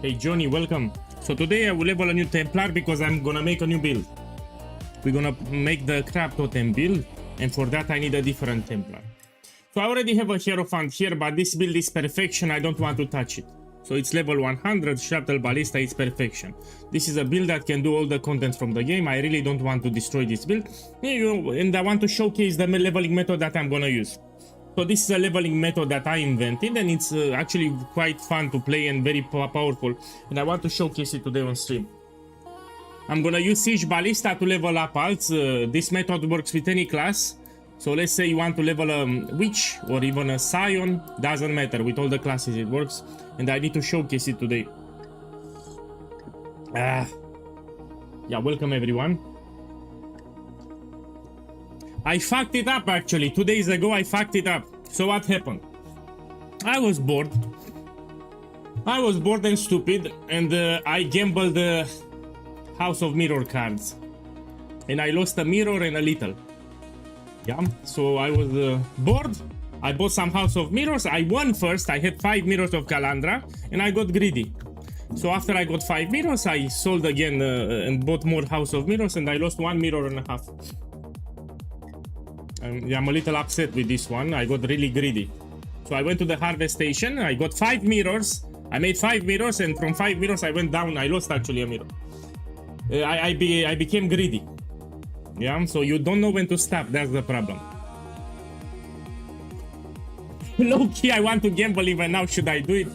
Hey Johnny, welcome. So today I will level a new Templar because I'm gonna make a new build. We're gonna make the crab totem build, and for that I need a different Templar. So I already have a Hierophant here, but this build is perfection, I don't want to touch it. So it's level 100, Shrapnel Ballista is perfection. This is a build that can do all the content from the game, I really don't want to destroy this build. And I want to showcase the leveling method that I'm gonna use. So this is a leveling method that I invented, and it's actually quite fun to play and very powerful, and I want to showcase it today on stream. I'm gonna use Siege Ballista to level up alts. This method works with any class. So let's say you want to level a Witch or even a Scion, doesn't matter, with all the classes it works, and I need to showcase it today. Yeah, welcome everyone. I fucked it up actually, 2 days ago I fucked it up. So what happened? I was bored and stupid, and I gambled the House of Mirror cards. And I lost a mirror and a little. Yeah, so I was bored. I bought some House of Mirrors. I won first. I had 5 mirrors of Calandra, and I got greedy. So after I got 5 mirrors, I sold again and bought more House of Mirrors, and I lost 1 mirror and a half. Yeah, I'm a little upset with this one. I got really greedy. So I went to the harvest station. I got 5 mirrors. I made 5 mirrors, and from 5 mirrors I went down. I lost actually a mirror. I became greedy. Yeah, so you don't know when to stop. That's the problem. Low-key, I want to gamble even now. Should I do it?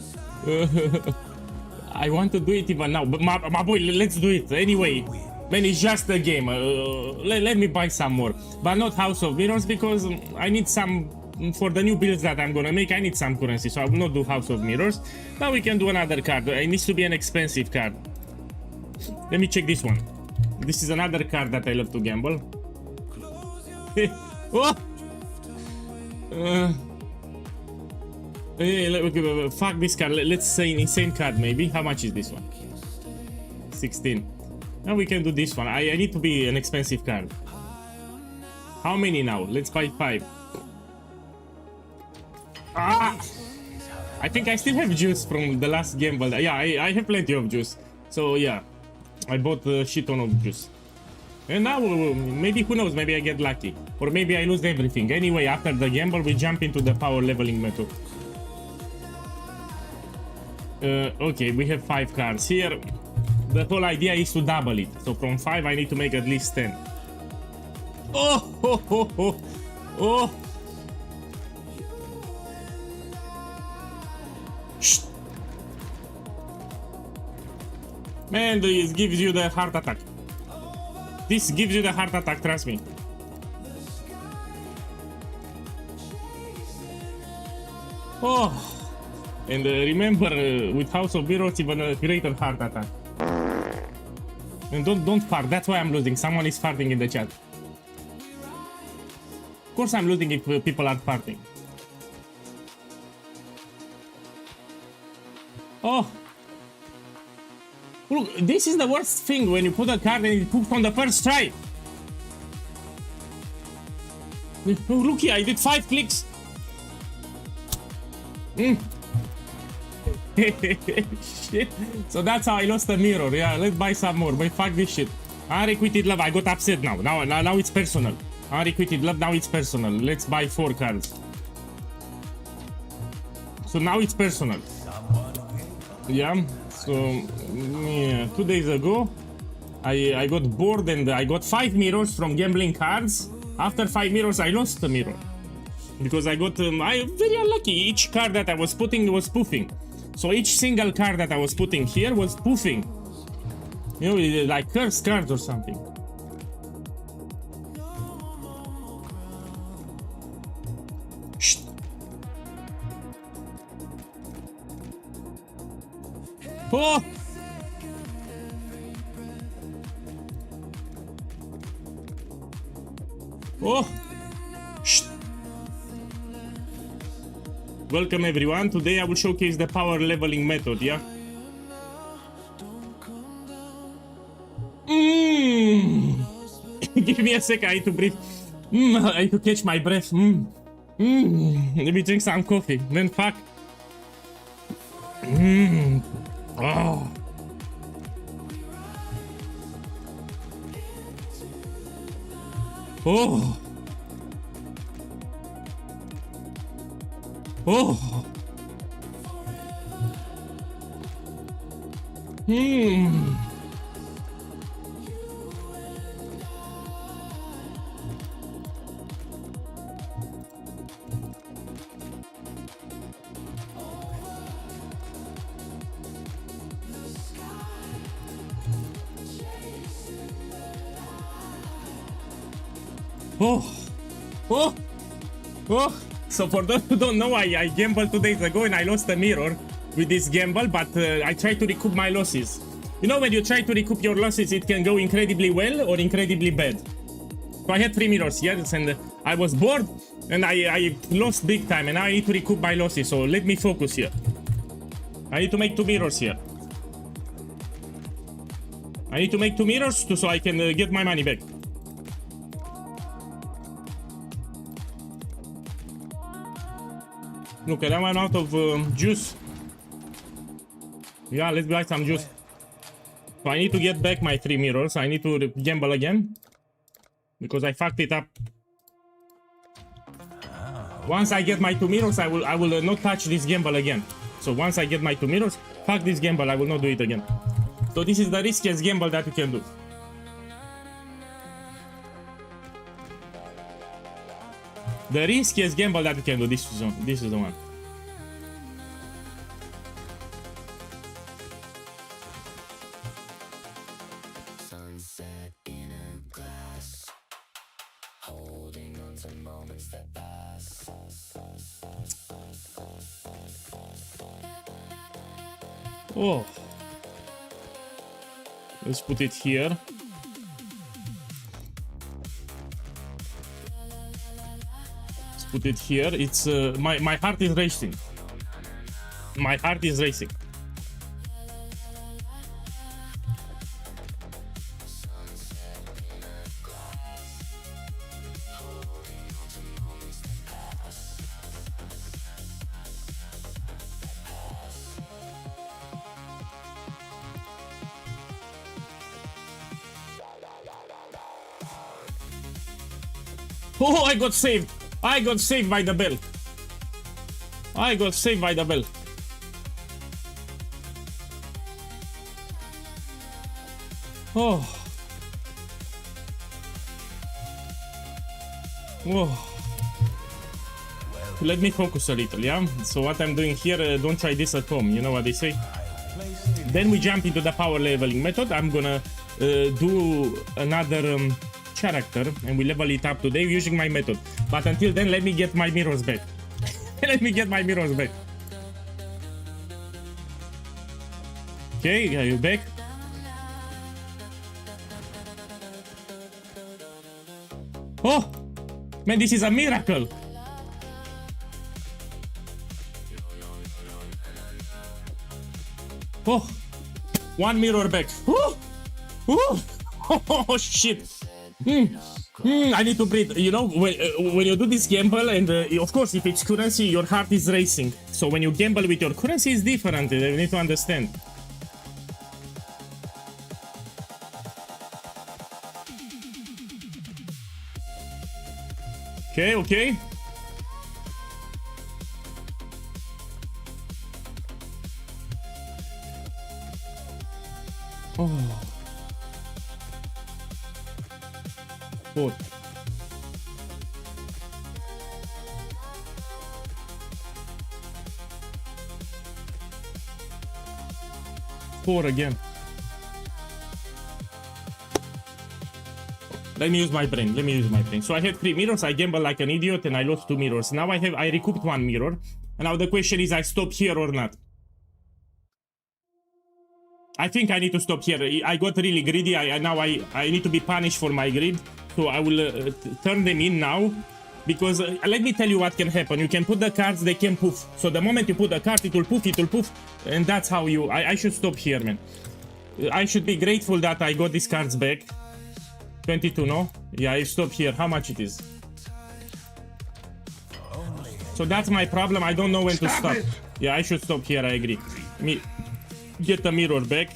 I want to do it even now. But my boy, let's do it. Anyway, man, it's just a game. Let me buy some more. But not House of Mirrors, because I need some... For the new builds that I'm gonna make, I need some currency. So I will not do House of Mirrors. But we can do another card. It needs to be an expensive card. Let me check this one. This is another card that I love to gamble. Oh! Fuck this card. Let's say an insane card maybe. How much is this one? 16. Now we can do this one. I need to be an expensive card. How many now? Let's buy 5. Ah! I think I still have juice from the last gamble. Yeah, I have plenty of juice. So yeah, I bought a shit ton of juice. And now, maybe, who knows, maybe I get lucky. Or maybe I lose everything. Anyway, after the gamble, we jump into the power leveling method. Okay, we have 5 cards here. The whole idea is to double it. So from 5, I need to make at least 10. Oh, ho, ho, ho. Oh. Shh. Man, this gives you the heart attack. This gives you the heart attack, trust me. Oh. And remember, with House of Mirrors, even a greater heart attack. And don't fart, that's why I'm losing. Someone is farting in the chat. Of course I'm losing if people are farting. Oh. Look, this is the worst thing when you put a card and it poops on the first try. Oh, look here, I did 5 clicks. Shit. So that's how I lost a mirror. Yeah, let's buy some more. But fuck this shit. Unrequited love. I got upset now. Now it's personal. Unrequited love. Now it's personal. Let's buy 4 cards. So now it's personal. Yeah. So yeah, 2 days ago, I got bored and I got 5 mirrors from gambling cards. After 5 mirrors, I lost a mirror because I got I very unlucky. Each card that I was putting was spoofing. So each single card that I was putting here was spoofing. You know, like curse cards or something. Shh. Oh! Oh! Shh. Welcome everyone. Today I will showcase the power leveling method, yeah? Give me a sec, I need to breathe. I need to catch my breath. Let me drink some coffee. Then fuck. Oh. Oh. Oh. Hmm. Oh. Oh. Oh. So for those who don't know, I gambled 2 days ago and I lost a mirror with this gamble, but I tried to recoup my losses. You know, when you try to recoup your losses, it can go incredibly well or incredibly bad. So I had 3 mirrors, yes, and I was bored and I lost big time and now I need to recoup my losses, so let me focus here. I need to make 2 mirrors here. I need to make 2 mirrors so I can get my money back. Look, I ran out of juice. Yeah, let's buy some juice. So I need to get back my 3 mirrors. I need to gamble again because I fucked it up. Once I get my 2 mirrors, I will not touch this gamble again. So once I get my 2 mirrors, fuck this gamble. I will not do it again. So this is the riskiest gamble that you can do. The riskiest gamble that you can do. This is the one. Oh, let's put it here. Let's put it here. It's my heart is racing. My heart is racing. Oh, I got saved. I got saved by the bell. I got saved by the bell. Oh. Oh. Let me focus a little, yeah? So what I'm doing here, don't try this at home, you know what they say? Then we jump into the power leveling method. I'm gonna do another character and we level it up today using my method. But until then, let me get my mirrors back. Let me get my mirrors back. Okay, are you back? Oh! Man, this is a miracle! Oh! 1 mirror back. Oh! Oh! Oh shit! I need to breathe. You know, when you do this gamble, and of course, if it's currency, your heart is racing. So when you gamble with your currency, it's different. You need to understand. Okay, okay. Oh. 4. Four again. Let me use my brain. Let me use my brain. So I had 3 mirrors. I gambled like an idiot and I lost 2 mirrors. Now I recouped 1 mirror. And now the question is, I stop here or not? I think I need to stop here. I got really greedy. Now I need to be punished for my greed. So I will turn them in now. Because let me tell you what can happen. You can put the cards, they can poof. So the moment you put the card, it will poof. And that's how you... I should stop here, man. I should be grateful that I got these cards back. 22, no? Yeah, I stop here. How much it is? So that's my problem. I don't know when to stop. Yeah, I should stop here. I agree. get the mirror back.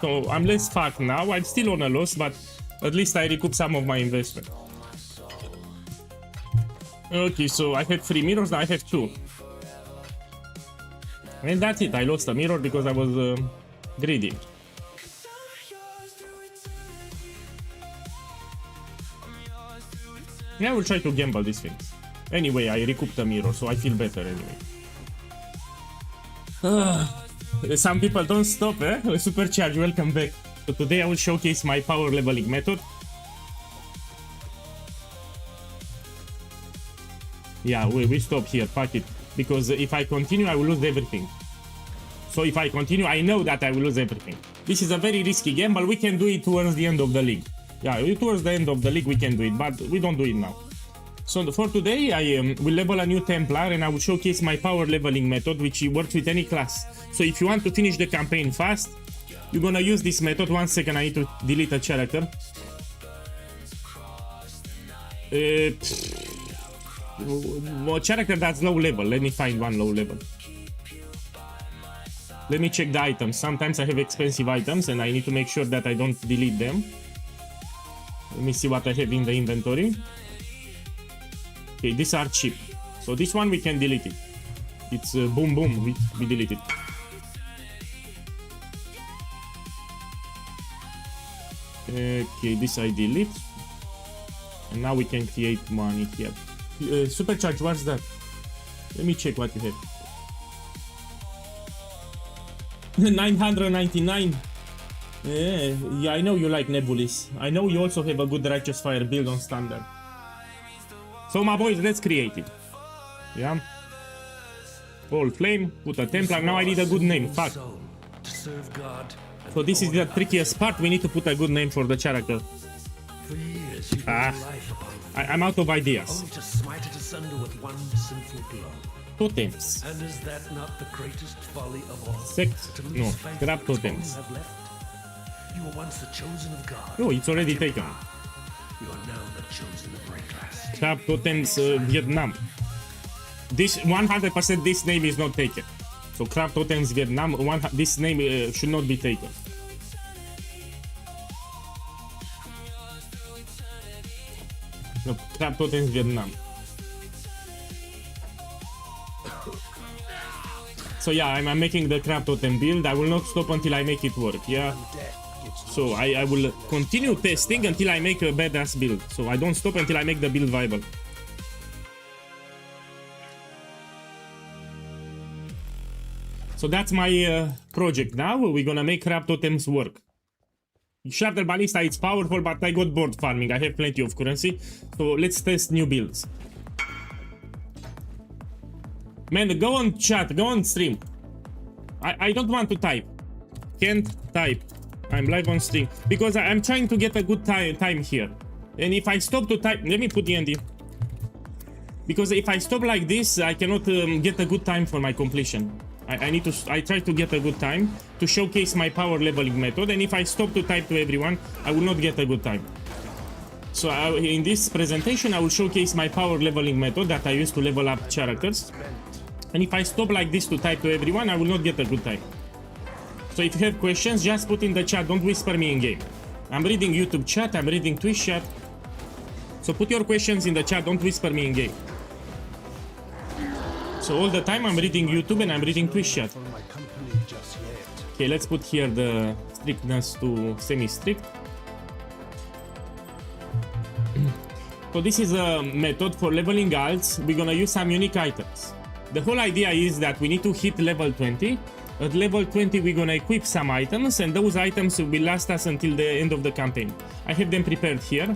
So I'm less fucked now. I'm still on a loss, but at least I recoup some of my investment. Okay, so I had 3 mirrors, now I have 2. And that's it. I lost a mirror because I was greedy. Yeah, I will try to gamble these things. Anyway, I recouped the mirror, so I feel better anyway. Some people don't stop, eh? Supercharge, welcome back. So today I will showcase my power leveling method. Yeah, we stop here, fuck it. Because if I continue, I will lose everything. So if I continue, I know that I will lose everything. This is a very risky gamble. We can do it towards the end of the league. Yeah, towards the end of the league we can do it, but we don't do it now. So for today, I will level a new Templar and I will showcase my power leveling method, which works with any class. So if you want to finish the campaign fast, you're gonna use this method. 1 second, I need to delete a character. A character that's low level. Let me find one low level. Let me check the items. Sometimes I have expensive items and I need to make sure that I don't delete them. Let me see what I have in the inventory. Okay, these are cheap. So this one we can delete it. It's boom boom, we delete it. Okay, this I delete. And now we can create money here. Supercharge, what's that? Let me check what you have. 999. Yeah, I know you like Nebulis. I know you also have a good Righteous Fire build on standard. So my boys, let's create it. Yeah. Old Flame, put a Templar. Now I need a good name. Fuck. So this is the trickiest part. We need to put a good name for the character. I'm out of ideas. Totems. And is that not the greatest folly of all? Sect? No, grab totems. You were once the chosen of God. Oh, it's already taken. You are now the chosen of Breakfast. Grab totems Vietnam. This 100% this name is not taken. So Crab Totems Vietnam, this name should not be taken. No, Crab Totems Vietnam. So yeah, I'm making the Crab Totem build. I will not stop until I make it work, yeah? So I will continue testing until I make a badass build. So I don't stop until I make the build viable. So that's my project now. We're gonna make Crab Totems work. Sharder Ballista, it's powerful, but I got bored farming. I have plenty of currency. So let's test new builds. Man, go on chat, go on stream. I don't want to type. Can't type. I'm live on stream. Because I'm trying to get a good time here. And if I stop to type... Let me put the end. Because if I stop like this, I cannot get a good time for my completion. I try to get a good time to showcase my power leveling method. And if I stop to type to everyone, I will not get a good time. So in this presentation, I will showcase my power leveling method that I use to level up characters. And if I stop like this to type to everyone, I will not get a good time. So if you have questions, just put in the chat. Don't whisper me in game. I'm reading YouTube chat. I'm reading Twitch chat. So put your questions in the chat. Don't whisper me in game. So all the time I'm reading YouTube and I'm reading Twitch chat. Okay, let's put here the strictness to semi-strict. So this is a method for leveling alts. We're gonna use some unique items. The whole idea is that we need to hit level 20. At level 20 we're gonna equip some items and those items will last us until the end of the campaign. I have them prepared here.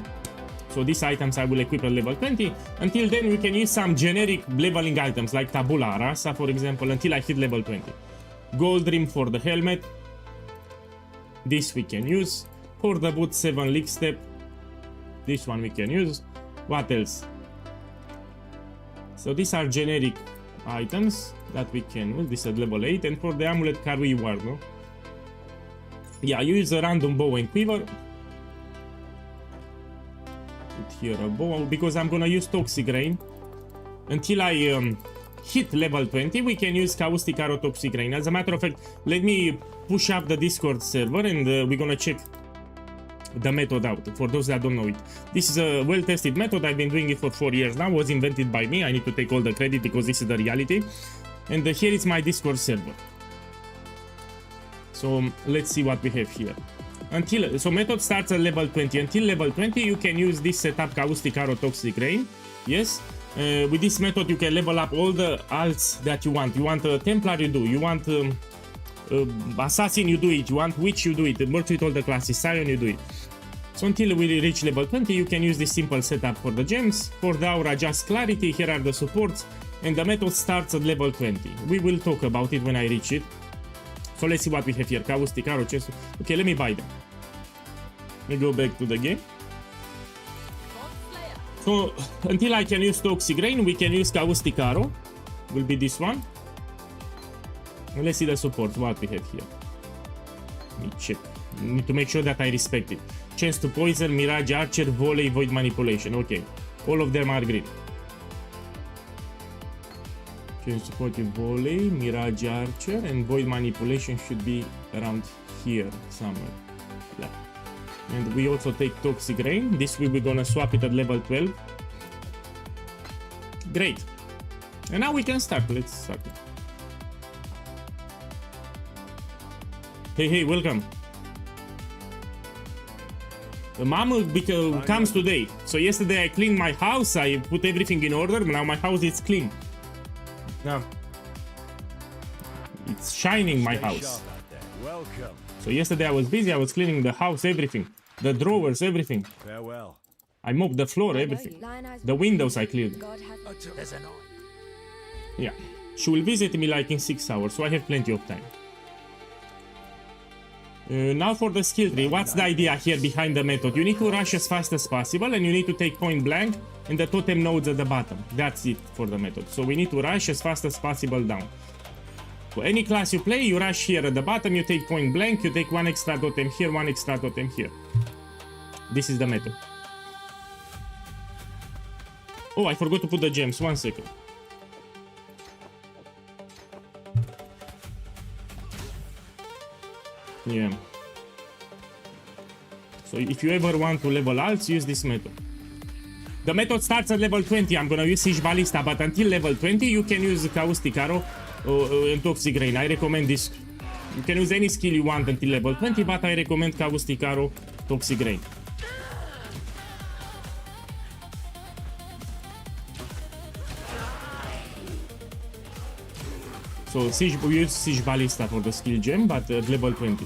So these items I will equip at level 20. Until then we can use some generic leveling items like Tabula Rasa for example until I hit level 20. Gold Rim for the helmet. This we can use. For the boot 7 leak step. This one we can use. What else? So these are generic items that we can use. This is at level 8. And for the amulet Karui Ward, no? Yeah, use a random bow and quiver. Put here a bow because I'm gonna use Toxic Rain until I hit level 20, we can use Caustic Arrow, Toxic Rain. As a matter of fact, let me push up the Discord server and we're gonna check the method out, for those that don't know it. This is a well-tested method. I've been doing it for 4 years now. It was invented by me. I need to take all the credit because this is the reality. And here is my Discord server. So let's see what we have here. So method starts at level 20. Until level 20, you can use this setup, Caustic Arrow, Toxic Rain. Yes. With this method, you can level up all the alts that you want. You want a Templar, you do. You want Assassin, you do it. You want Witch, you do it. It works with all the classes. Scion, you do it. So until we reach level 20, you can use this simple setup for the gems. For the aura, just clarity. Here are the supports. And the method starts at level 20. We will talk about it when I reach it. So let's see what we have here. Caustic Arrow, chest. Okay, let me buy them. Let me go back to the game. So until I can use Toxic Rain, we can use Caustic Arrow. Will be this one. And let's see the support, what we have here. Let me check. Need to make sure that I respect it. Chance to poison, Mirage Archer, Volley, Void Manipulation. Okay. All of them are green. Chance to poison, Volley, Mirage Archer, and Void Manipulation should be around here somewhere. Yeah. And we also take Toxic Rain. This way we're gonna swap it at level 12. Great. And now we can start. Let's start. Hey, welcome. The mom comes today. So yesterday I cleaned my house. I put everything in order. Now my house is clean. Now it's shining, my house. Welcome. So yesterday I was busy. I was cleaning the house, everything, the drawers, everything. Farewell. I mopped the floor, everything. The windows I cleared. Yeah. She will visit me like in 6 hours, so I have plenty of time. Now for the skill tree. What's the idea here behind the method? You need to rush as fast as possible and you need to take point blank and the totem nodes at the bottom. That's it for the method. So we need to rush as fast as possible down. For any class you play, you rush here at the bottom, you take point blank, you take one extra totem here, one extra totem here. This is the method. Oh, I forgot to put the gems. 1 second. Yeah. So if you ever want to level alts, use this method. The method starts at level 20. I'm gonna use Siege Ballista, but until level 20, you can use Caustic Arrow and Toxic Rain. I recommend this. You can use any skill you want until level 20, but I recommend Caustic Arrow, Toxic Rain. So we use Siege Ballista for the skill gem, but at level 20.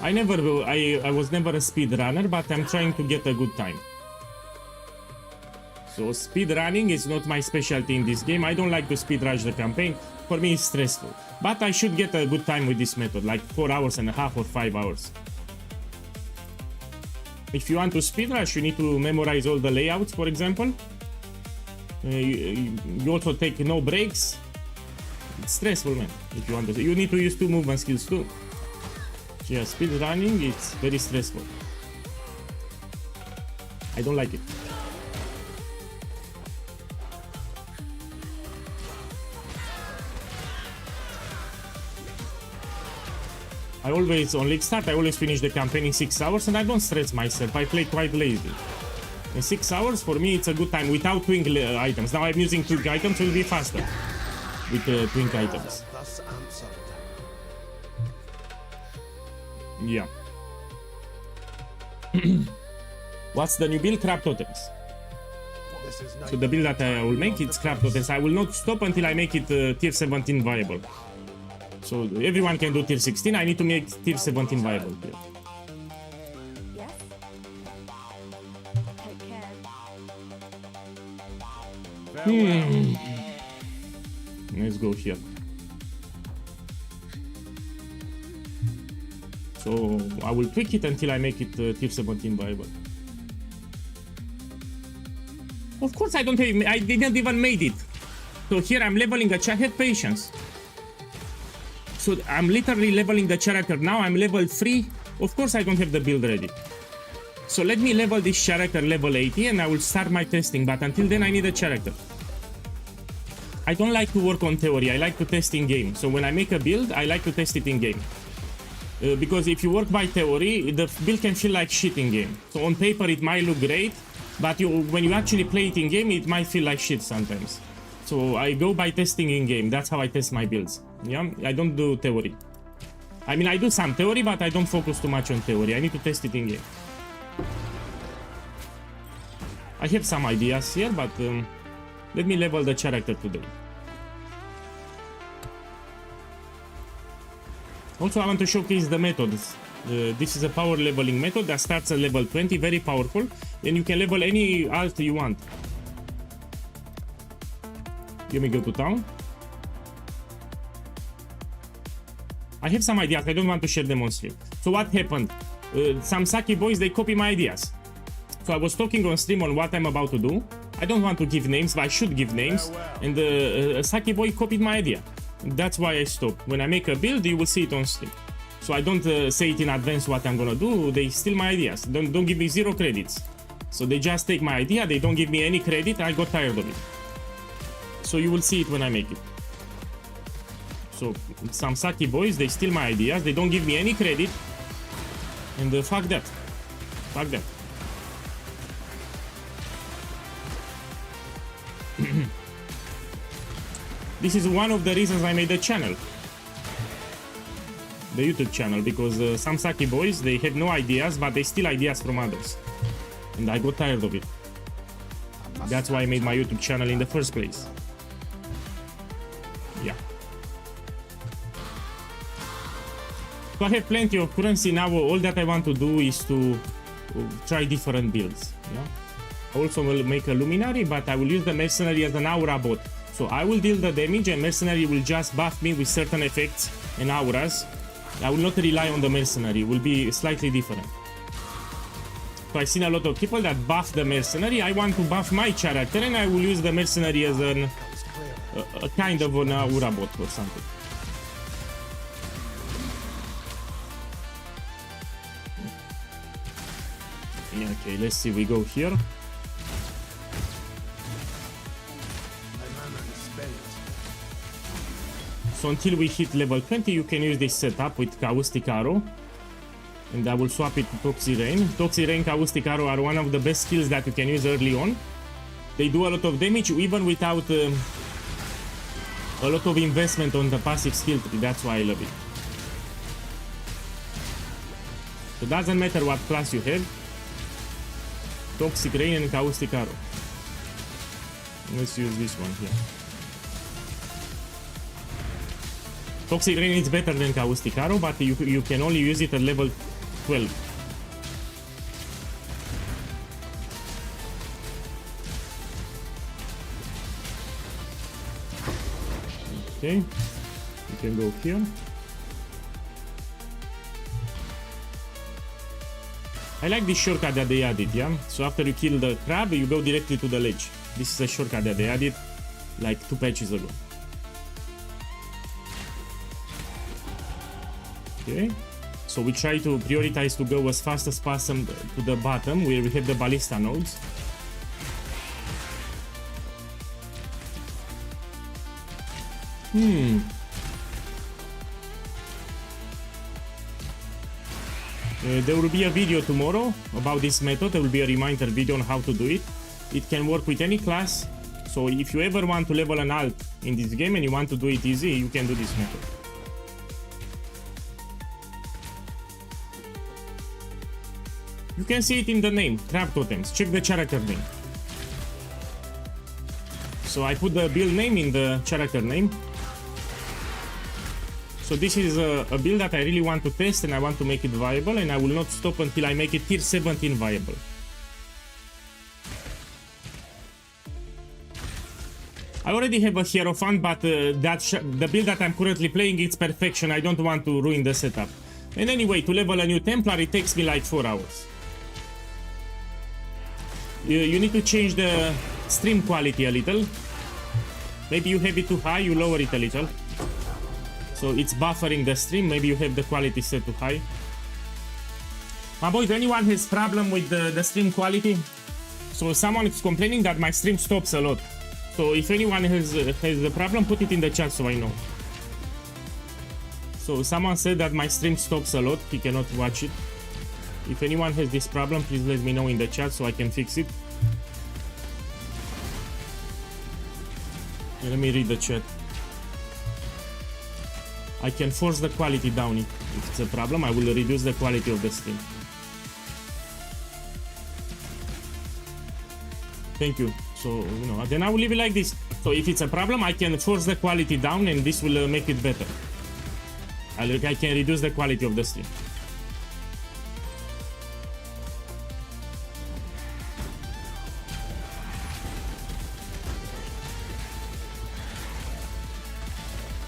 I was never a speed runner, but I'm trying to get a good time. So speed running is not my specialty in this game. I don't like to speed rush the campaign. For me it's stressful. But I should get a good time with this method, like 4 hours and a half or 5 hours. If you want to speed rush, you need to memorize all the layouts, for example. You also take no breaks. It's stressful, man. If you want to, you need to use 2 movement skills too. Yeah, speed running, it's very stressful. I don't like it. I always, on League Start, I always finish the campaign in 6 hours and I don't stress myself. I play quite lazy. In 6 hours, for me, it's a good time without twink items. Now I'm using twink items, it will be faster with twink items. Yeah. What's the new build? Crab totems. So the build that I will make, it's crab totems. I will not stop until I make it tier 17 viable. So everyone can do tier 16. I need to make tier 17 viable here. Let's go here. So I will tweak it until I make it tier 17 viable. Of course I don't have, I didn't even made it. So here I'm leveling a chariot, patience. So I'm literally leveling the character now. I'm level 3. Of course I don't have the build ready. So let me level this character level 80 and I will start my testing, but until then I need a character. I don't like to work on theory, I like to test in game. So when I make a build, I like to test it in game. Because if you work by theory, the build can feel like shit in game. So on paper it might look great, but when you actually play it in game, it might feel like shit sometimes. So I go by testing in game, that's how I test my builds. Yeah, I don't do theory. I mean, I do some theory, but I don't focus too much on theory. I need to test it in game. I have some ideas here, but let me level the character today. Also, I want to showcase the methods. This is a power leveling method that starts at level 20, very powerful. And you can level any alt you want. Let me go to town. I have some ideas, I don't want to share them on stream. So what happened? Some Saki boys, they copy my ideas. So I was talking on stream on what I'm about to do. I don't want to give names, but I should give names. And a Saki boy copied my idea. That's why I stopped. When I make a build, you will see it on stream. So I don't say it in advance what I'm gonna do. They steal my ideas. Don't give me 0 credits. So they just take my idea. They don't give me any credit. I got tired of it. So you will see it when I make it. So some Saki boys, they steal my ideas. They don't give me any credit. And fuck that. Fuck that. This is one of the reasons I made the channel. The YouTube channel, because some Saki boys, they have no ideas, but they steal ideas from others. And I got tired of it. That's why I made my YouTube channel in the first place. Yeah. So I have plenty of currency now. All that I want to do is to try different builds. Yeah. I also will make a luminary, but I will use the mercenary as an aura bot. So I will deal the damage and mercenary will just buff me with certain effects and auras. I will not rely on the mercenary, it will be slightly different. So I've seen a lot of people that buff the mercenary. I want to buff my character and I will use the mercenary as a kind of an aura bot or something. Yeah, okay, let's see, we go here. So until we hit level 20, you can use this setup with Caustic Arrow. And I will swap it to Toxic Rain. Toxic Rain, Caustic Arrow are one of the best skills that you can use early on. They do a lot of damage even without a lot of investment on the passive skill tree. That's why I love it. So it doesn't matter what class you have. Toxic Rain and Caustic Arrow. Let's use this one here. Toxic Rain is better than Caustic Arrow, but you can only use it at level 12. Okay, you can go here. I like this shortcut that they added, yeah? So after you kill the crab, you go directly to the ledge. This is a shortcut that they added like 2 patches ago. Okay, so we try to prioritize to go as fast as possible to the bottom where we have the ballista nodes. There will be a video tomorrow about this method. There will be a reminder video on how to do it. It can work with any class. So if you ever want to level an alt in this game and you want to do it easy, you can do this method. You can see it in the name, Crab Totems. Check the character name. So I put the build name in the character name. So this is a build that I really want to test and I want to make it viable, and I will not stop until I make it tier 17 viable. I already have a Hierophant, but the build that I'm currently playing, it's perfection. I don't want to ruin the setup. And anyway, to level a new Templar, it takes me like 4 hours. You need to change the stream quality a little. Maybe you have it too high, you lower it a little. So it's buffering the stream, maybe you have the quality set too high. My boys, anyone has problem with the stream quality? So someone is complaining that my stream stops a lot. So if anyone has a problem, put it in the chat so I know. So someone said that my stream stops a lot, he cannot watch it. If anyone has this problem, please let me know in the chat so I can fix it. Let me read the chat. I can force the quality down if it's a problem. I will reduce the quality of the stream. Thank you. So, you know, then I will leave it like this. So if it's a problem, I can force the quality down and this will make it better. I can reduce the quality of the stream.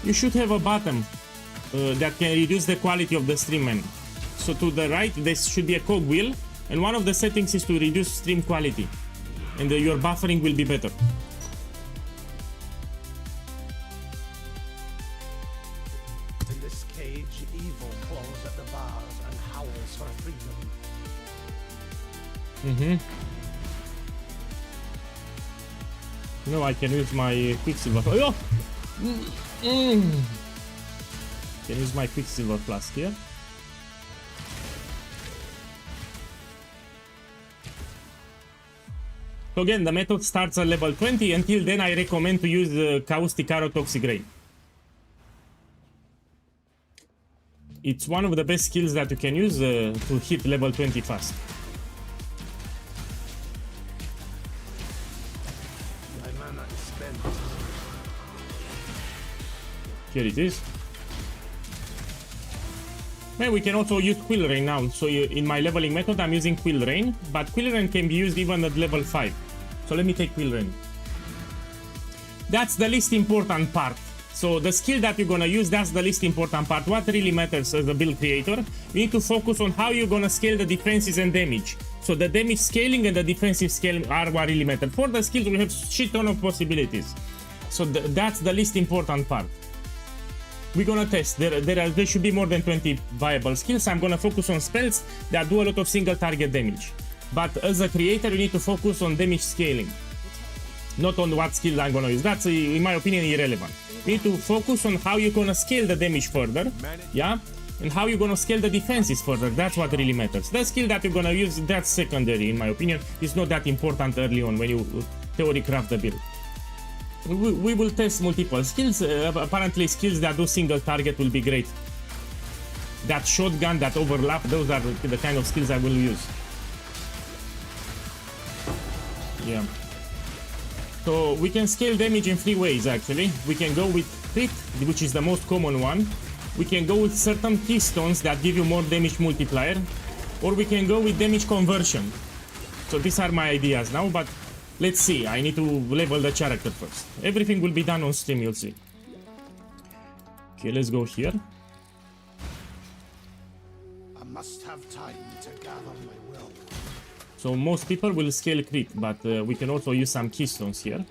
You should have a button that can reduce the quality of the stream, man. So to the right, there should be a cog wheel, and one of the settings is to reduce stream quality, and your buffering will be better. In this cage, evil claws at the bars and howls for freedom. No, I can use my Quicksilver. Oh! Can use my Quicksilver flask here. So again, the method starts at level 20. Until then, I recommend to use Caustic Arrow Toxic Rain. It's one of the best skills that you can use to hit level 20 fast. My mana is spent. Here it is. And we can also use Quill Rain now. So in my leveling method, I'm using Quill Rain, but Quill Rain can be used even at level 5. So let me take Quill Rain. That's the least important part. So the skill that you're gonna use, that's the least important part. What really matters as a build creator, you need to focus on how you're gonna scale the defenses and damage. So the damage scaling and the defensive scale are what really matter. For the skills, we have shit ton of possibilities. So that's the least important part. We're gonna test. There should be more than 20 viable skills. I'm gonna focus on spells that do a lot of single target damage. But as a creator, you need to focus on damage scaling, not on what skill I'm gonna use. That's, in my opinion, irrelevant. You need to focus on how you're gonna scale the damage further, yeah, and how you're gonna scale the defenses further. That's what really matters. The skill that you're gonna use, that's secondary, in my opinion. It's not that important early on when you theory craft the build. We will test multiple skills. Apparently, skills that do single target will be great. That shotgun, that overlap, those are the kind of skills I will use. Yeah. So we can scale damage in 3 ways actually. We can go with crit, which is the most common one. We can go with certain keystones that give you more damage multiplier, or we can go with damage conversion. So these are my ideas now, but let's see. I need to level the character first. Everything will be done on stream, you'll see. Okay, let's go here. I must have time to gather my will. So most people will scale crit, but we can also use some keystones here.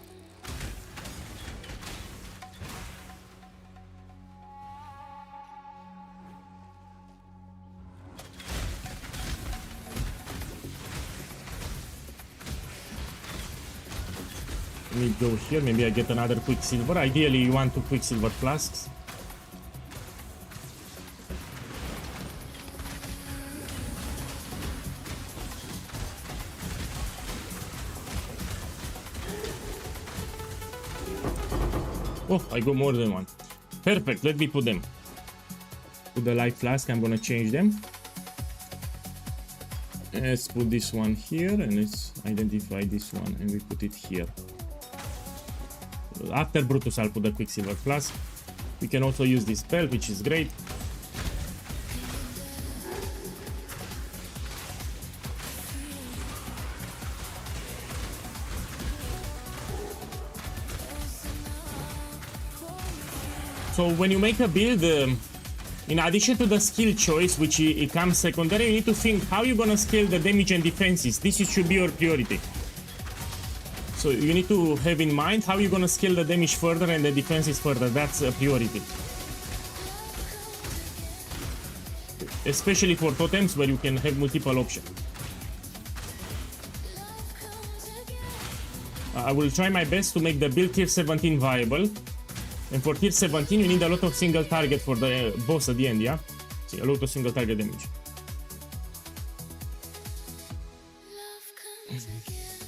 Let me go here, maybe I get another Quicksilver. Ideally you want 2 Quicksilver flasks. Oh, I got more than one. Perfect, let me put them. Put the life flask, I'm gonna change them. Let's put this one here and let's identify this one and we put it here. After Brutus, I'll put the Quicksilver flask. We can also use this spell, which is great. So when you make a build, in addition to the skill choice, which it comes secondary, you need to think how you're gonna scale the damage and defenses. This should be your priority. So you need to have in mind how you're gonna scale the damage further and the defenses further. That's a priority. especially for totems where you can have multiple options. I will try my best to make the build tier 17 viable. And for tier 17 you need a lot of single target for the boss at the end, yeah? See, a lot of single target damage.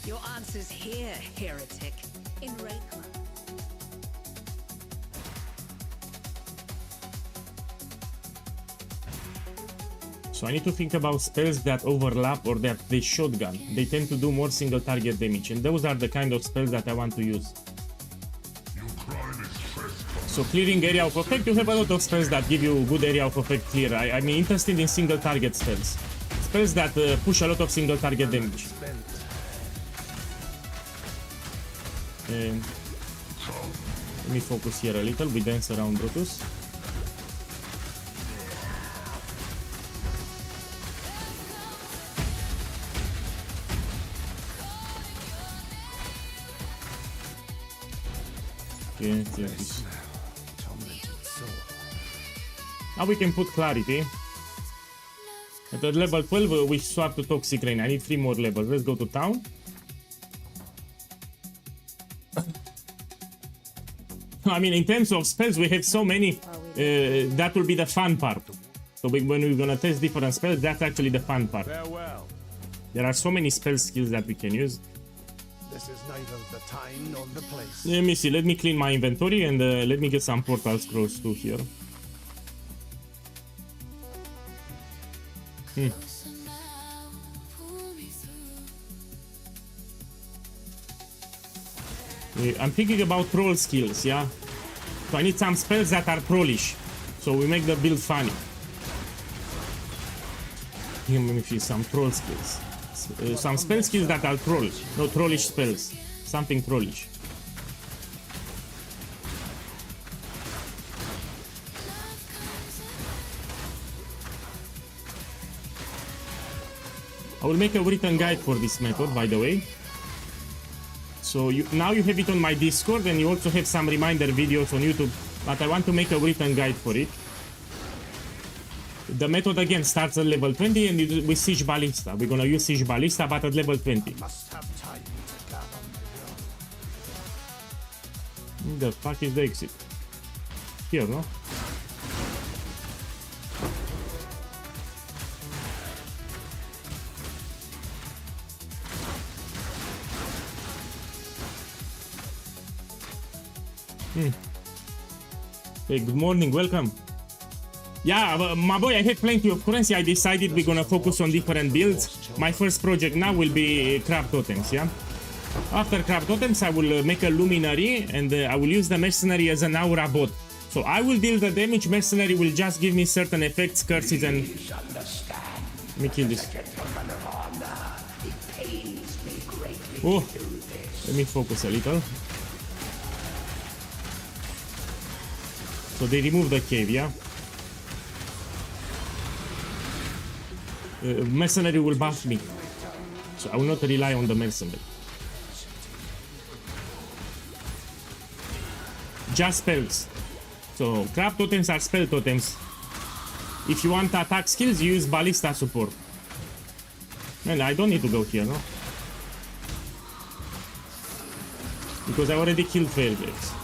Your answer's here, heretic. In Reikma. So I need to think about spells that overlap or that they shotgun. They tend to do more single target damage, and those are the kind of spells that I want to use. So clearing area of effect, you have a lot of spells that give you good area of effect clear. I'm interested in single target spells. Spells that push a lot of single target damage. Let me focus here a little. We dance around Brutus. Okay, this. Now we can put clarity. At level 12 we swap to Toxic Rain. I need 3 more levels. Let's go to town. I mean, in terms of spells we have so many, that will be the fun part. So when we're gonna test different spells, that's actually the fun part. Farewell. There are so many spell skills that we can use. This is neither the time nor the place. Let me see, let me clean my inventory and let me get some portal scrolls too here. I'm thinking about troll skills, yeah? So I need some spells that are trollish, so we make the build funny. Let me see some troll skills. Some spell skills that are troll, no trollish spells. Something trollish. I will make a written guide for this method, by the way. So now you have it on my Discord, and you also have some reminder videos on YouTube, but I want to make a written guide for it. The method again starts at level 20 and with Siege Ballista. We're gonna use Siege Ballista, but at level 20. Must have time to gather my The fuck is the exit? Here, no? Hey, good morning, welcome. Yeah, my boy, I had plenty of currency. I decided we're gonna focus on different builds. My first project now will be crab totems, yeah? After crab totems, I will make a luminary, and I will use the mercenary as an aura bot. So I will deal the damage, mercenary will just give me certain effects, curses, and... Let me kill this. Oh, let me focus a little. So they remove the cave, yeah? Mercenary will buff me, so I will not rely on the mercenary. Just spells. So crab totems are spell totems. If you want attack skills, you use ballista support. Man, I don't need to go here, no? Because I already killed Fairgraves.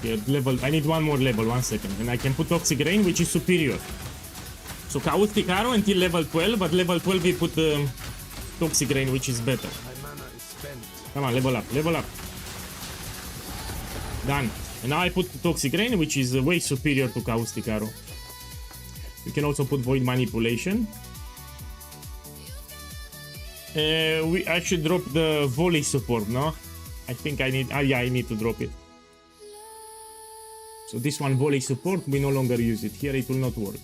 Yeah, level. I need one more level, 1 second. And I can put Toxic Rain, which is superior. So Caustic Arrow until level 12, but level 12 we put Toxic Rain, which is better. My mana is spent. Come on, level up, level up. Done. And now I put Toxic Rain, which is way superior to Caustic Arrow. You can also put Void Manipulation. I should drop the volley support, no? I think I need... yeah, I need to drop it. So this one, volley support, we no longer use it. Here it will not work.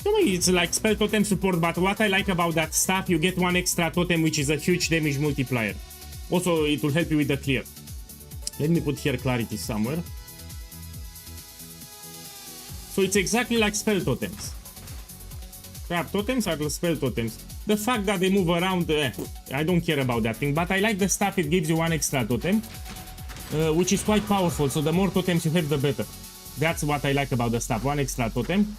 To me, it's like spell totem support, but what I like about that stuff, you get 1 extra totem, which is a huge damage multiplier. Also, it will help you with the clear. Let me put here clarity somewhere. So it's exactly like spell totems. Crab totems are spell totems. The fact that they move around, I don't care about that thing. But I like the stuff it gives you one extra totem, which is quite powerful. So the more totems you have, the better. That's what I like about the stuff. One extra totem.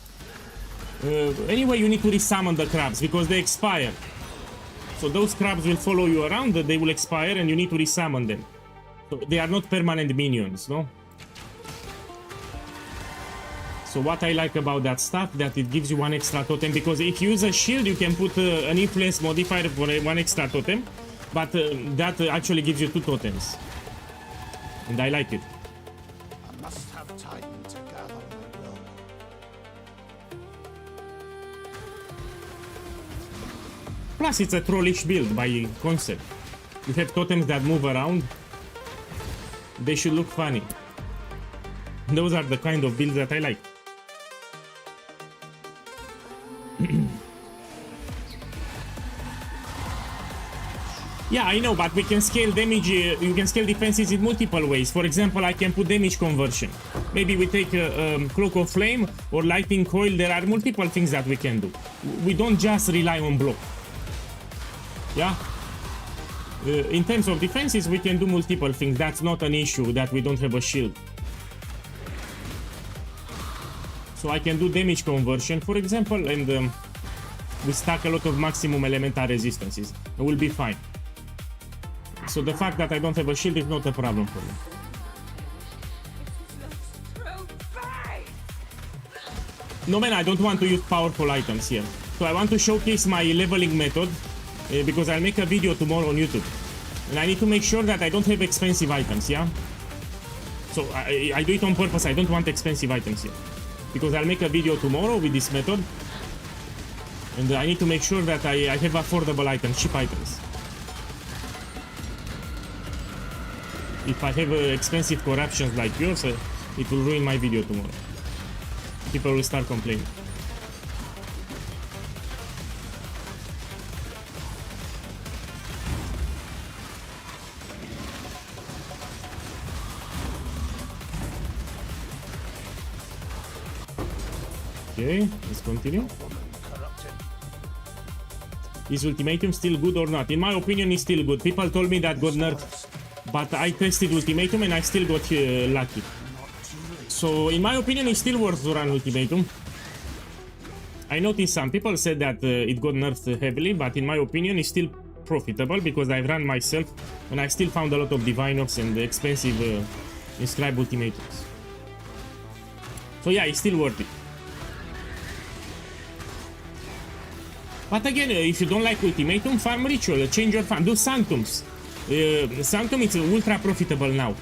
Anyway, you need to resummon the crabs because they expire. So those crabs will follow you around, they will expire and you need to resummon them. So they are not permanent minions, no? So what I like about that stuff, that it gives you one extra totem, because if you use a shield, you can put an influence modifier for one extra totem, but that actually gives you 2 totems. And I like it. I must have time to gather my will. Plus, it's a trollish build by concept. You have totems that move around. They should look funny. Those are the kind of builds that I like. Yeah, I know, but we can scale damage, you can scale defenses in multiple ways. For example, I can put damage conversion. Maybe we take Cloak of Flame or Lightning Coil. There are multiple things that we can do. We don't just rely on block. Yeah? In terms of defenses, we can do multiple things. That's not an issue that we don't have a shield. So I can do damage conversion, for example, and we stack a lot of maximum elemental resistances. It will be fine. So the fact that I don't have a shield is not a problem for me. No man, I don't want to use powerful items here. So I want to showcase my leveling method because I'll make a video tomorrow on YouTube. And I need to make sure that I don't have expensive items, yeah? So I do it on purpose, I don't want expensive items here. Because I'll make a video tomorrow with this method. And I need to make sure that I have affordable items, cheap items. If I have expensive corruptions like yours, it will ruin my video tomorrow. People will start complaining. Okay, let's continue. Is Ultimatum still good or not? In my opinion, it's still good. People told me that got nerfed, but I tested Ultimatum and I still got lucky. So, in my opinion, it's still worth to run Ultimatum. I noticed some people said that it got nerfed heavily, but in my opinion, it's still profitable because I've run myself and I still found a lot of Divine Ops and expensive Inscribe Ultimatums. So yeah, it's still worth it. But again, if you don't like Ultimatum, farm Ritual, change your farm, do Sanctums. Sanctum is ultra profitable now.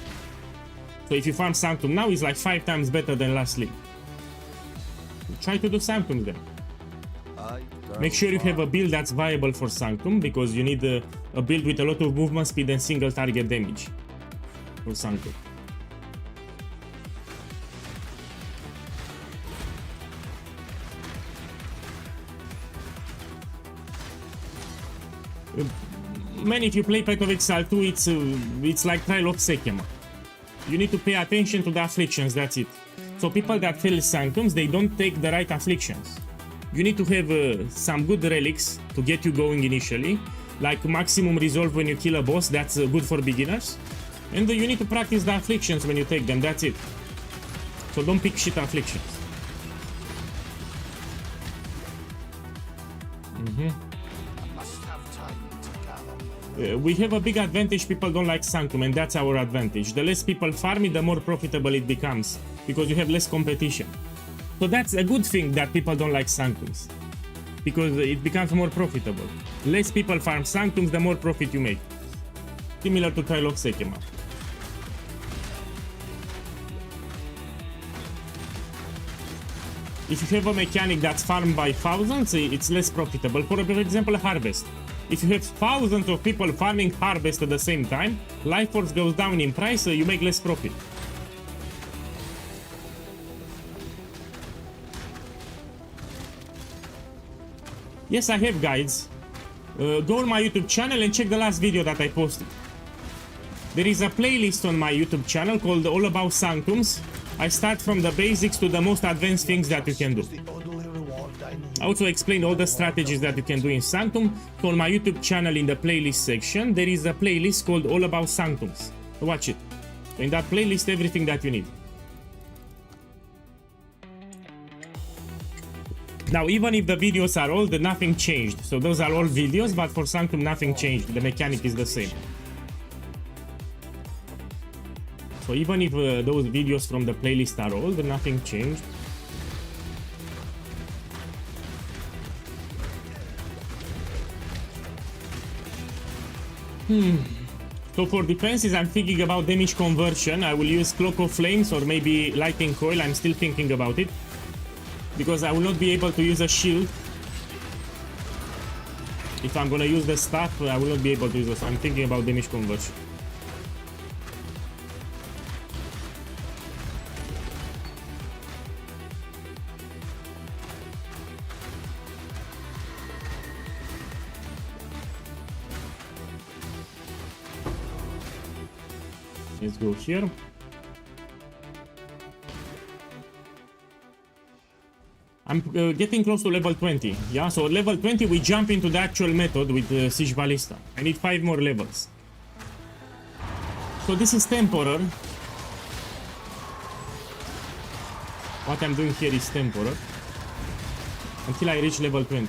So if you farm Sanctum now, it's like 5 times better than last league. Try to do Sanctums then. Make sure you have a build that's viable for Sanctum, because you need a build with a lot of movement speed and single target damage for Sanctum. Man, if you play Path of Exile 2, it's like Trial of Sekema. You need to pay attention to the afflictions, that's it. So people that fail Sanctums, they don't take the right afflictions. You need to have some good relics to get you going initially, like maximum resolve when you kill a boss, that's good for beginners. And you need to practice the afflictions when you take them, that's it. So don't pick shit afflictions. We have a big advantage, people don't like Sanctum, and that's our advantage. The less people farm it, the more profitable it becomes, because you have less competition. So that's a good thing that people don't like Sanctums, because it becomes more profitable. Less people farm Sanctums, the more profit you make. Similar to Trial of Sekema. If you have a mechanic that's farmed by thousands, it's less profitable. For example, Harvest. If you have thousands of people farming Harvest at the same time, Life Force goes down in price, so you make less profit. Yes, I have guides. Go on my YouTube channel and check the last video that I posted. There is a playlist on my YouTube channel called All About Sanctums. I start from the basics to the most advanced things that you can do. The only reward I also explained all the strategies that you can do in Sanctum. So on my YouTube channel in the playlist section, there is a playlist called All About Sanctums. Watch it. So in that playlist, everything that you need. Now, even if the videos are old, nothing changed. So those are all videos, but for Sanctum, nothing changed. The mechanic is the same. So even if those videos from the playlist are old, nothing changed. So for defenses, I'm thinking about damage conversion. I will use Cloak of Flames or maybe Lightning Coil. I'm still thinking about it. Because I will not be able to use a shield. If I'm gonna use the staff, I will not be able to use this. I'm thinking about damage conversion. Let's go here. I'm getting close to level 20, yeah? So level 20 we jump into the actual method with Siege Ballista. I need 5 more levels. So this is temporary. What I'm doing here is temporary. Until I reach level 20.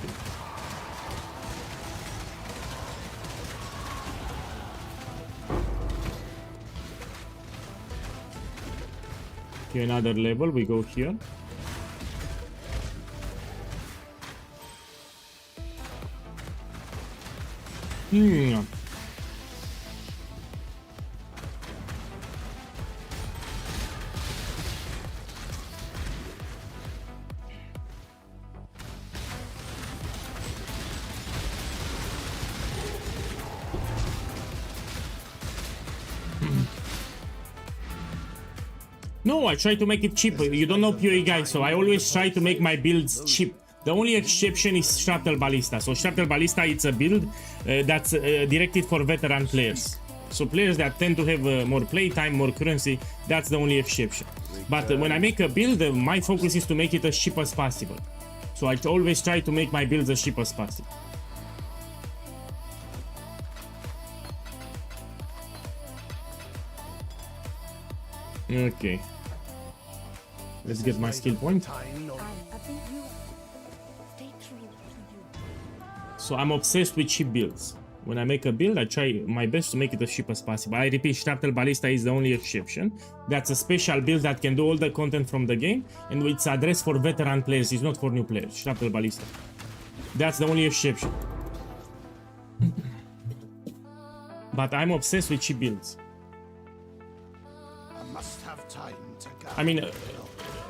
Okay, another level, we go here. No, I try to make it cheap. You don't know POEGuy, so I always try to make my builds cheap. The only exception is Shuttle Ballista. So Shuttle Ballista, it's a build that's directed for veteran players. So players that tend to have more playtime, more currency, that's the only exception. But when I make a build, my focus is to make it as cheap as possible. So I always try to make my builds as cheap as possible. Okay. Let's get my skill point. So I'm obsessed with cheap builds. When I make a build, I try my best to make it as cheap as possible. I repeat, Shuttle Ballista is the only exception. That's a special build that can do all the content from the game, and it's addressed for veteran players, it's not for new players. Shuttle Ballista. That's the only exception. But I'm obsessed with cheap builds. I mean,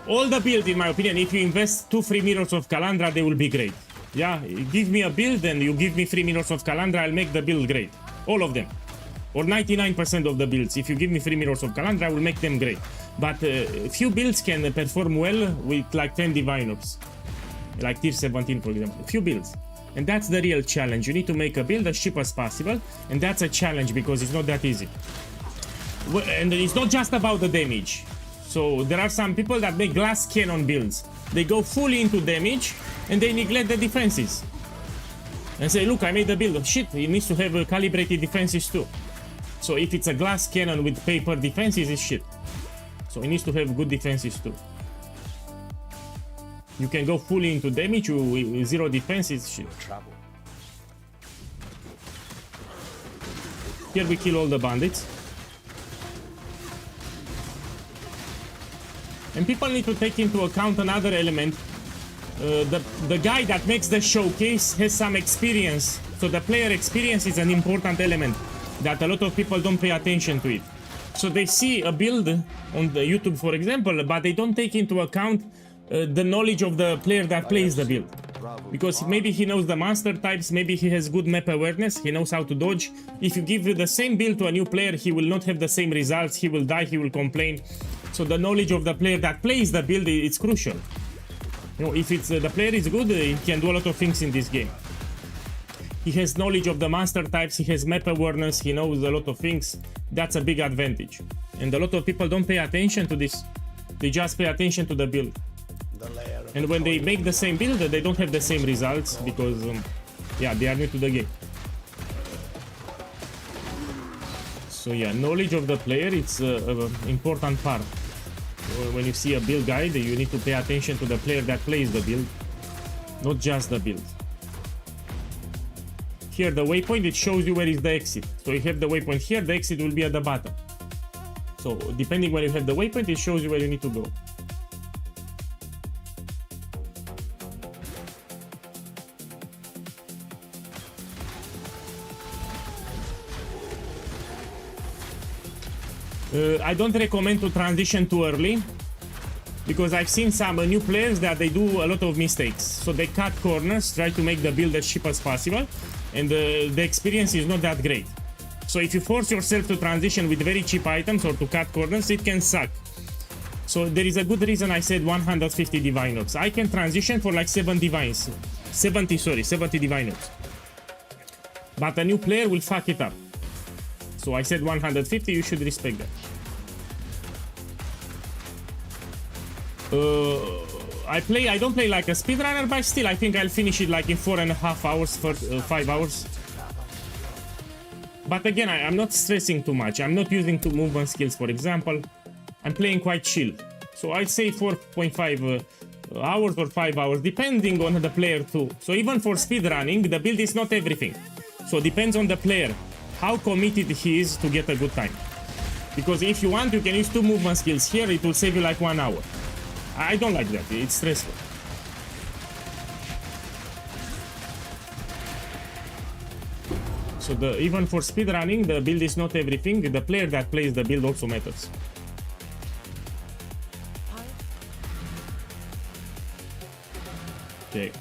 all the builds, in my opinion, if you invest 2 free mirrors of Kalandra, they will be great. Yeah, give me a build and you give me 3 mirrors of Kalandra, I'll make the build great. All of them. Or 99% of the builds. If you give me 3 mirrors of Kalandra, I will make them great. But few builds can perform well with like 10 Divine Orbs. Like tier 17, for example. Few builds. And that's the real challenge. You need to make a build as cheap as possible. And that's a challenge because it's not that easy. And it's not just about the damage. So there are some people that make glass cannon builds. They go fully into damage and they neglect the defenses. And say, look, I made a build of shit. It needs to have calibrated defenses too. So if it's a glass cannon with paper defenses, it's shit. So it needs to have good defenses too. You can go fully into damage with 0 defenses, shit. Here we kill all the bandits. And people need to take into account another element. The guy that makes the showcase has some experience. So the player experience is an important element that a lot of people don't pay attention to it. So they see a build on the YouTube, for example, but they don't take into account the knowledge of the player that plays the build. Because maybe he knows the monster types, maybe he has good map awareness, he knows how to dodge. If you give the same build to a new player, he will not have the same results, he will die, he will complain. So the knowledge of the player that plays the build is crucial. You know, if it's the player is good, he can do a lot of things in this game. He has knowledge of the monster types, he has map awareness, he knows a lot of things. That's a big advantage. And a lot of people don't pay attention to this. They just pay attention to the build. The lair And when they make the same build, they don't have the same results because, yeah, they are new to the game. So yeah, knowledge of the player, it's an important part. When you see a build guide, you need to pay attention to the player that plays the build, not just the build. Here, the waypoint, it shows you where is the exit. So you have the waypoint here, the exit will be at the bottom. So depending where you have the waypoint, it shows you where you need to go. I don't recommend to transition too early because I've seen some new players that they do a lot of mistakes. So they cut corners, try to make the build as cheap as possible, and the experience is not that great. So if you force yourself to transition with very cheap items or to cut corners, it can suck. So there is a good reason I said 150 divine orbs. I can transition for like 70 divine orbs. But a new player will fuck it up. So I said 150, you should respect that. I don't play like a speedrunner, but still I think I'll finish it like in 4.5 hours, 5 hours. But again, I'm not stressing too much. I'm not using two movement skills, for example. I'm playing quite chill. So I'd say 4.5 hours or 5 hours, depending on the player too. So even for speedrunning, the build is not everything. So it depends on the player, how committed he is to get a good time. Because if you want, you can use two movement skills here, it will save you like 1 hour. I don't like that, it's stressful. So even for speedrunning, the build is not everything. The player that plays the build also matters. Okay.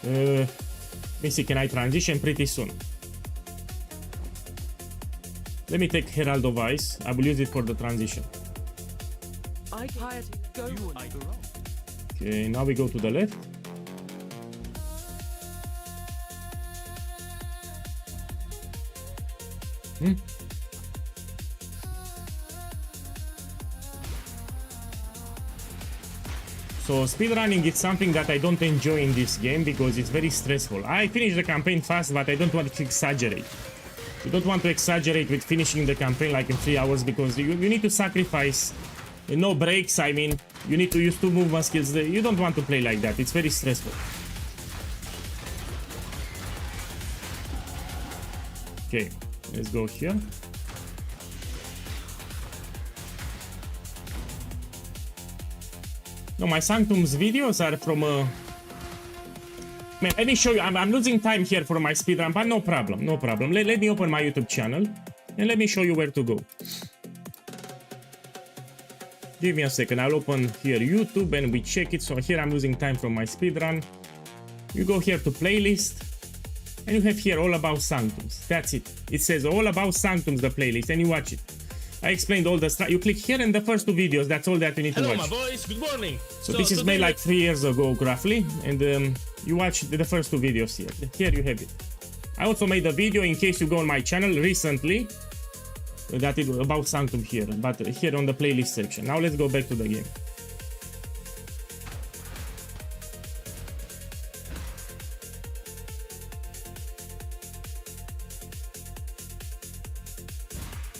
Let me see, can I transition pretty soon? Let me take Herald of Ice. I will use it for the transition. Okay, now we go to the left. So speedrunning is something that I don't enjoy in this game because it's very stressful. I finish the campaign fast, but I don't want to exaggerate. You don't want to exaggerate with finishing the campaign like in 3 hours because you need to sacrifice no breaks. I mean, you need to use two movement skills. You don't want to play like that. It's very stressful. Okay, let's go here. No, my Sanctum's videos are from... Man, let me show you. I'm losing time here for my speedrun, but no problem, no problem. Let me open my YouTube channel and let me show you where to go. Give me a second. I'll open here YouTube and we check it. So here I'm losing time from my speedrun. You go here to playlist and you have here all about Sanctums. That's it. It says all about Sanctums, the playlist, and you watch it. I explained all the stuff. You click here and the first two videos, that's all that you need to watch. Hello, my boys. Good morning. So this is made like 3 years ago, roughly, and you watch the first two videos here. Here you have it. I also made a video in case you go on my channel recently that is about Sanctum here, but here on the playlist section. Now let's go back to the game.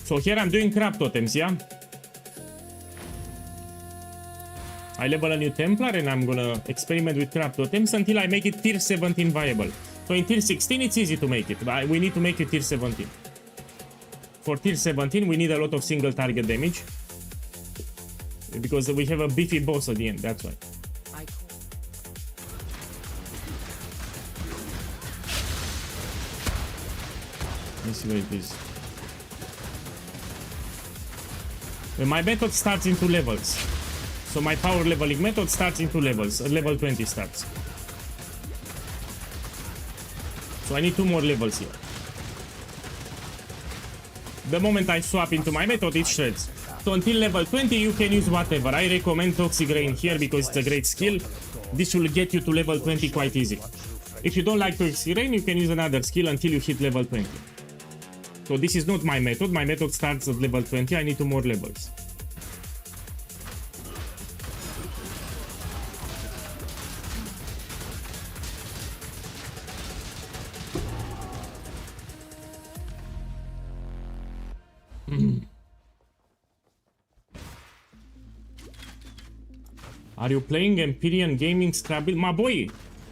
So here I'm doing crab totems, yeah? I level a new Templar and I'm gonna experiment with crab totems until I make it tier 17 viable. So in tier 16 it's easy to make it, but we need to make it tier 17. For tier 17 we need a lot of single target damage. Because we have a beefy boss at the end, that's why. Let's see where it is. My method starts in 2 levels. So my power leveling method starts in 2 levels. At level 20 starts. So I need 2 more levels here. The moment I swap into my method, it shreds. So until level 20 you can use whatever. I recommend Toxic Rain here because it's a great skill. This will get you to level 20 quite easy. If you don't like Toxic Rain, you can use another skill until you hit level 20. So this is not my method. My method starts at level 20. I need 2 more levels. Are you playing Empyrean Gaming Scrabble? My boy,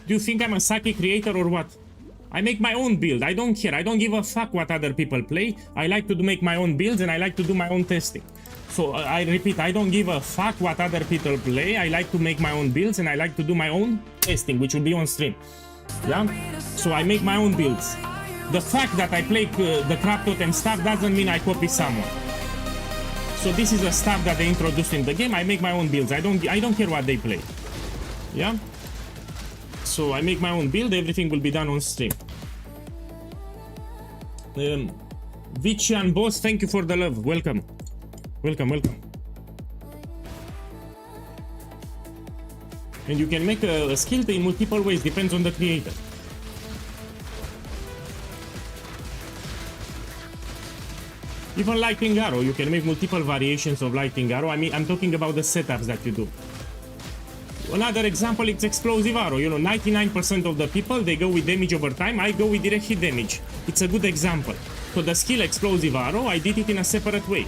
do you think I'm a psychic creator or what? I make my own build. I don't care. I don't give a fuck what other people play. I like to make my own builds and I like to do my own testing. So I repeat, I don't give a fuck what other people play. I like to make my own builds and I like to do my own testing, which will be on stream. Yeah? So I make my own builds. The fact that I play the crab totem stuff doesn't mean I copy someone. So this is the stuff that they introduced in the game. I make my own builds. I don't care what they play. Yeah? So I make my own build. Everything will be done on stream. Vician Boss, thank you for the love. Welcome. Welcome, welcome. And you can make a skill in multiple ways. Depends on the creator. Even lightning arrow, you can make multiple variations of lightning arrow. I mean, I'm talking about the setups that you do. Another example, it's explosive arrow. You know, 99% of the people, they go with damage over time. I go with direct hit damage. It's a good example. So the skill explosive arrow, I did it in a separate way.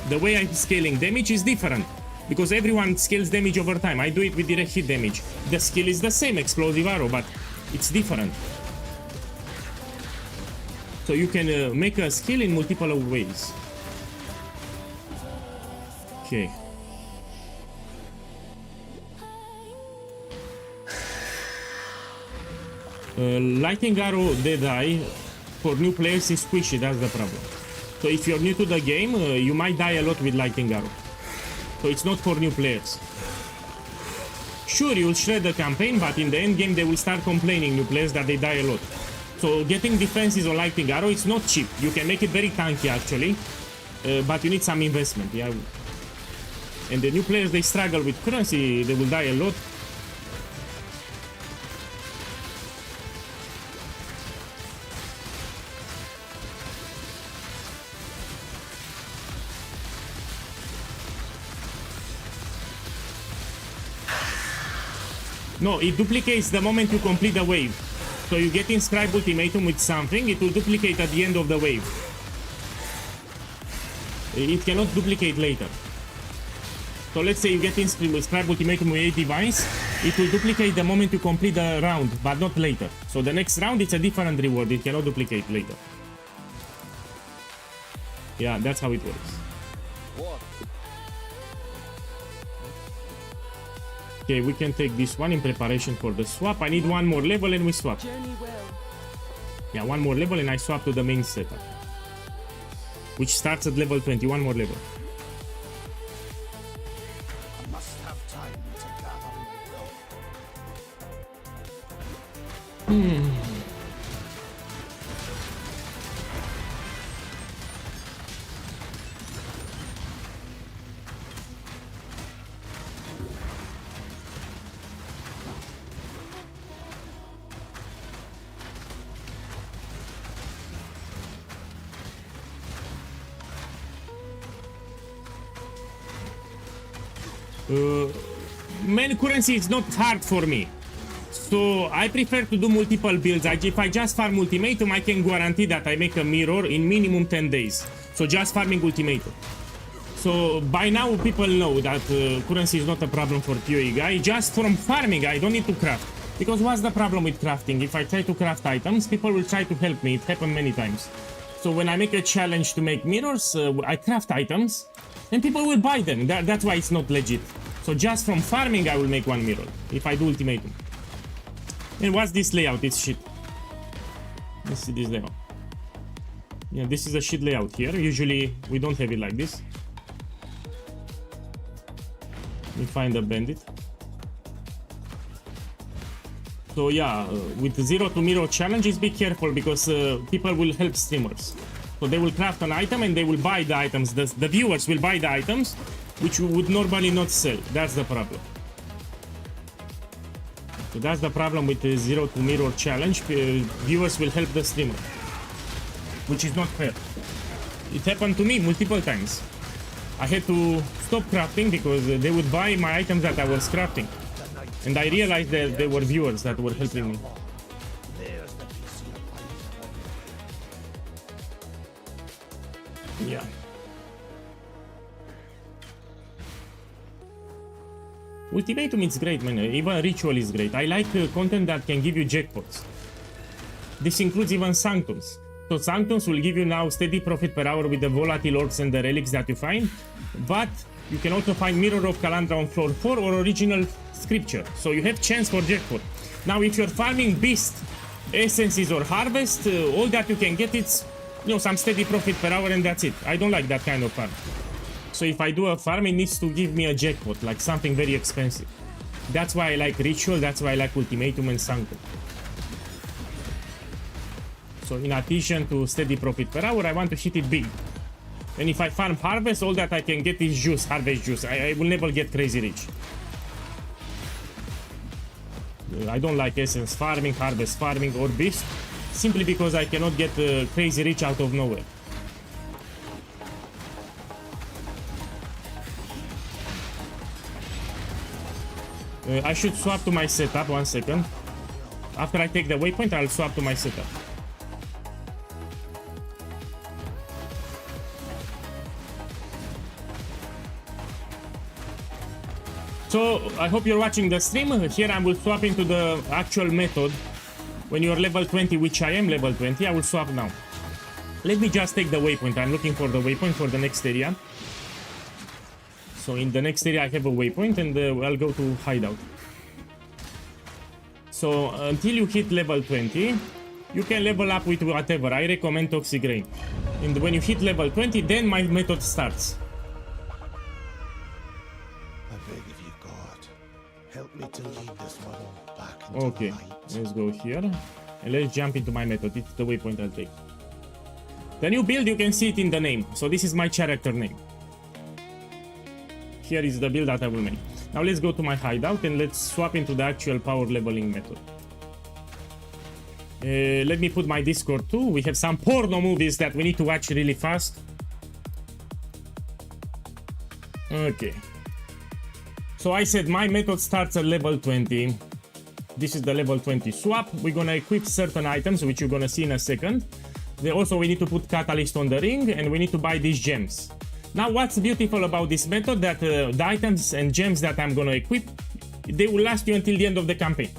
The way I'm scaling damage is different. Because everyone scales damage over time. I do it with direct hit damage. The skill is the same, explosive arrow, but it's different. So you can make a skill in multiple ways. Okay. Lightning arrow Deadeye for new players is squishy, that's the problem. So if you're new to the game, you might die a lot with lightning arrow. So it's not for new players. Sure, you'll shred the campaign, but in the end game they will start complaining, new players, that they die a lot. So getting defenses on lightning arrow, it's not cheap. You can make it very tanky actually, but you need some investment. Yeah. And the new players, they struggle with currency, they will die a lot. No, it duplicates the moment you complete the wave. So you get inscribe ultimatum with something, it will duplicate at the end of the wave. It cannot duplicate later. So let's say you get inscribe ultimatum with 8 divines, it will duplicate the moment you complete the round, but not later. So the next round, it's a different reward, it cannot duplicate later. Yeah, that's how it works. Okay, we can take this one in preparation for the swap. I need one more level and we swap. Yeah, one more level and I swap to the main setup, which starts at level 20. One more level. I must have time to gather my will. Main currency is not hard for me, so I prefer to do multiple builds. If I just farm ultimatum, I can guarantee that I make a mirror in minimum 10 days. So just farming ultimatum. So by now people know that currency is not a problem for POEGuy. Just from farming, I don't need to craft. Because what's the problem with crafting? If I try to craft items, people will try to help me. It happened many times. So when I make a challenge to make mirrors, I craft items and people will buy them. That's why it's not legit. So just from farming, I will make one mirror if I do ultimatum. And what's this layout? It's shit. Let's see this layout. Yeah, this is a shit layout here. Usually we don't have it like this. Let me find a bandit. So yeah, with 0 to mirror challenges, be careful because people will help streamers. So they will craft an item and they will buy the items. The viewers will buy the items, which you would normally not sell. That's the problem. So that's the problem with the 0 to mirror challenge. Viewers will help the streamer, which is not fair. It happened to me multiple times. I had to stop crafting because they would buy my items that I was crafting. And I realized that there were viewers that were helping me. There's the piece of Yeah. Ultimatum is great, man. Even Ritual is great. I like content that can give you jackpots. This includes even Sanctums. So Sanctums will give you now steady profit per hour with the volatile orbs and the relics that you find. But you can also find Mirror of Calandra on floor 4 or Original Scripture. So you have chance for jackpot. Now if you're farming Beast, Essences or Harvest, all that you can get is, you know, some steady profit per hour and that's it. I don't like that kind of farm. So if I do a farm, it needs to give me a jackpot, like something very expensive. That's why I like Ritual, that's why I like Ultimatum and Sanctum. So in addition to steady profit per hour, I want to hit it big. And if I farm Harvest, all that I can get is juice, Harvest juice. I will never get crazy rich. I don't like Essence farming, Harvest farming or Beast, simply because I cannot get crazy rich out of nowhere. I should swap to my setup, 1 second. After I take the waypoint, I'll swap to my setup. So, I hope you're watching the stream. Here I will swap into the actual method. When you're level 20, which I am level 20, I will swap now. Let me just take the waypoint. I'm looking for the waypoint for the next area. So in the next area I have a waypoint and I'll go to hideout. So until you hit level 20, you can level up with whatever. I recommend Toxic Rain. And when you hit level 20, then my method starts. I beg of you, God, help me to lead this one back into Okay, the light. let's go here. And let's jump into my method. It's the waypoint I'll take. The new build, you can see it in the name. So this is my character name. Here is the build that I will make. Now let's go to my hideout and let's swap into the actual power leveling method. Let me put my Discord too. We have some porno movies that we need to watch really fast. Okay. So I said my method starts at level 20. This is the level 20 swap. We're gonna equip certain items, which you're gonna see in a second. Then also we need to put catalyst on the ring and we need to buy these gems. Now what's beautiful about this method, that the items and gems that I'm gonna equip, they will last you until the end of the campaign.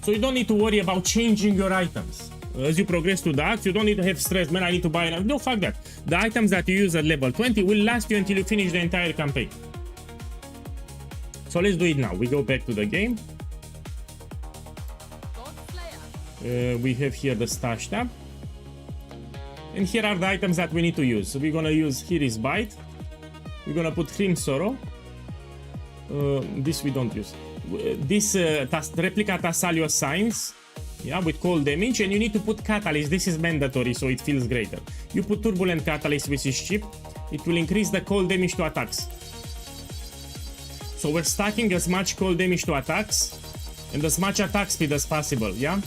So you don't need to worry about changing your items. As you progress to the acts, you don't need to have stress, man, I need to buy another. No, fuck that. The items that you use at level 20 will last you until you finish the entire campaign. So let's do it now. We go back to the game. We have here the stash tab. And here are the items that we need to use. So we're gonna use, here is Bite. We're gonna put Cream Sorrow. This we don't use. This Replica Tassalio Signs, yeah, with cold damage, and you need to put Catalyst. This is mandatory, so it feels greater. You put Turbulent Catalyst, which is cheap. It will increase the cold damage to attacks. So we're stacking as much cold damage to attacks and as much attack speed as possible, yeah?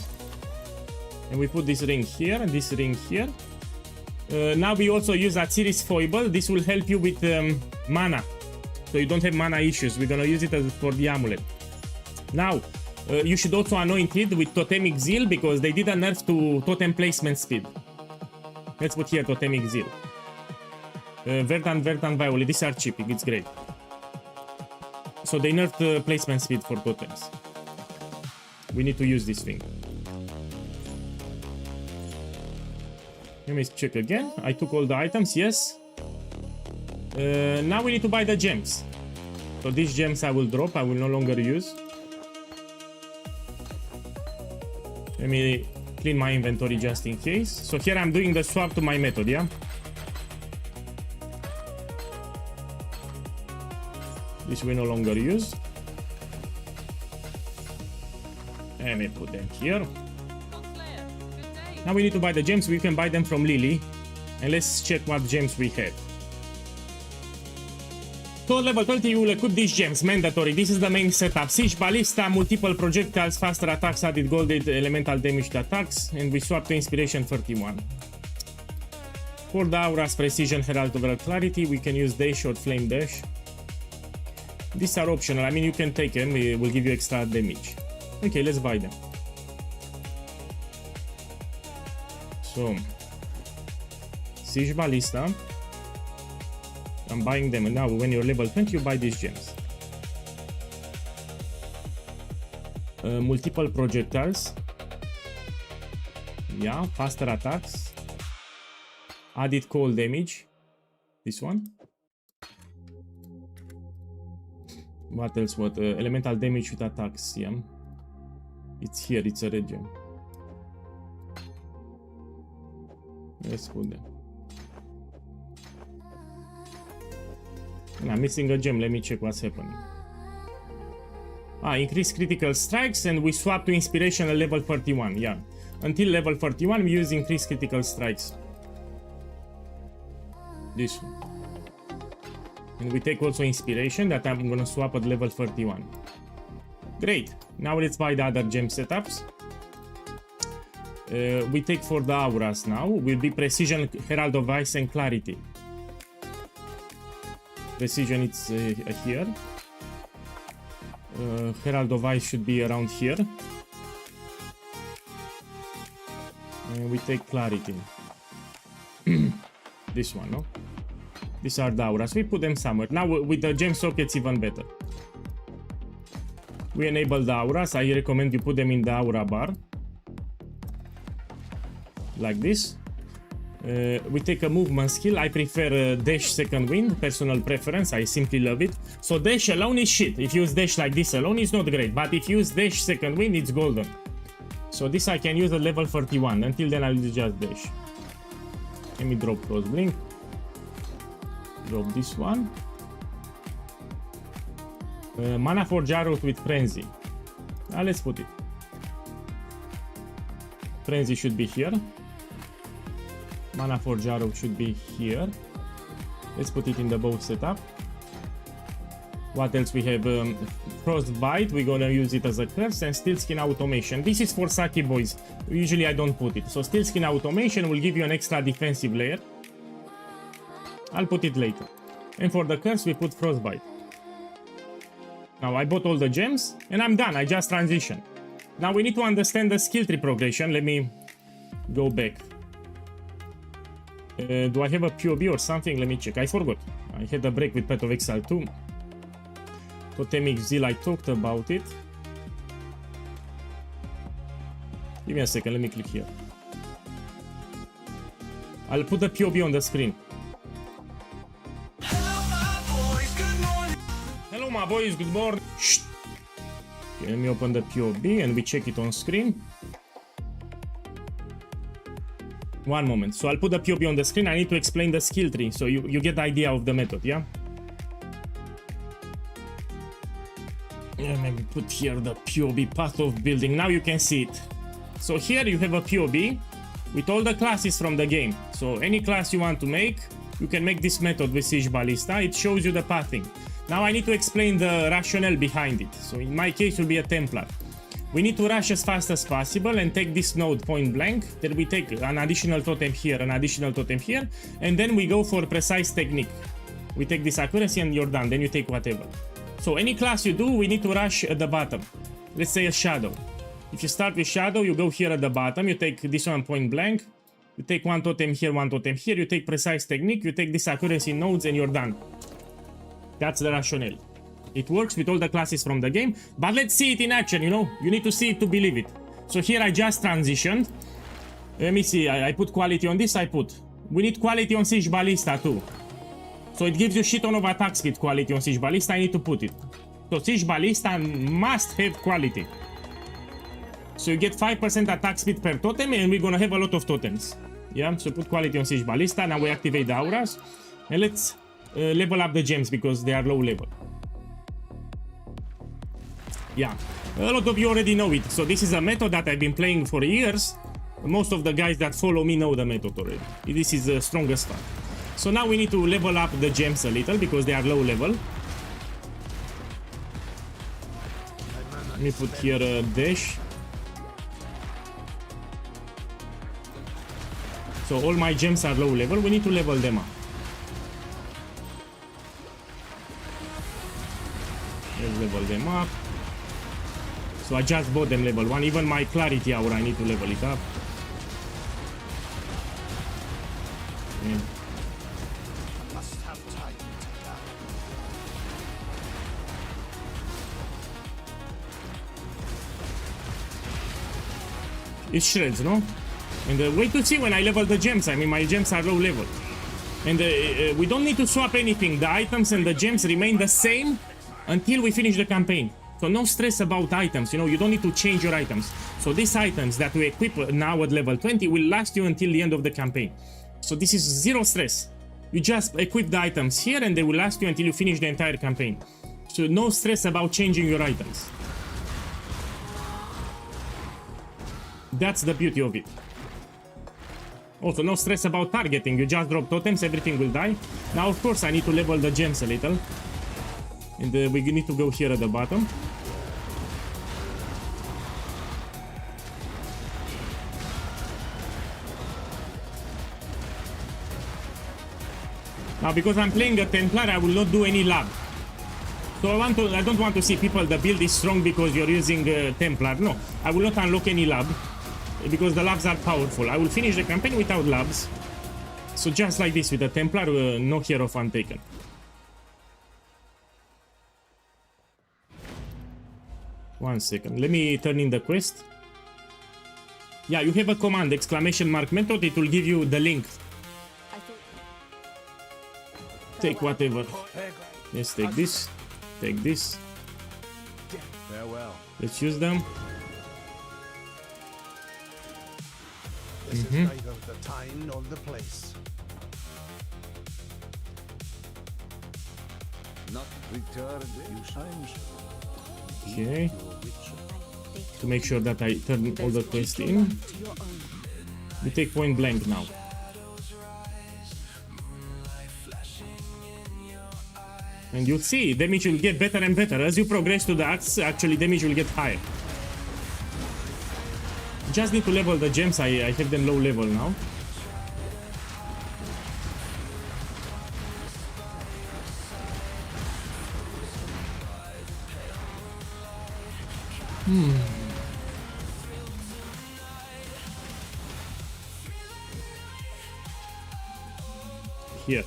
And we put this ring here and this ring here. Now we also use Atsiris Foible. This will help you with mana, so you don't have mana issues. We're gonna use it for the amulet. Now, you should also anoint it with Totemic Zeal because they did a nerf to totem placement speed. Let's put here Totemic Zeal. Verdant, Violet, these are cheap, it's great. So they nerfed placement speed for totems. We need to use this thing. Let me check again. I took all the items, yes. Now we need to buy the gems. So these gems I will drop, I will no longer use. Let me clean my inventory just in case. So here I'm doing the swap to my method, yeah? This we no longer use. Let me put them here. Now we need to buy the gems. We can buy them from Lily. And let's check what gems we have. So at level 20 you will equip these gems, mandatory. This is the main setup. Siege Ballista, multiple projectiles, faster attacks, added golded elemental damage to attacks. And we swap to Inspiration 31. For the Aura's Precision, Herald of Clarity, we can use Dash or Flame Dash. These are optional. I mean, you can take them. It will give you extra damage. Okay, let's buy them. So, Siege Ballista. I'm buying them, and now when you're level 20, you buy these gems. multiple projectiles. Yeah, faster attacks. Added cold damage. This one. What else? What? Elemental damage with attacks. Yeah. It's here. It's a red gem. Let's put them. I'm missing a gem. Let me check what's happening. Increase critical strikes, and we swap to inspiration at level 31. Yeah. Until level 31, we use increased critical strikes. This one. And we take also inspiration that I'm gonna swap at level 31. Great. Now let's buy the other gem setups. We take for the auras now. Will be precision, herald of ice, and clarity. Precision, it's here. Herald of ice should be around here. And we take clarity. This one, no? These are the auras. We put them somewhere. Now with the gem sockets, even better. We enable the auras. I recommend you put them in the aura bar. Like this. We take a movement skill. I prefer dash second wind, personal preference. I simply love it. So dash alone is shit. If you use dash like this alone, it's not great. But if you use dash second wind, it's golden. So this I can use at level 31. Until then, I'll just dash. Let me drop cross blink. Drop this one. Mana Forge arrows with frenzy. Now let's put it. Frenzy should be here. Mana Forge arrow should be here. Let's put it in the bow setup. What else we have? Frostbite, we're gonna use it as a curse, and Steel Skin Automation. This is for Saki boys. Usually I don't put it. So Steel Skin Automation will give you an extra defensive layer. I'll put it later. And for the curse we put Frostbite. Now I bought all the gems and I'm done. I just transition. Now we need to understand the skill tree progression. Let me go back. Do I have a POB or something? Let me check. I forgot. I had a break with Path of Exile 2. Totemic Zeal, I talked about it. Give me a second. Let me click here. I'll put the POB on the screen. Hello my boys, good morning. Shh. Okay, let me open the POB and we check it on screen. One moment. So I'll put the POB on the screen. I need to explain the skill tree so you get the idea of the method, yeah? Maybe put here the POB, path of building. Now you can see it. So here you have a POB with all the classes from the game. So any class you want to make, you can make this method with Siege Ballista. It shows you the pathing. Now I need to explain the rationale behind it. So in my case it will be a Templar. We need to rush as fast as possible and take this node point blank. Then we take an additional totem here, an additional totem here, and then we go for precise technique. We take this accuracy and you're done. Then you take whatever. So any class you do, we need to rush at the bottom. Let's say a Shadow. If you start with Shadow, you go here at the bottom, you take this one point blank, you take one totem here, one totem here, you take precise technique, you take this accuracy nodes and you're done. That's the rationale. It works with all the classes from the game, but let's see it in action, you know? You need to see it to believe it. So here I just transitioned. Let me see, I put quality on this, we need quality on Siege Ballista too. So it gives you shit ton of attack speed quality on Siege Ballista, I need to put it. So Siege Ballista must have quality. So you get 5% attack speed per totem and we're gonna have a lot of totems. Yeah, so put quality on Siege Ballista, now we activate the auras. And let's level up the gems because they are low level. Yeah, a lot of you already know it. So this is a method that I've been playing for years. Most of the guys that follow me know the method already. This is the strongest part. So now we need to level up the gems a little because they are low level. Let me put here a dash. So all my gems are low level, we need to level them up. Let's level them up. So I just bought them level 1, even my clarity aura I need to level it up. Yeah. It shreds, no? And wait to see when I level the gems. I mean, my gems are low level. And we don't need to swap anything. The items and the gems remain the same until we finish the campaign. So no stress about items, you know, you don't need to change your items. So these items that we equip now at level 20 will last you until the end of the campaign. So this is zero stress. You just equip the items here and they will last you until you finish the entire campaign. So no stress about changing your items. That's the beauty of it. Also, no stress about targeting. You just drop totems, everything will die. Now, of course, I need to level the gems a little. And we need to go here at the bottom. Now, because I'm playing a Templar, I will not do any lab. So I don't want to see people, the build is strong because you're using Templar. No, I will not unlock any lab. Because the labs are powerful. I will finish the campaign without labs. So just like this with the Templar, no hero fun taken. One second. Let me turn in the quest. Yeah, you have a command, exclamation mark method. It will give you the link. Take whatever. Let's take this. Take this. Farewell. Let's use them. This is neither the time nor the place. Not returned. Okay. To make sure that I turn all the quests in. We take point blank now. And you'll see, damage will get better and better. As you progress to the axe, actually damage will get higher. Just need to level the gems, I have them low level now. Here.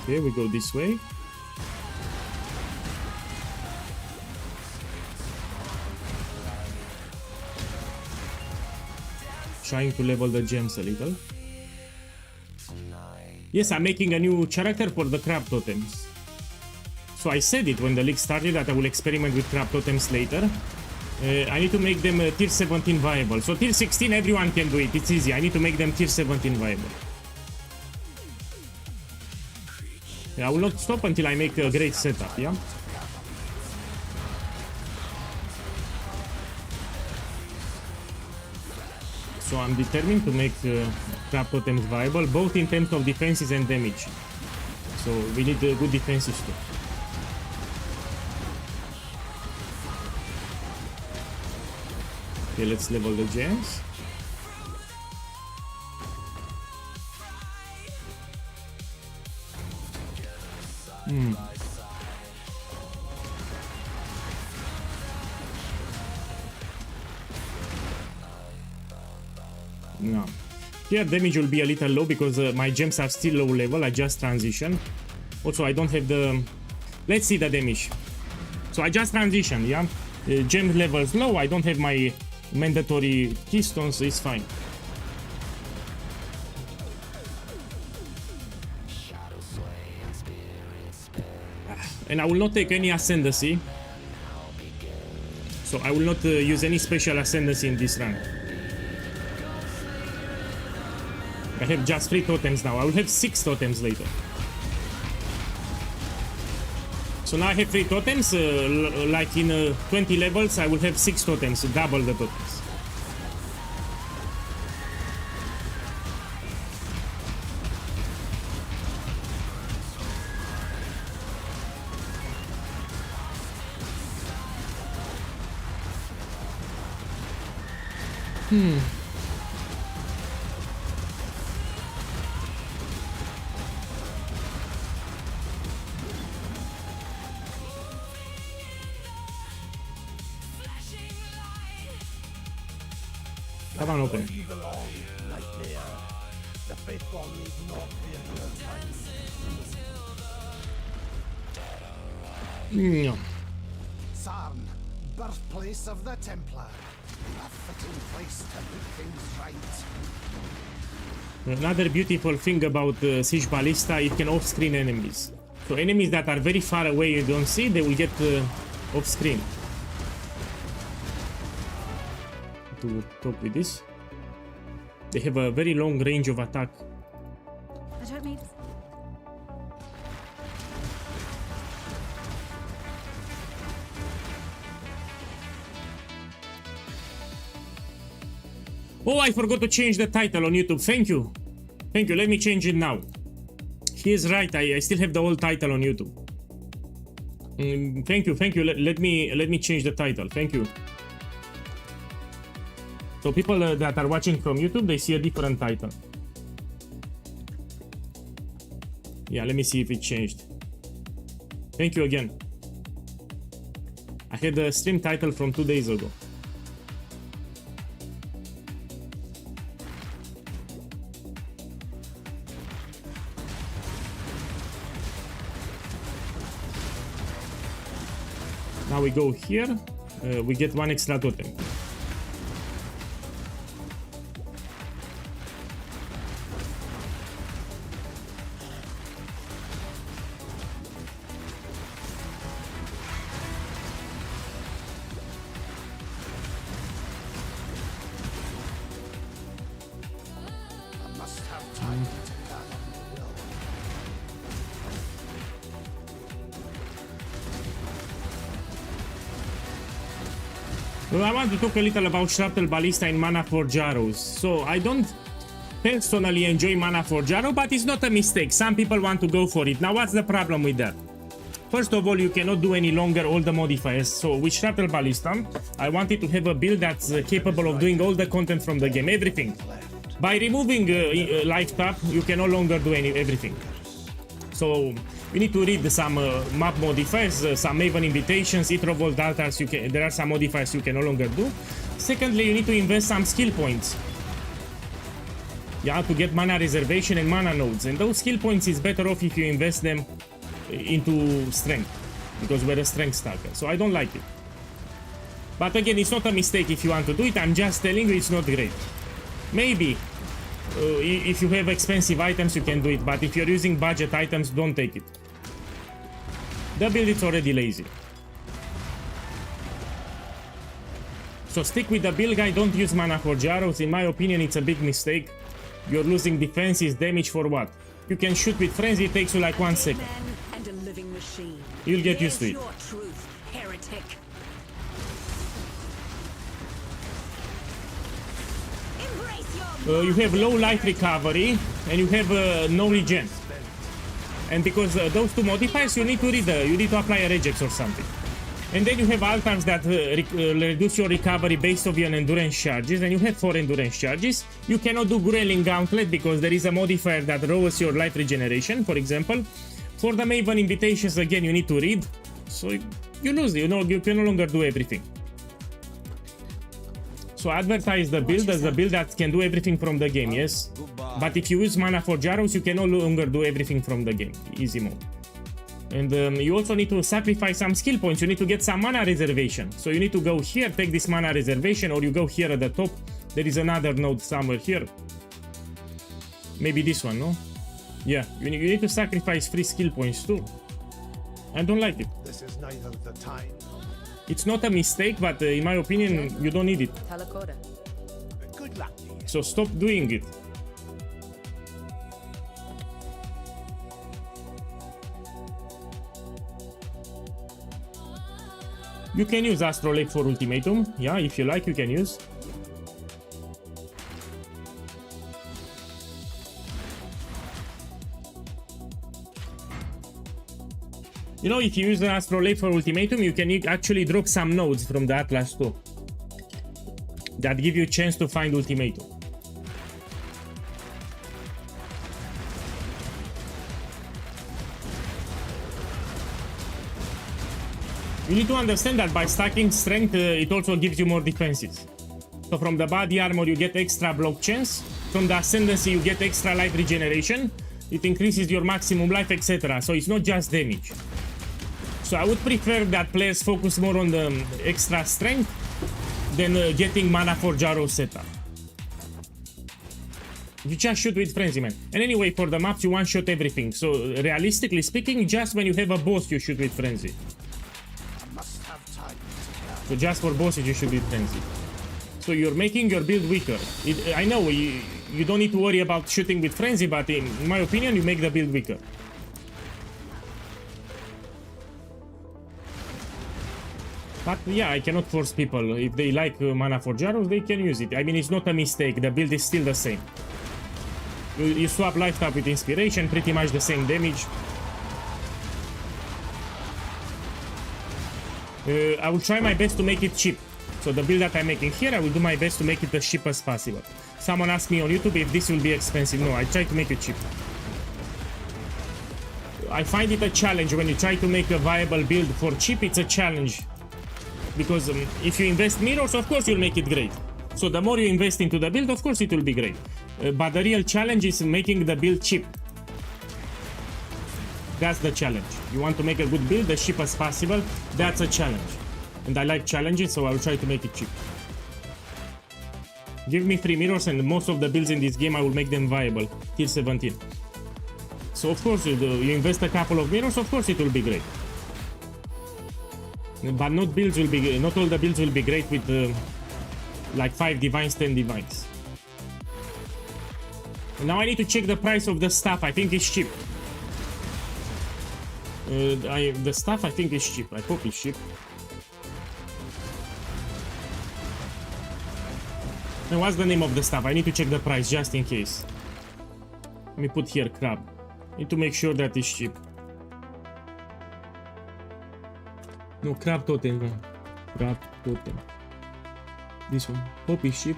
Okay, we go this way. Trying to level the gems a little. Yes, I'm making a new character for the crab totems. So I said it when the league started that I will experiment with crab totems later. I need to make them tier 17 viable. So tier 16 everyone can do it, it's easy. I need to make them tier 17 viable. Yeah, I will not stop until I make a great setup, yeah? So I'm determined to make crab totems viable, both in terms of defenses and damage. So we need good defenses too. Okay, let's level the gems. No. Here damage will be a little low because my gems are still low level. I just transitioned. Also, I don't have the... Let's see the damage. So I just transitioned, yeah? Gem levels low. I don't have my mandatory keystones. It's fine. And I will not take any ascendancy. So I will not use any special ascendancy in this run. I have just 3 totems now. I will have 6 totems later. So now I have 3 totems. Like in 20 levels, I will have 6 totems, double the totems. Come on, open. You belong, nightmare. The faithful need not fear your time. No. Sarn, birthplace of the Templar. A fitting place to put things right. Another beautiful thing about Siege Ballista, it can off-screen enemies. So enemies that are very far away you don't see, they will get off-screen. To talk with this. They have a very long range of attack. I don't mean. Oh, I forgot to change the title on YouTube. Thank you. Thank you. Let me change it now. He is right. I still have the old title on YouTube. Thank you. Thank you. Let me change the title. Thank you. So people that are watching from YouTube, they see a different title. Yeah, let me see if it changed. Thank you again. I had the stream title from 2 days ago. Now we go here, we get one extra totem. I must have time to gather the will. Well, I want to talk a little about Shrapnel Ballista in Mana Forge Arrows. So I don't personally enjoy Mana Forge Arrow, but it's not a mistake. Some people want to go for it. Now what's the problem with that? First of all, you cannot do any longer all the modifiers. So with Shrapnel Ballista, I wanted to have a build that's capable of doing all the content from the game, everything. By removing life tap, you can no longer do everything. So you need to read some map modifiers, some Maven invitations, Etrovolt altars. There are some modifiers you can no longer do. Secondly, you need to invest some skill points. Yeah, to get mana reservation and mana nodes. And those skill points is better off if you invest them into strength, because we're a strength stacker. So I don't like it. But again, it's not a mistake if you want to do it. I'm just telling you it's not great. Maybe if you have expensive items you can do it, but if you're using budget items, don't take it. The build is already lazy. So stick with the build guy, don't use Mana Forge Arrows. In my opinion, it's a big mistake. You're losing defenses, damage for what? You can shoot with frenzy, it takes you like 1 second. And a living machine. You'll get used to it. Here's your truth, heretic. Embrace your You have low life recovery and you have no regen. And because those two modifiers, you need to apply a regex or something. And then you have altars that reduce your recovery based on your endurance charges, and you have 4 endurance charges. You cannot do Growling Gauntlet because there is a modifier that lowers your life regeneration, for example. For the Maven invitations, again, you need to read. So you lose, you can no longer do everything. So advertise the build as a build that can do everything from the game, yes? But if you use Mana Forge Arrows, you can no longer do everything from the game, easy mode. And you also need to sacrifice some skill points. You need to get some mana reservation. So you need to go here, take this mana reservation, or you go here at the top. There is another node somewhere here. Maybe this one, no? Yeah, you need to sacrifice 3 skill points too. I don't like it. This is neither the time. It's not a mistake, but in my opinion, you don't need it. Talakoda. Good luck to you. So stop doing it. You can use Astrolabe for ultimatum. Yeah, if you like, you can use. You know, if you use the Astrolabe for ultimatum, you can actually drop some nodes from the Atlas too. That give you a chance to find ultimatum. You need to understand that by stacking strength, it also gives you more defenses. So from the body armor, you get extra block chance. From the ascendancy, you get extra life regeneration. It increases your maximum life, etc. So it's not just damage. So I would prefer that players focus more on the extra strength than getting mana for Jaro setup. You just shoot with frenzy, man. And anyway, for the maps, you one-shot everything. So realistically speaking, just when you have a boss, you shoot with frenzy. So just for bosses, you shoot with frenzy. So you're making your build weaker. I know you don't need to worry about shooting with frenzy, but in my opinion, you make the build weaker. But yeah, I cannot force people. If they like mana for Jaros, they can use it. I mean, it's not a mistake. The build is still the same. You swap lifetime with inspiration, pretty much the same damage. I will try my best to make it cheap. So the build that I'm making here, I will do my best to make it as cheap as possible. Someone asked me on YouTube if this will be expensive. No, I try to make it cheap. I find it a challenge when you try to make a viable build for cheap. It's a challenge. Because if you invest mirrors, of course you'll make it great. So the more you invest into the build, of course it will be great. But the real challenge is making the build cheap. That's the challenge. You want to make a good build as cheap as possible. That's a challenge. And I like challenges, so I will try to make it cheap. Give me 3 mirrors and most of the builds in this game, I will make them viable. Tier 17. So of course, you invest a couple of mirrors, of course it will be great. But not all the builds will be great with like 5 divines, 10 divines. And now I need to check the price of the stuff. I think it's cheap. The stuff I think is cheap. I hope it's cheap. And what's the name of the stuff? I need to check the price just in case. Let me put here crab. Need to make sure that it's cheap. No, crab totem, man. Crab totem. This one. Hope it's cheap.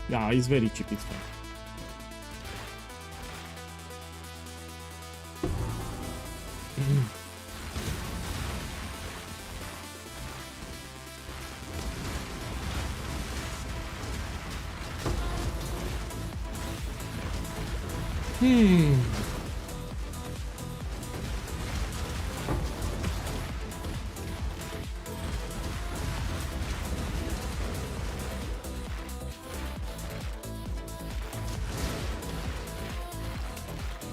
Yeah, it's very cheap, it's fine.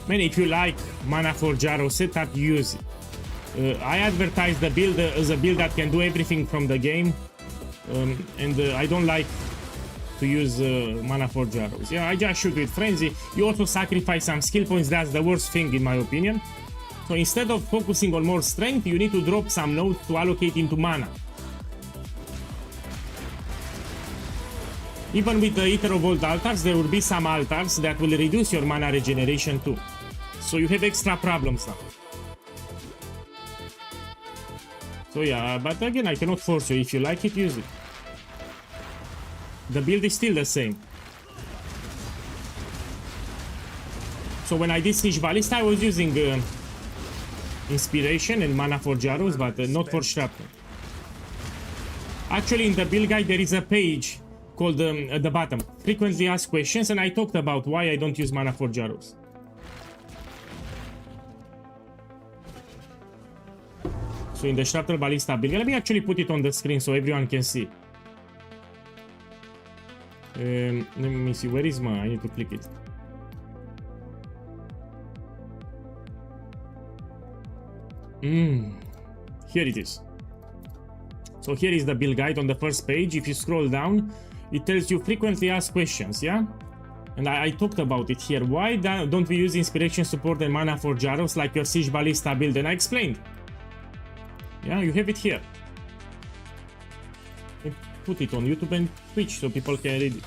Man, if you like mana for Jaro setup, use it. I advertise the build as a build that can do everything from the game, and I don't like to use mana for Jaros. Yeah, I just shoot with frenzy. You also sacrifice some skill points. That's the worst thing in my opinion. So instead of focusing on more strength, you need to drop some nodes to allocate into mana. Even with the Ether of Old altars, there will be some altars that will reduce your mana regeneration too. So you have extra problems now. So yeah, but again, I cannot force you. If you like it, use it. The build is still the same. So when I did Siege Ballista, I was using Inspiration and Mana for Jaros, but not for Shrapnel. Actually, in the build guide, there is a page called at the bottom, Frequently Asked Questions, and I talked about why I don't use Mana for Jaros. So in the Shrapnel Ballista build, let me actually put it on the screen so everyone can see. Let me see, where is my, I need to click it. Here it is. So here is the build guide on the first page. If you scroll down, it tells you frequently asked questions, yeah? And I talked about it here. Why don't we use inspiration support and mana for Jaros like your Siege Ballista build? And I explained. Yeah, you have it here. Put it on YouTube and Twitch so people can read it.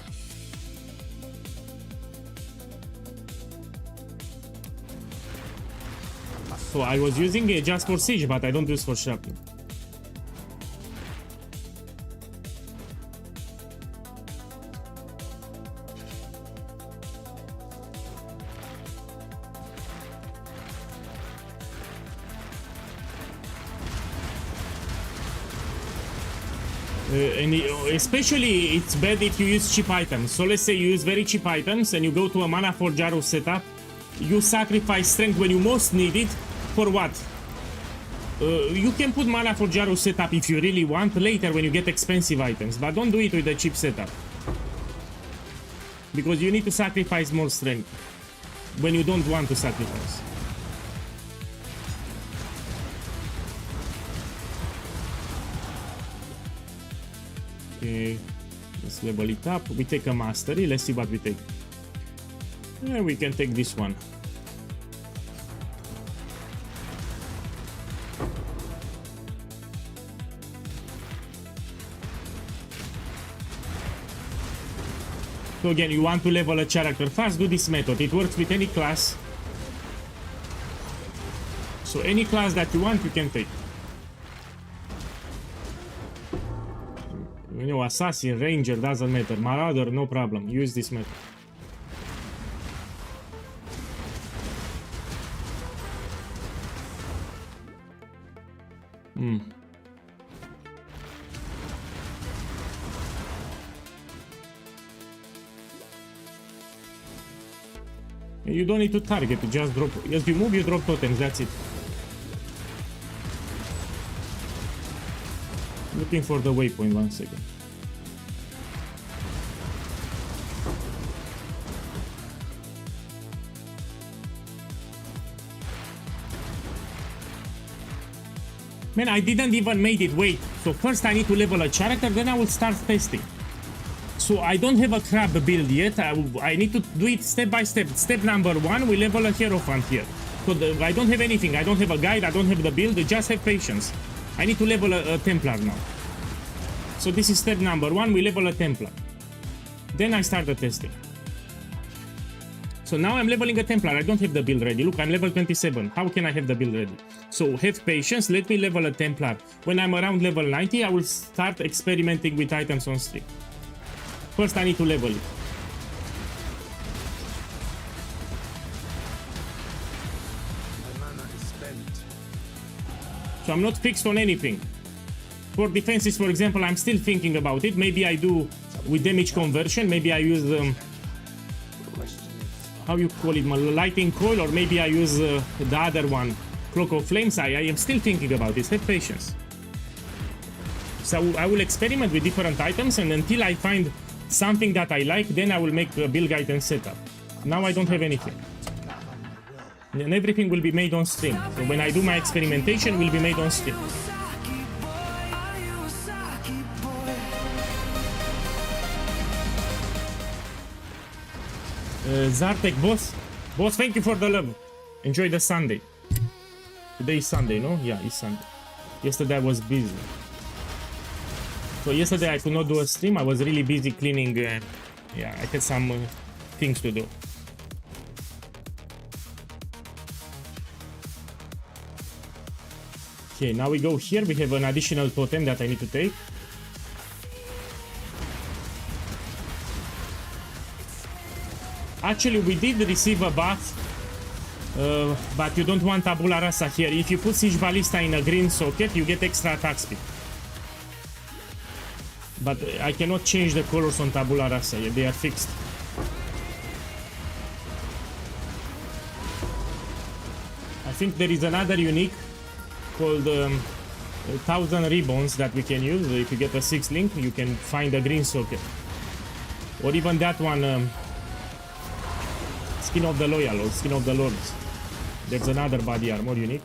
So I was using it just for Siege, but I don't use for Shrapnel. And especially it's bad if you use cheap items. So let's say you use very cheap items and you go to a mana for Jaros setup. You sacrifice strength when you most need it. For what? You can put mana for Jaru setup if you really want later when you get expensive items, but don't do it with the cheap setup. Because you need to sacrifice more strength when you don't want to sacrifice. Okay, let's level it up. We take a mastery. Let's see what we take. Yeah, we can take this one. So again, you want to level a character fast, do this method. It works with any class. So any class that you want, you can take. You know, assassin, ranger, doesn't matter. Marauder, no problem. Use this method. You don't need to target, you just drop. As you move, you drop totems, that's it. Looking for the waypoint, 1 second. Man, I didn't even made it. Wait, so first I need to level a character, then I will start testing. So I don't have a crab build yet. I need to do it step by step. Step number 1, we level a Hierophant here. So I don't have anything. I don't have a guide. I don't have the build. Just have patience. I need to level a Templar now. So this is step number 1. We level a Templar. Then I start the testing. So now I'm leveling a Templar. I don't have the build ready. Look, I'm level 27. How can I have the build ready? So have patience. Let me level a Templar. When I'm around level 90, I will start experimenting with items on stream. First, I need to level it. My mana is spent. So I'm not fixed on anything. For defenses, for example, I'm still thinking about it. Maybe I do with damage conversion. Maybe I use how you call it, lightning coil, or maybe I use the other one, cloak of flames. I am still thinking about this. Have patience. So I will experiment with different items, and until I find something that I like, then I will make a build guide and setup. Now I don't have anything. And everything will be made on stream. So when I do my experimentation, will be made on stream. Zartek, boss, thank you for the love. Enjoy the Sunday. Today is Sunday, no? Yeah, it's Sunday. Yesterday I was busy. So yesterday I could not do a stream. I was really busy cleaning. Yeah, I had some things to do. Okay, now we go here. We have an additional totem that I need to take. Actually, we did receive a buff, but you don't want Tabula Rasa here. If you put Siege Ballista in a green socket, you get extra attack speed. But I cannot change the colors on Tabula Rasa, they are fixed. I think there is another unique called 1000 Ribbons that we can use. If you get a 6 link, you can find a green socket. Or even that one, Skin of the Loyal or Skin of the Lords. There's another body armor unique.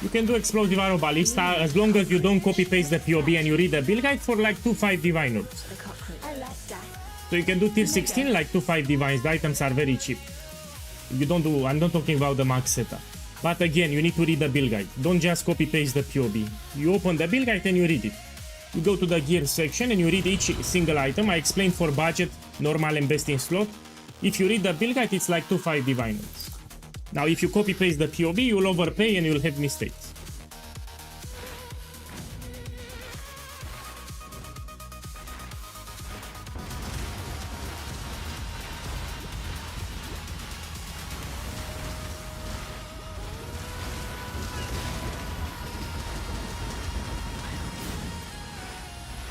You can do Explosive Arrow Ballista as long as you don't copy paste the POB and you read the build guide for like 2-5 Divine Orbs. So you can do tier 16 like 2-5 Divines. The items are very cheap. You don't do, I'm not talking about the max setup. But again, you need to read the build guide. Don't just copy paste the POB. You open the build guide and you read it. You go to the gear section and you read each single item. I explained for budget, normal and best in slot. If you read the build guide, it's like 2-5 Divine Orbs. Now, if you copy paste the POB, you'll overpay and you'll have mistakes.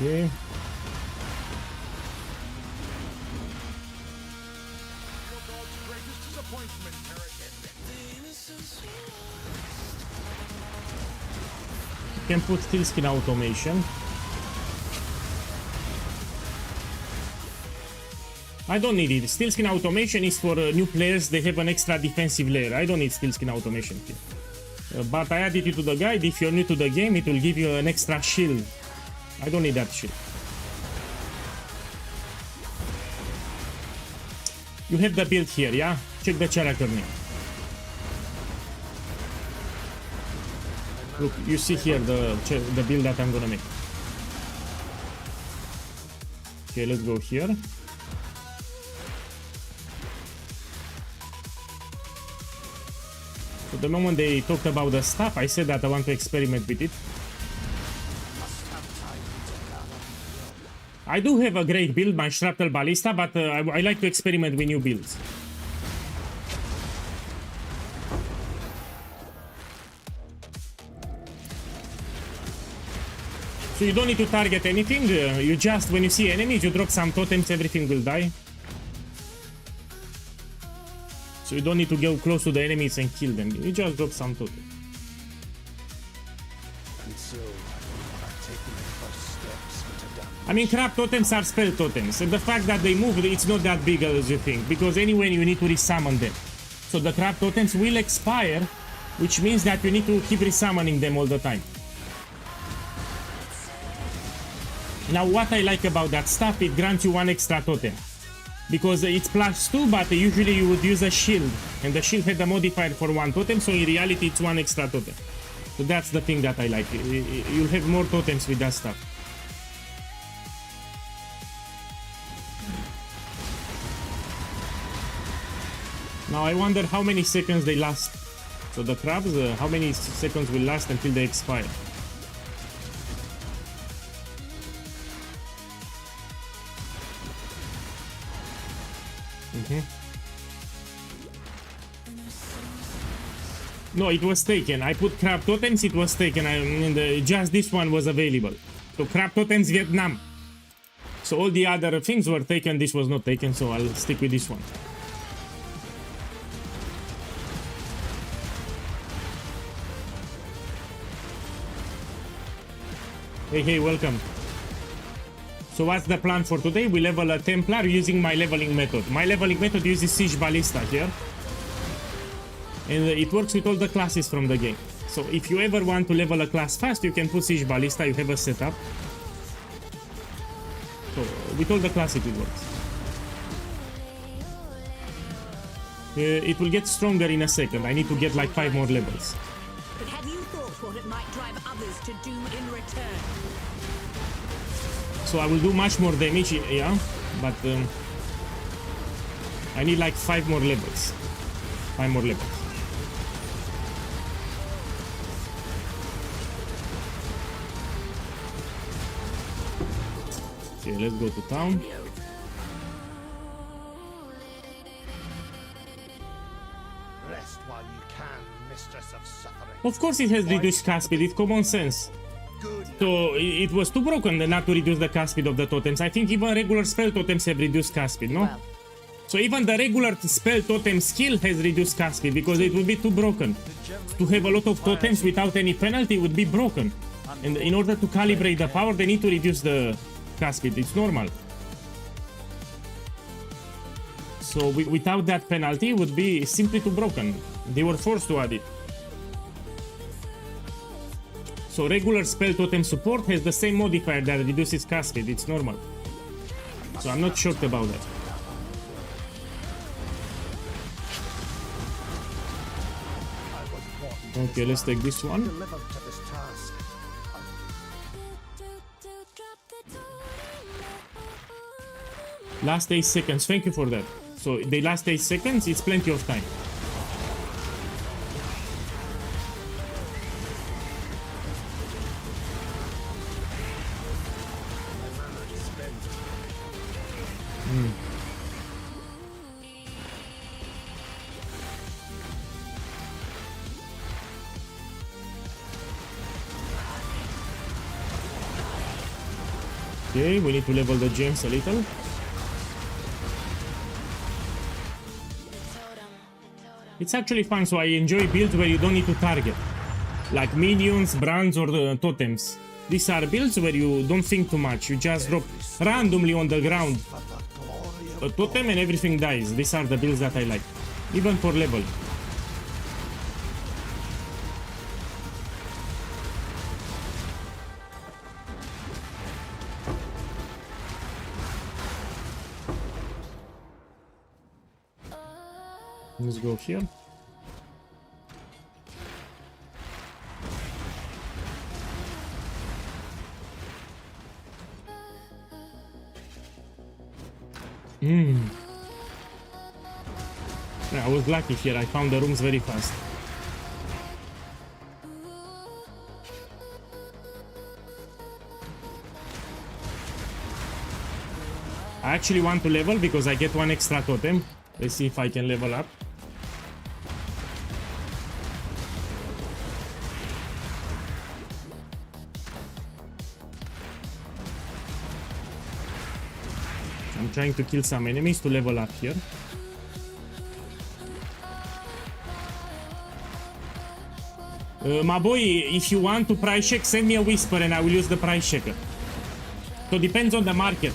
Okay. can put kill skin automation. I don't need it. Steel skin automation is for new players. They have an extra defensive layer. I don't need steel skin automation here. But I added it to the guide. If you're new to the game, it will give you an extra shield. I don't need that shield. You have the build here, yeah? Check the character name. Look, you see here the build that I'm gonna make. Okay, let's go here. So the moment they talked about the stuff, I said that I want to experiment with it. I do have a great build, my Shrapnel Ballista, but I like to experiment with new builds. So you don't need to target anything, you just, when you see enemies, you drop some totems, everything will die. So you don't need to go close to the enemies and kill them, you just drop some totems. I mean, crab totems are spell totems, and the fact that they move, it's not that big as you think, because anyway you need to resummon them. So the crab totems will expire, which means that you need to keep resummoning them all the time. Now what I like about that stuff, it grants you one extra totem. Because it's +2, but usually you would use a shield, and the shield had a modifier for one totem, so in reality it's one extra totem. So that's the thing that I like, you'll have more totems with that stuff. Now I wonder how many seconds they last. So the crabs, how many seconds will last until they expire? No, it was taken. I put crab totems, it was taken. Just this one was available. So crab totems Vietnam. So all the other things were taken, this was not taken, so I'll stick with this one. Hey, welcome. So what's the plan for today? We level a Templar using my leveling method. My leveling method uses Siege Ballista here. And it works with all the classes from the game. So if you ever want to level a class fast, you can put Siege Ballista, you have a setup. So with all the classes it works. It will get stronger in a second. I need to get like 5 more levels. But have you thought what it might drive others to do in return? So I will do much more damage, yeah, but I need like 5 more levels. 5 more levels. Okay, let's go to town. Rest while you can, mistress of suffering. Of course it has reduced cast speed, it's common sense. So it was too broken not to reduce the cast speed of the totems. I think even regular spell totems have reduced cast speed, no? Well. So even the regular spell totem skill has reduced cast speed because it would be too broken. To have a lot of totems without any penalty would be broken. And in order to calibrate the power, they need to reduce the cast speed. It's normal. So without that penalty, it would be simply too broken. They were forced to add it. So regular spell totem support has the same modifier that reduces cast speed. It's normal. So I'm not shocked about that. Okay, let's take this one. Last 8 seconds. Thank you for that. So the last 8 seconds, it's plenty of time. Okay, we need to level the gems a little. It's actually fun, so I enjoy builds where you don't need to target. like minions, brands, or totems. These are builds where you don't think too much. You just drop randomly on the ground For the glory a of totem and everything dies. These are the builds that I like, even for level. Let's go here. Yeah, I was lucky here. I found the rooms very fast. I actually want to level because I get one extra totem. Let's see if I can level up. I'm trying to kill some enemies to level up here. My boy, if you want to price check, send me a whisper and I will use the price checker. So depends on the market.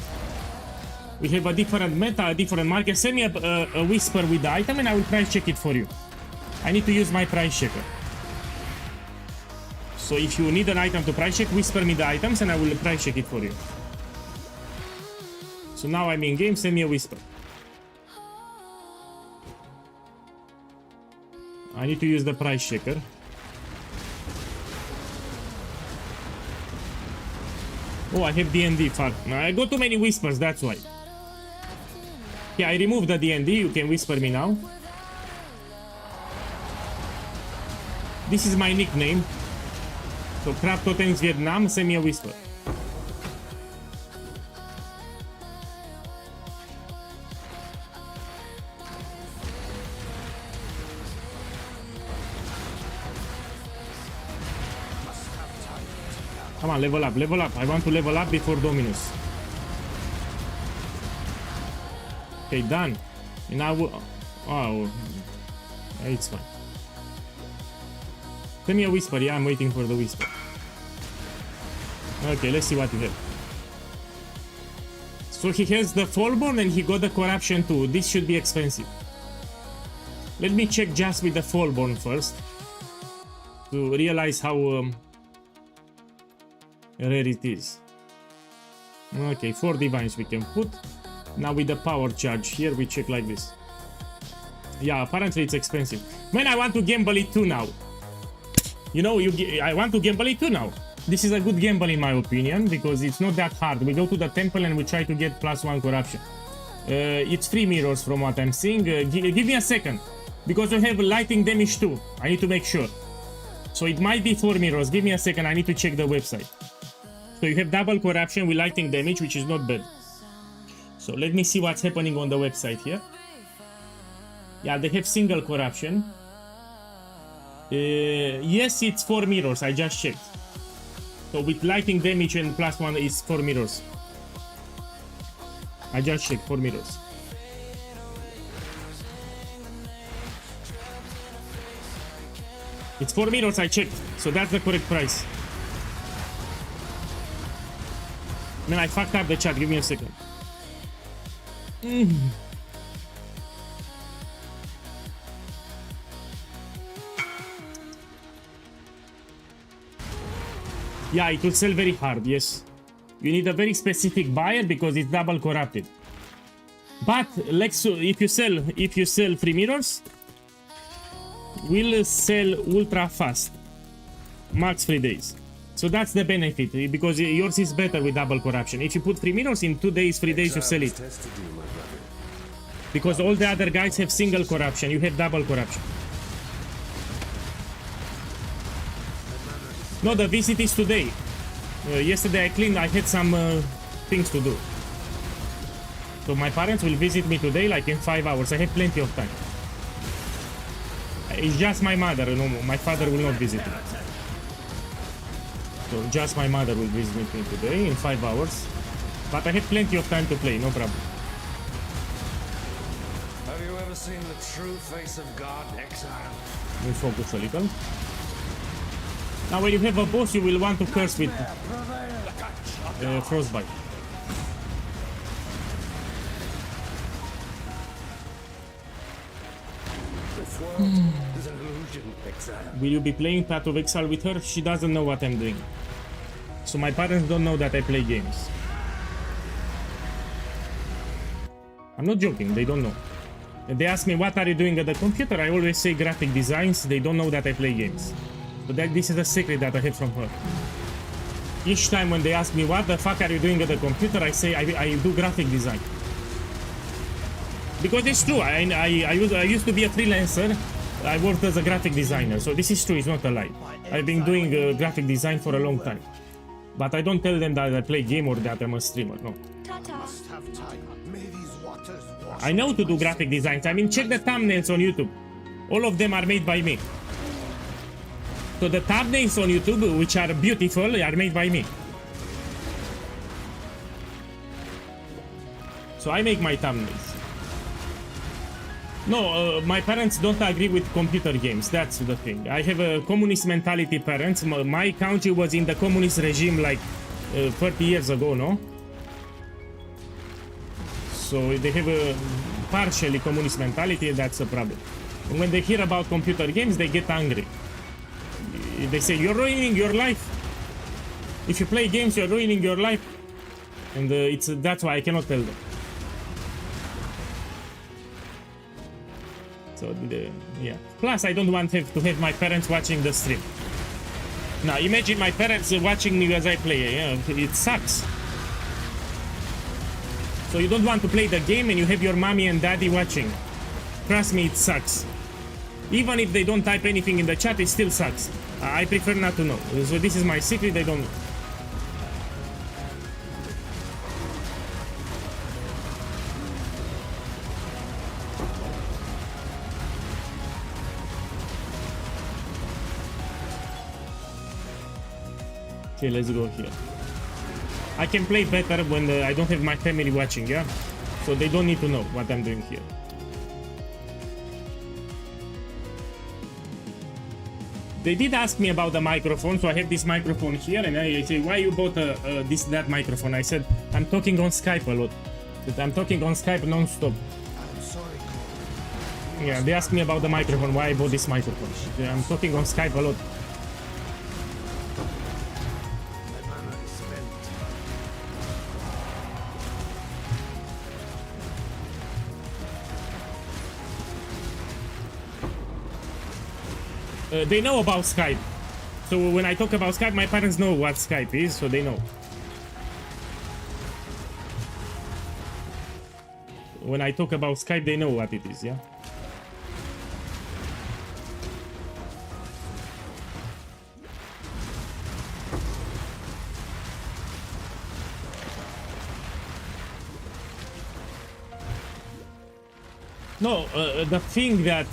We have a different meta, a different market. Send me a whisper with the item and I will price check it for you. I need to use my price checker. So if you need an item to price check, whisper me the items and I will price check it for you. So now I'm in game, send me a whisper. I need to use the price checker. Oh, I have D&D, fuck. I got too many whispers, that's why. Yeah, I removed the D&D, you can whisper me now. This is my nickname. So, Crab Totems Vietnam, send me a whisper. Come on, level up, level up. I want to level up before Dominus. Okay, done. And now, oh, it's fine. Send me a whisper. Yeah, I'm waiting for the whisper. Okay, let's see what you have. So he has the Fallborn and he got the Corruption too. This should be expensive. Let me check just with the Fallborn first to realize how rare it is. Okay, 4 divines we can put. Now with the power charge here we check like this. Yeah, apparently it's expensive. Man, I want to gamble it too now. You know, I want to gamble it too now. This is a good gamble in my opinion because it's not that hard. We go to the temple and we try to get +1 corruption. It's 3 mirrors from what I'm seeing. Give me a second because we have lighting damage too. I need to make sure. So it might be 4 mirrors. Give me a second. I need to check the website. So you have double corruption with lighting damage, which is not bad. So let me see what's happening on the website here. Yeah, they have single corruption. Yes, it's 4 mirrors. I just checked. So with lighting damage and +1 is 4 mirrors. I just checked 4 mirrors. It's 4 mirrors, I checked. So that's the correct price. Man, I fucked up the chat. Give me a second. Yeah, it will sell very hard, yes. You need a very specific buyer because it's double corrupted. But if you sell 3 mirrors, will sell ultra fast. Max 3 days. So that's the benefit, because yours is better with double corruption. If you put 3 mirrors in 2 days, 3 days you sell it. Because all the other guys have single corruption, you have double corruption. No, the visit is today. Yesterday I cleaned, I had some things to do. So my parents will visit me today, like in 5 hours. I have plenty of time. It's just my mother, you know, my father will not visit me. So just my mother will visit me today in 5 hours. But I have plenty of time to play, no problem. Have you ever seen the true face of God, exile? We'll focus a little. Now when you have a boss, you will want to curse with frostbite. This world is an illusion, exile. Will you be playing Path of Exile with her? She doesn't know what I'm doing. So my parents don't know that I play games. I'm not joking, they don't know. They ask me, what are you doing at the computer? I always say graphic designs. They don't know that I play games. So this is a secret that I have from her. Each time when they ask me, what the fuck are you doing at the computer? I say, I do graphic design. Because it's true, I used to be a freelancer. I worked as a graphic designer, so this is true, it's not a lie. I've been doing graphic design for a long time. But I don't tell them that I play game or that I'm a streamer, no. Must have time. May these waters wash I know to do graphic designs. I mean, check the thumbnails on YouTube. All of them are made by me. So the thumbnails on YouTube, which are beautiful, are made by me. So I make my thumbnails. No, my parents don't agree with computer games. That's the thing. I have a communist mentality parents. My country was in the communist regime like 30 years ago, no? So they have a partially communist mentality, and that's a problem. And when they hear about computer games, they get angry. They say, you're ruining your life. If you play games, you're ruining your life. And that's why I cannot tell them. So, yeah. Plus, I don't want to have my parents watching the stream. Now, imagine my parents watching me as I play. Yeah, it sucks. So you don't want to play the game and you have your mommy and daddy watching. Trust me, it sucks. Even if they don't type anything in the chat, it still sucks. I prefer not to know. So this is my secret, they don't know. Okay, let's go here. I can play better when I don't have my family watching, yeah? So they don't need to know what I'm doing here. They did ask me about the microphone, so I have this microphone here, and I say, why you bought that microphone? I said, I'm talking on Skype a lot. I'm talking on Skype non-stop. I'm sorry, Cole. Yeah, they asked me about the microphone, why I bought this microphone. I'm talking on Skype a lot. My mana is spent. They know about Skype. So when I talk about Skype, my parents know what Skype is, so they know. When I talk about Skype, they know what it is, yeah? No, the thing that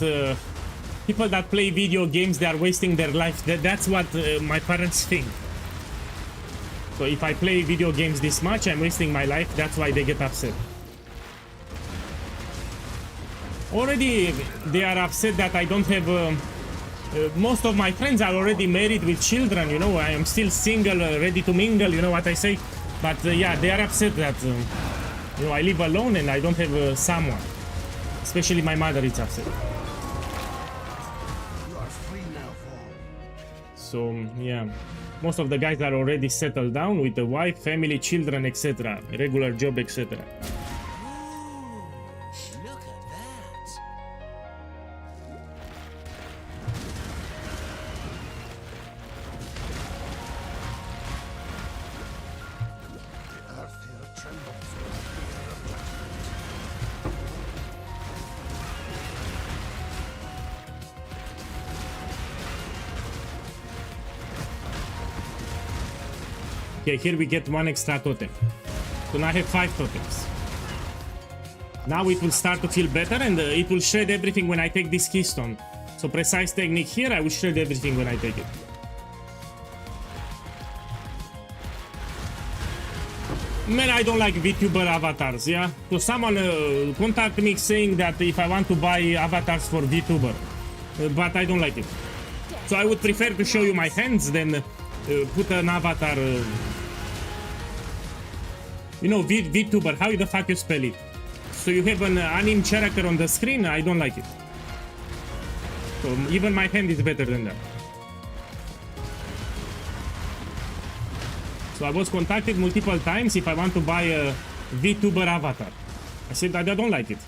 people that play video games, they are wasting their life. That's what my parents think. So if I play video games this much, I'm wasting my life. That's why they get upset. Already, they are upset that I don't have... most of my friends are already married with children, you know. I am still single, ready to mingle, you know what I say. But yeah, they are upset that, you know, I live alone and I don't have someone. Especially my mother is upset. You are free now, Paul. So, yeah. Most of the guys are already settled down with a wife, family, children, etc. Regular job, etc. Look at that. The earth here trembles with the fear of judgment. Okay, here we get one extra totem. So now I have 5 totems. Now it will start to feel better and it will shred everything when I take this keystone. So precise technique here, I will shred everything when I take it. Man, I don't like VTuber avatars, yeah? So someone contacted me saying that if I want to buy avatars for VTuber. But I don't like it. So I would prefer to show you my hands than put an avatar. You know, VTuber, how the fuck you spell it? So you have an anime character on the screen? I don't like it. So even my hand is better than that. So I was contacted multiple times if I want to buy a VTuber avatar. I said I don't like it.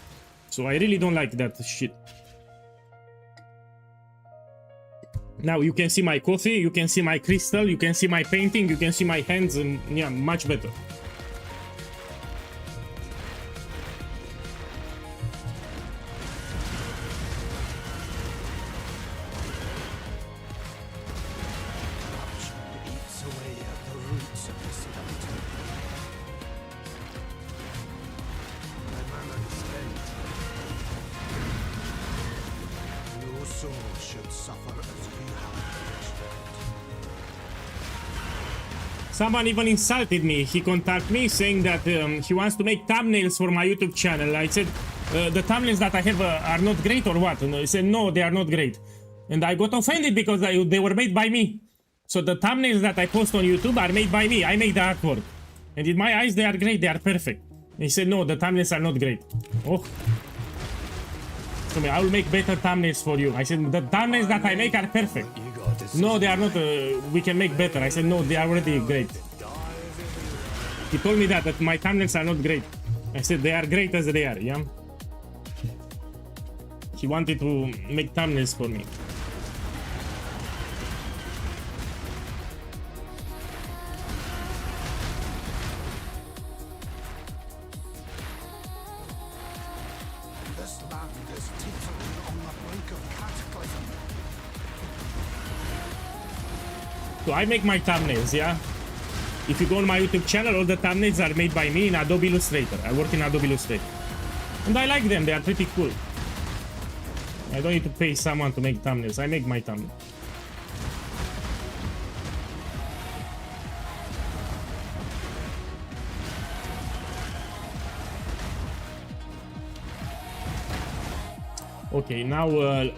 So I really don't like that shit. Now you can see my coffee, you can see my crystal, you can see my painting, you can see my hands, and yeah, much better. Eats away at the roots of this mountain. My mana is spent. No soul should suffer as we have perished. Someone even insulted me. He contacted me saying that he wants to make thumbnails for my YouTube channel. I said, the thumbnails that I have are not great or what? And he said, no, they are not great. And I got offended because they were made by me. So the thumbnails that I post on YouTube are made by me. I make the artwork. And in my eyes, they are great. They are perfect. And he said, no, the thumbnails are not great. Oh. So I will make better thumbnails for you. I said, the thumbnails that I make are perfect. No, they are not. We can make better. I said, no, they are already great. He told me that my thumbnails are not great. I said, they are great as they are, yeah? He wanted to make thumbnails for me. This land is teetering on the brink of cataclysm. So I make my thumbnails, yeah? If you go on my YouTube channel, all the thumbnails are made by me in Adobe Illustrator. I work in Adobe Illustrator. And I like them, they are pretty cool. I don't need to pay someone to make thumbnails, I make my thumbnail. Okay, now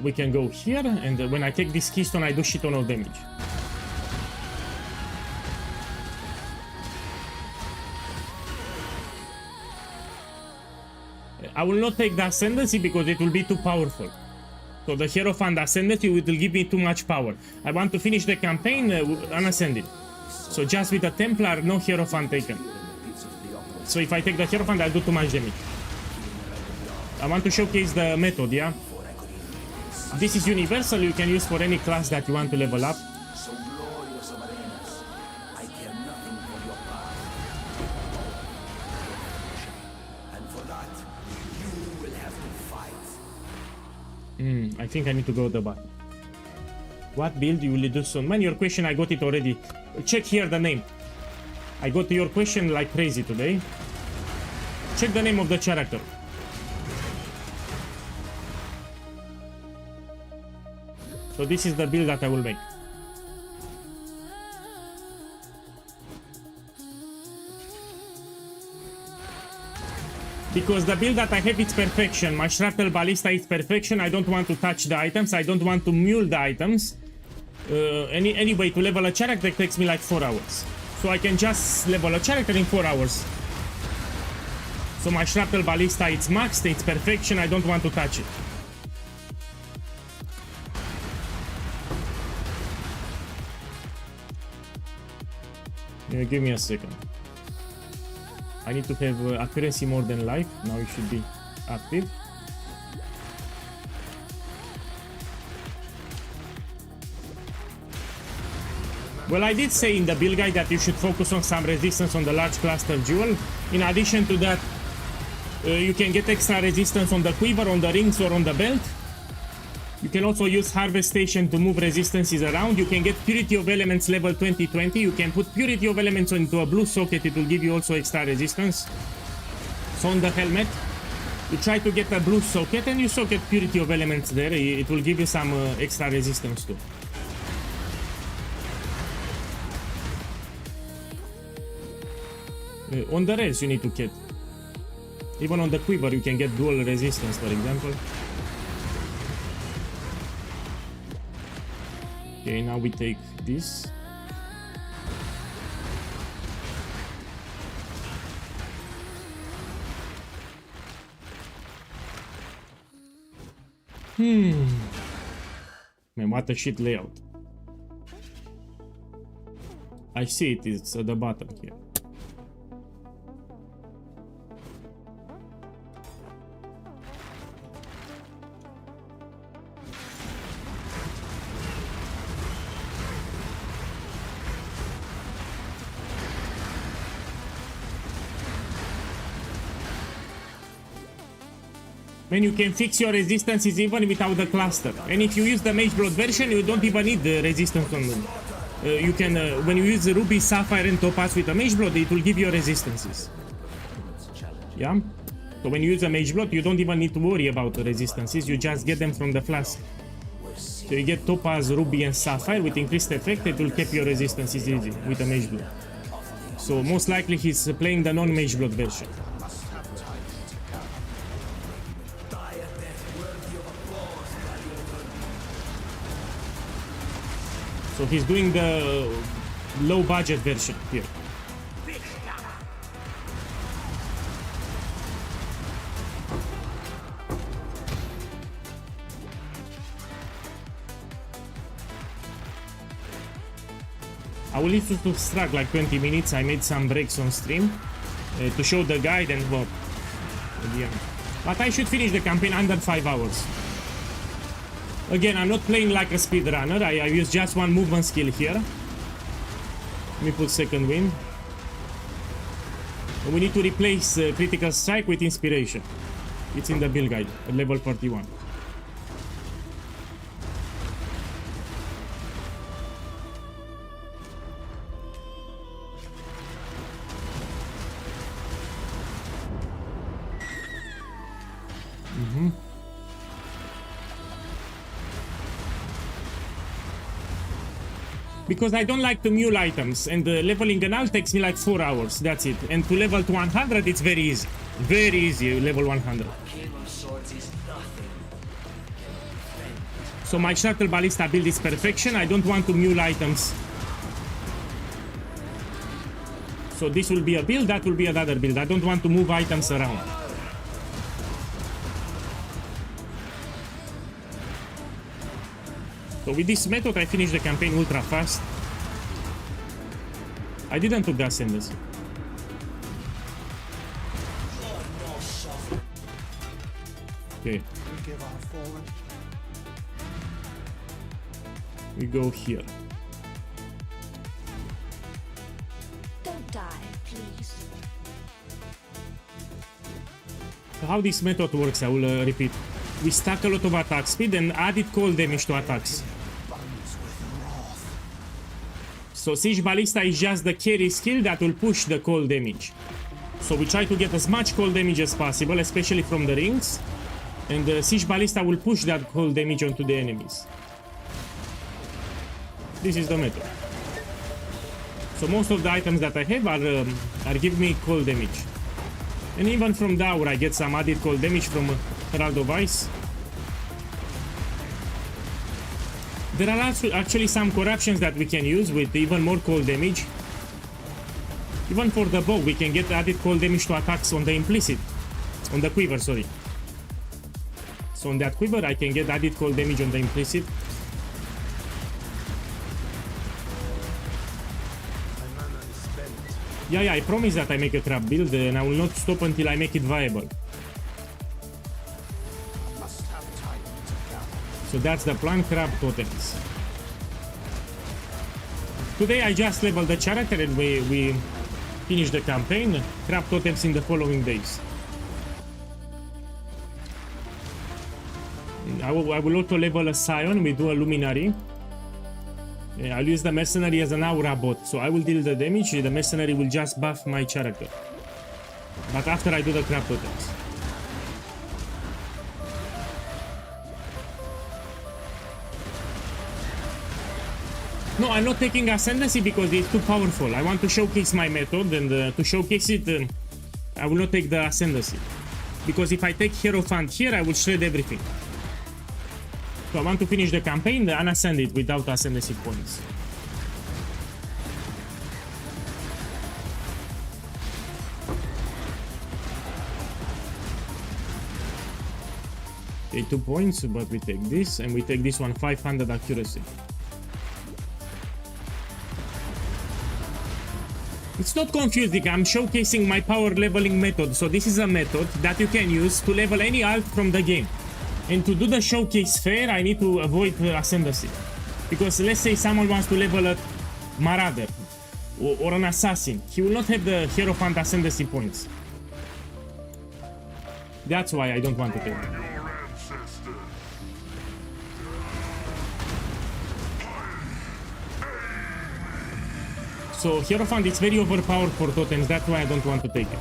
we can go here, and when I take this keystone, I do shit on all damage. I will not take the Ascendancy because it will be too powerful. So the Hierophant Ascendancy will give me too much power. I want to finish the campaign unascended. So just with the Templar, no Hierophant taken. So if I take the Hierophant, I'll do too much damage. I want to showcase the method, yeah? This is universal, you can use for any class that you want to level up. I think I need to go to the bottom. What build you will do soon? Man, your question, I got it already. Check here the name. I got your question like crazy today. Check the name of the character. So this is the build that I will make. Because the build that I have is perfection. My Shrapnel Ballista is perfection. I don't want to touch the items. I don't want to mule the items. Anyway, to level a character takes me like 4 hours. So I can just level a character in 4 hours. So my Shrapnel Ballista, it's maxed, it's perfection. I don't want to touch it. Give me a second. I need to have accuracy more than life. Now it should be active. Well, I did say in the build guide that you should focus on some resistance on the large cluster jewel. In addition to that, you can get extra resistance on the quiver, on the rings, or on the belt. You can also use Harvest Station to move resistances around. You can get Purity of Elements level 2020. You can put Purity of Elements into a blue socket. It will give you also extra resistance. So on the helmet, you try to get a blue socket and you socket Purity of Elements there. It will give you some extra resistance too. On the res you need to get. Even on the quiver you can get dual resistance, for example. Okay, now we take this. Man, what a shit layout. I see it, it's at the bottom here. When you can fix your resistances even without the cluster. And if you use the Mage Blood version, you don't even need the resistance on them. You can, when you use the Ruby, Sapphire and Topaz with the Mage Blood, it will give you resistances. Yeah? So when you use a Mage Blood, you don't even need to worry about the resistances, you just get them from the flask. So you get Topaz, Ruby and Sapphire with increased effect, it will keep your resistances easy with the Mage Blood. So most likely he's playing the non-Mage Blood version. So he's doing the low budget version here. I will need to extract like 20 minutes. I made some breaks on stream to show the guide and what. Yeah. But I should finish the campaign under 5 hours. Again, I'm not playing like a speedrunner. I use just one movement skill here. Let me put second wind. We need to replace critical strike with inspiration. It's in the build guide at level 41. Because I don't like to mule items, and leveling an alt takes me like 4 hours, that's it. And to level to 100, it's very easy. Very easy, level 100. So my Shuttle Ballista build is perfection, I don't want to mule items. So this will be a build, that will be another build. I don't want to move items around. So with this method, I finished the campaign ultra fast. I didn't took the ascendancy. Okay. We go here. Don't die, please. So how this method works, I will repeat. We stack a lot of attack speed and added cold damage to attacks. So Siege Ballista is just the carry skill that will push the cold damage. So we try to get as much cold damage as possible, especially from the rings. And the Siege Ballista will push that cold damage onto the enemies. This is the method. So most of the items that I have are giving me cold damage. And even from Daur I get some added cold damage from Herald of Ice. There are also actually some corruptions that we can use with even more cold damage. Even for the bow, we can get added cold damage to attacks on the implicit. On the quiver, sorry. So on that quiver, I can get added cold damage on the implicit. Yeah, I promise that I make a trap build and I will not stop until I make it viable. So that's the plan, crab totems. Today I just leveled the character and we finish the campaign. Crab totems in the following days. I will auto level a Scion, we do a Luminary. I'll use the Mercenary as an aura bot, so I will deal the damage, the Mercenary will just buff my character. But after I do the crab totems. No, I'm not taking Ascendancy because it's too powerful. I want to showcase my method, and to showcase it, I will not take the Ascendancy. Because if I take Hierophant here, I will shred everything. So I want to finish the campaign and ascend it without ascendancy points. Okay, 2 points, but we take this, and we take this one 500 accuracy. It's not confusing, I'm showcasing my power leveling method, so this is a method that you can use to level any alt from the game. And to do the showcase fair, I need to avoid ascendancy. Because let's say someone wants to level a Marauder or an Assassin, he will not have the Hierophant ascendancy points. That's why I don't want to take it. So Hierophant is very overpowered for totems, that's why I don't want to take it.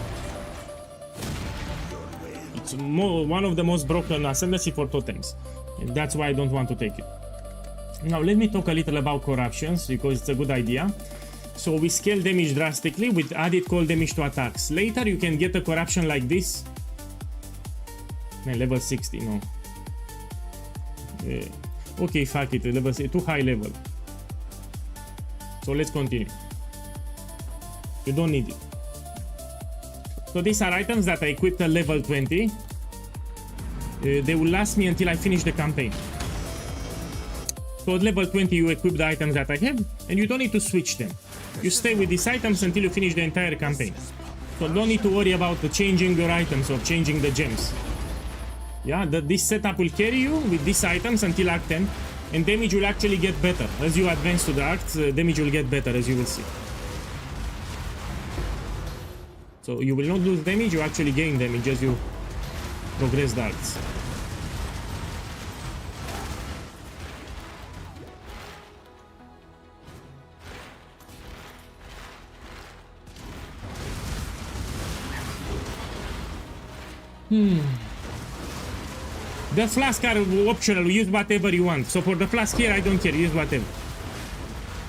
It's one of the most broken ascendancy for totems, and that's why I don't want to take it. Now let me talk a little about corruptions, because it's a good idea. So we scale damage drastically with added cold damage to attacks. Later you can get a corruption like this. Man, level 60, no. Okay, fuck it, level too high level. So let's continue. You don't need it. So these are items that I equipped at level 20. They will last me until I finish the campaign. So at level 20 you equip the items that I have, and you don't need to switch them. You stay with these items until you finish the entire campaign. So don't need to worry about changing your items or changing the gems. Yeah, this setup will carry you with these items until Act 10, and damage will actually get better. As you advance to the acts, damage will get better, as you will see. So you will not lose damage, you actually gain damage as you progress the acts. The flask are optional, use whatever you want. So for the flask here, I don't care, use whatever.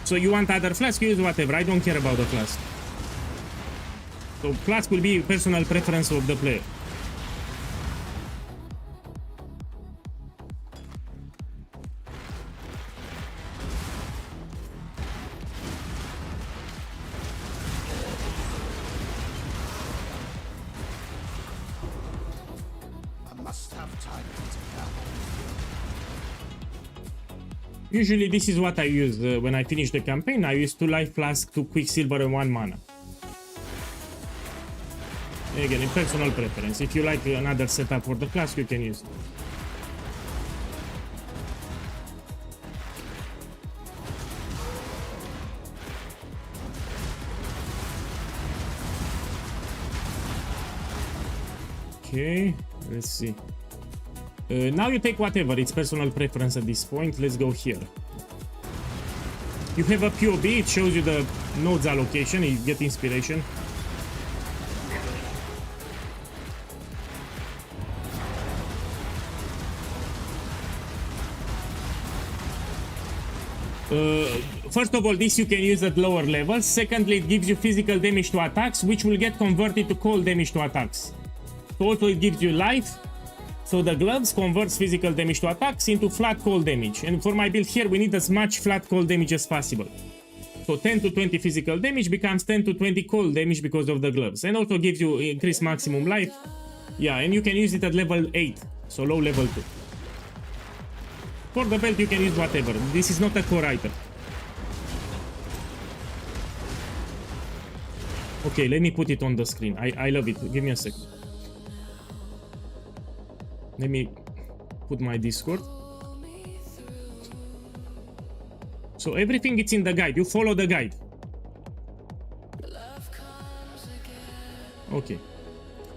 So you want other flask, use whatever, I don't care about the flask. So flask will be personal preference of the player. I must have time to gather. Usually this is what I use when I finish the campaign. I use 2 life flask, 2 quicksilver and 1 mana. Again, in personal preference. If you like another setup for the flask, you can use it. Okay, let's see. Now you take whatever, it's personal preference at this point. Let's go here. You have a POB, it shows you the nodes allocation, you get inspiration. First of all, this you can use at lower levels. Secondly, it gives you physical damage to attacks, which will get converted to cold damage to attacks. So also it gives you life. So the gloves converts physical damage to attacks into flat cold damage. And for my build here, we need as much flat cold damage as possible. So 10 to 20 physical damage becomes 10 to 20 cold damage because of the gloves. And also gives you increased maximum life. Yeah, and you can use it at level 8, so low level 2. For the belt you can use whatever, this is not a core item. Okay, let me put it on the screen, I love it, give me a second. Let me put my Discord. So everything is in the guide, you follow the guide. Okay,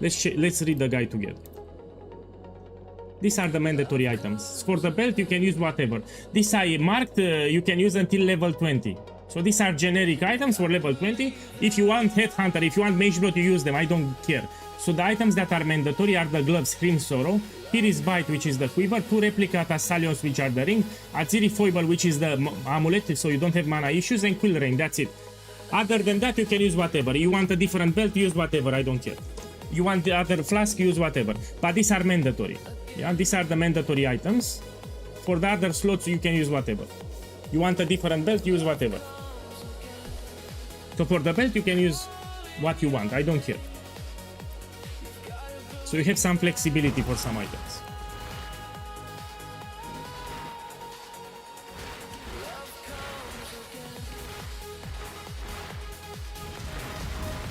let's read the guide together. These are the mandatory items. For the belt, you can use whatever. These I marked, you can use until level 20. So these are generic items for level 20. If you want Headhunter, if you want Mage Blood, you use them, I don't care. So the items that are mandatory are the gloves, Scream Sorrow. Here is Bite, which is the quiver. 2 replica Tassalions, which are the ring. Aziri Foible, which is the amulet, so you don't have mana issues. And Quill Rain, that's it. Other than that, you can use whatever. You want a different belt, use whatever, I don't care. You want the other flask, use whatever. But these are mandatory. Yeah, these are the mandatory items. For the other slots, you can use whatever. You want a different belt, use whatever. So for the belt, you can use what you want. I don't care. So you have some flexibility for some items.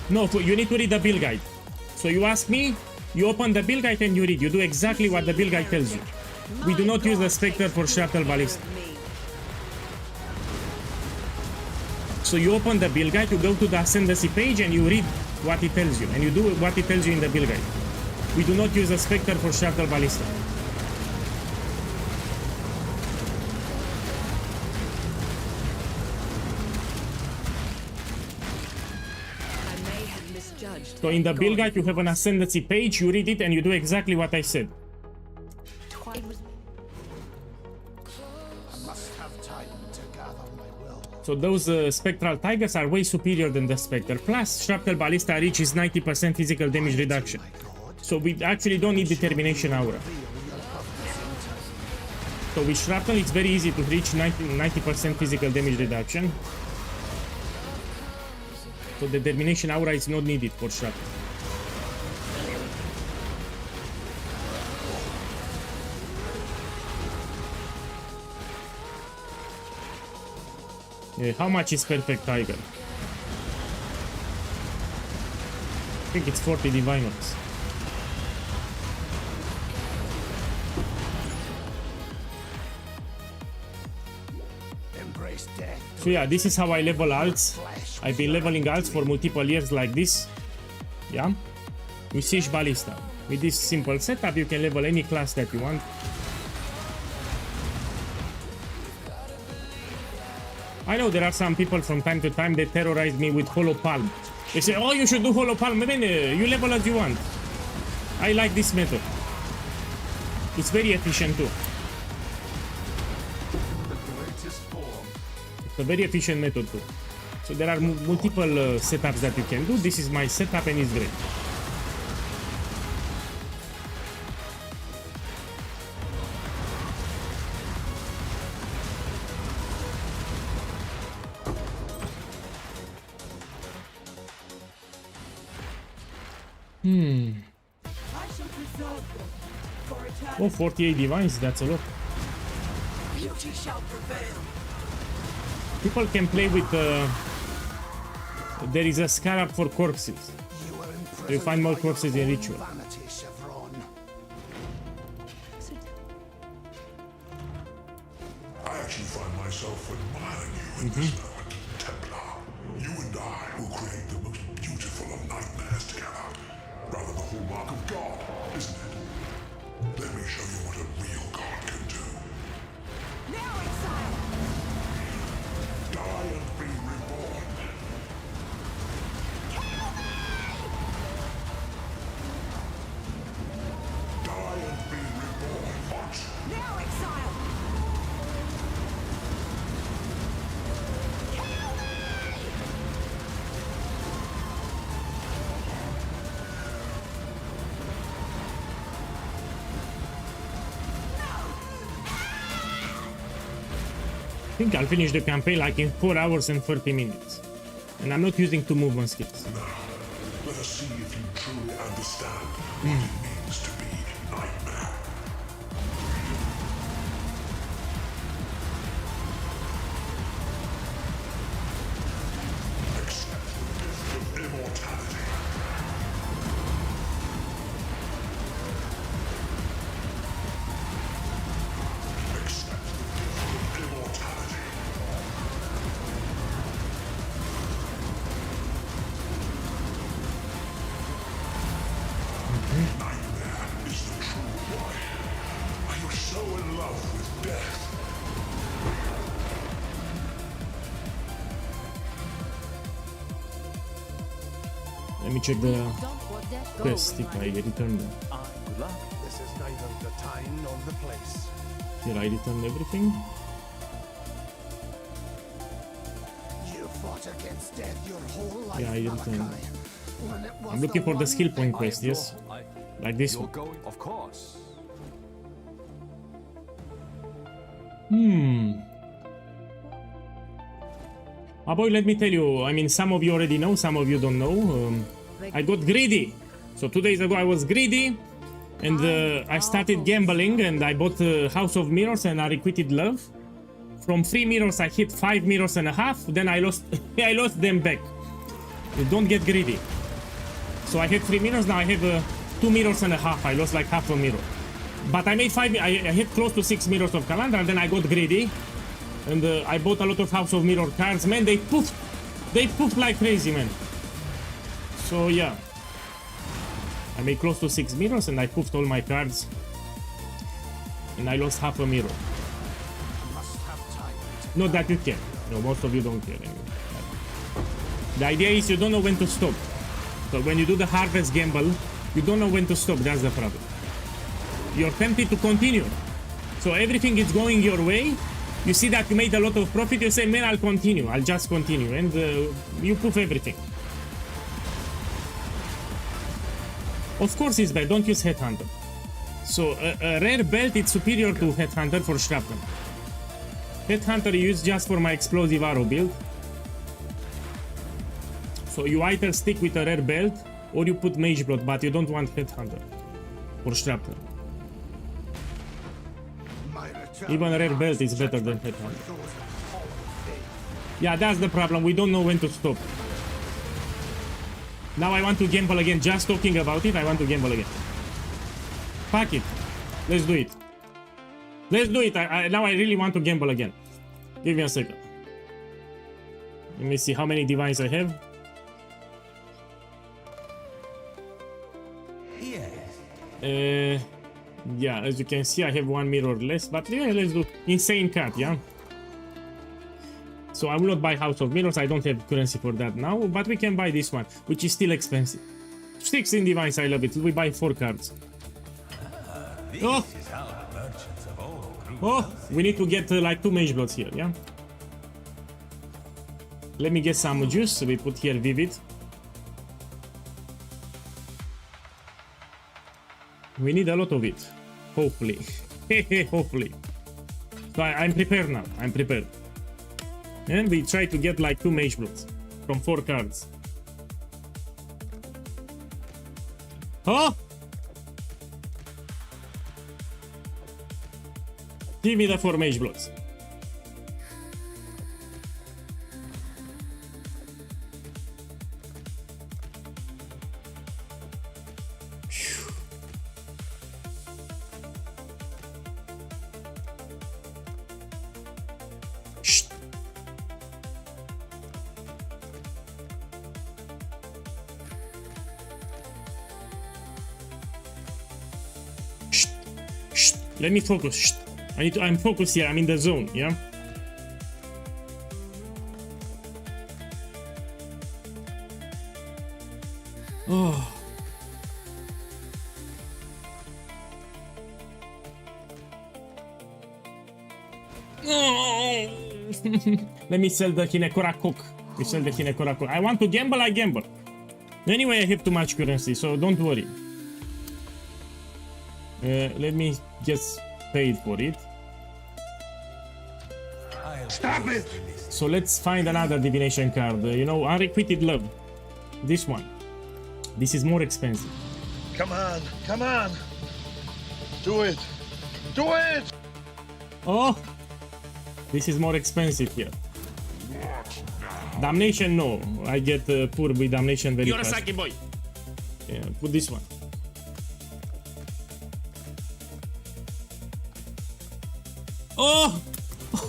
No, you need to read the build guide. So you ask me, you open the build guide and you read. You do exactly what the build guide tells you. We do not use the Spectre for Shrapnel Ballista. So you open the build guide, you go to the Ascendancy page and you read what it tells you. And you do what it tells you in the build guide. We do not use the Spectre for Shrapnel Ballista. So in the build guide, you have an Ascendancy page, you read it and you do exactly what I said. I must have time to gather my will. So those Spectral Tigers are way superior than the Spectre. Plus, Shrapnel Ballista reaches 90% physical damage reduction. So we actually don't need Determination Aura. So with Shrapnel, it's very easy to reach 90% physical damage reduction. So Determination Aura is not needed for Shrapnel. Yeah, how much is Perfect Tiger? I think it's 40 Divine Orbs. Embrace death. So yeah, this is how I level alts. I've been leveling alts for multiple years like this. Yeah. With Siege Ballista. With this simple setup, you can level any class that you want. I know there are some people from time to time that terrorize me with Hollow Palm. They say, oh, you should do Hollow Palm. Man, you level as you want. I like this method. It's very efficient too. It's a very efficient method too. So there are multiple setups that you can do. This is my setup and it's great. Oh, 48 divines, that's a lot. Beauty shall prevail. People can play with there is a scarab for corpses. You find more corpses in ritual. Vanity, Chevron. I actually find myself admiring you in this moment, Templar. You and I will create the most beautiful of nightmares together. Rather the hallmark of God, isn't it? Let me show you what a real God can do. Now, exile! Die and be reborn. Die and be reborn. What? Now, exile! I think I'll finish the campaign like in 4 hours and 30 minutes. And I'm not using 2 movement skills. Now, let us see if you truly understand what it means to be Nightmare. Accept the gift of immortality. Accept the gift of immortality. Nightmare is the true one. Are you so in love with death? Let me check the quest if I return them. This is neither the time nor the place. Did I return everything? You fought against death your whole life, Yeah, I returned. Malachi. When it was I'm looking for the one skill point thing- quest, yes? Like this one. You're going, of course. Boy, let me tell you, I mean, some of you already know, some of you don't know. I got greedy. So 2 days ago I was greedy, and I started gambling, and I bought House of Mirrors and I requited love. From 3 mirrors I hit 5 mirrors and a half, then I lost I lost them back. Don't get greedy. So I had 3 mirrors, now I have 2 mirrors and a half. I lost like half a mirror. But I made 5, I hit close to 6 mirrors of calendar, then I got greedy. And I bought a lot of House of Mirror cards. Man, they poofed like crazy, man. So yeah. I made close to 6 mirrors and I poofed all my cards. And I lost half a mirror. Must have time. Not that you care. No, most of you don't care anyway. The idea is you don't know when to stop. So when you do the harvest gamble, you don't know when to stop. That's the problem. You're tempted to continue. So everything is going your way. You see that you made a lot of profit, you say, man, I'll continue. I'll just continue. And you poof everything. Of course it's bad. Don't use Headhunter. So a rare belt is superior to Headhunter for shrapnel. Headhunter you use just for my explosive arrow build. So you either stick with a rare belt or you put Mage Blood, but you don't want Headhunter for shrapnel. Even a rare belt is better than Headhunter. Yeah, that's the problem. We don't know when to stop. Now I want to gamble again. Just talking about it, I want to gamble again. Fuck it. Let's do it. Let's do it. Now I really want to gamble again. Give me a second. Let me see how many divines I have. Yeah, as you can see, I have 1 mirror less, but yeah, let's do insane card, yeah? So I will not buy House of Mirrors, I don't have currency for that now, but we can buy this one, which is still expensive. 16 divines, I love it. We buy 4 cards. Oh! Oh! We need to get like 2 Mage Bloods here, yeah? Let me get some juice, we put here Vivid. We need a lot of it. Hopefully. Hopefully. So I'm prepared now. I'm prepared. And we try to get like 2 Mage Bloods from 4 cards. Oh! Give me the 4 Mage Bloods. Let me focus. Shh. I'm focused here. I'm in the zone, yeah? Oh. Let me sell the Hinekora Cook. We sell the Hinekora Cook. I want to gamble, I gamble. Anyway, I have too much currency, so don't worry. Let me get paid for it. Stop it! So let's find another divination card. You know, Unrequited Love. This one. This is more expensive. Come on, come on. Do it. Do it! Oh! This is more expensive here. Damnation, no. I get poor with Damnation very fast. You're a sucky boy. Yeah, put this one. Oh!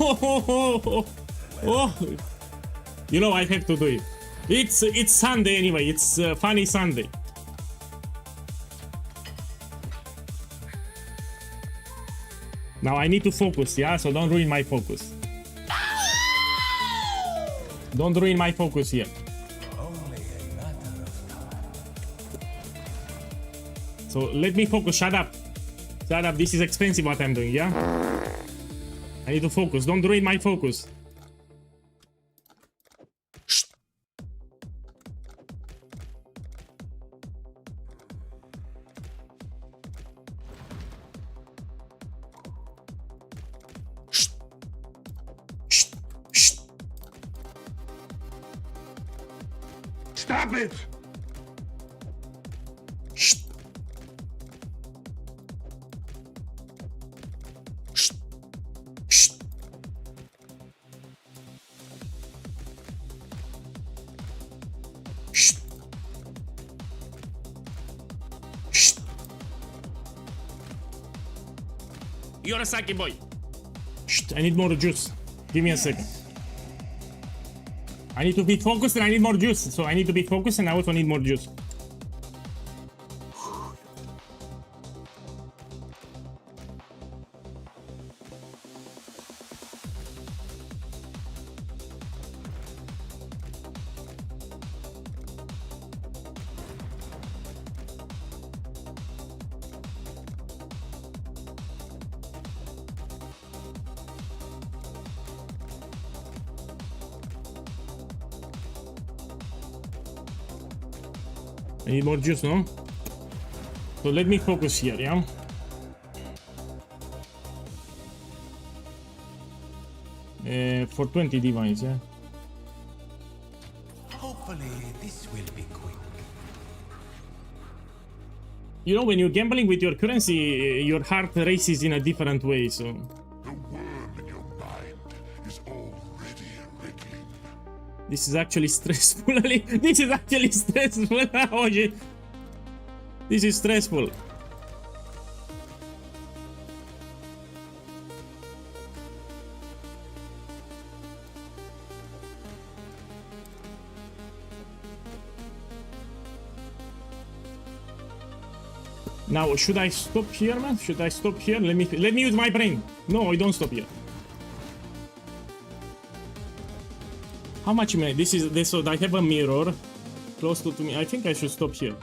Oh! Oh! You know, I have to do it. It's Sunday anyway. It's funny Sunday. Now I need to focus, yeah? So don't ruin my focus. Don't ruin my focus here. So let me focus. Shut up. Shut up. This is expensive what I'm doing, yeah? I need to focus. Don't ruin my focus. Shh. Shh. Stop it! Shh. Shh. Shh. Shh. Shh. You're a sake boy. Shh. I need more juice. Give me a second. I need to be focused and I need more juice. So I need to be focused and I also need more juice. I need more juice, no? So let me focus here, yeah? For 20 divines, yeah? Hopefully, this will be quick. You know, when you're gambling with your currency, your heart races in a different way, so... The worm in your mind is already wriggling. This is actually stressful. This is actually stressful. Oh, shit. This is stressful. Now, should I stop here, man? Should I stop here? Let me use my brain. No, I don't stop here. How much, man? This is this. So I have a mirror close to me. I think I should stop here.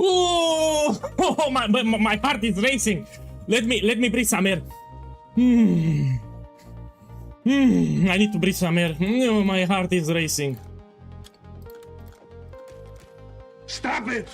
Oh, my heart is racing. Let me breathe some air. I need to breathe some air. My heart is racing. Stop it!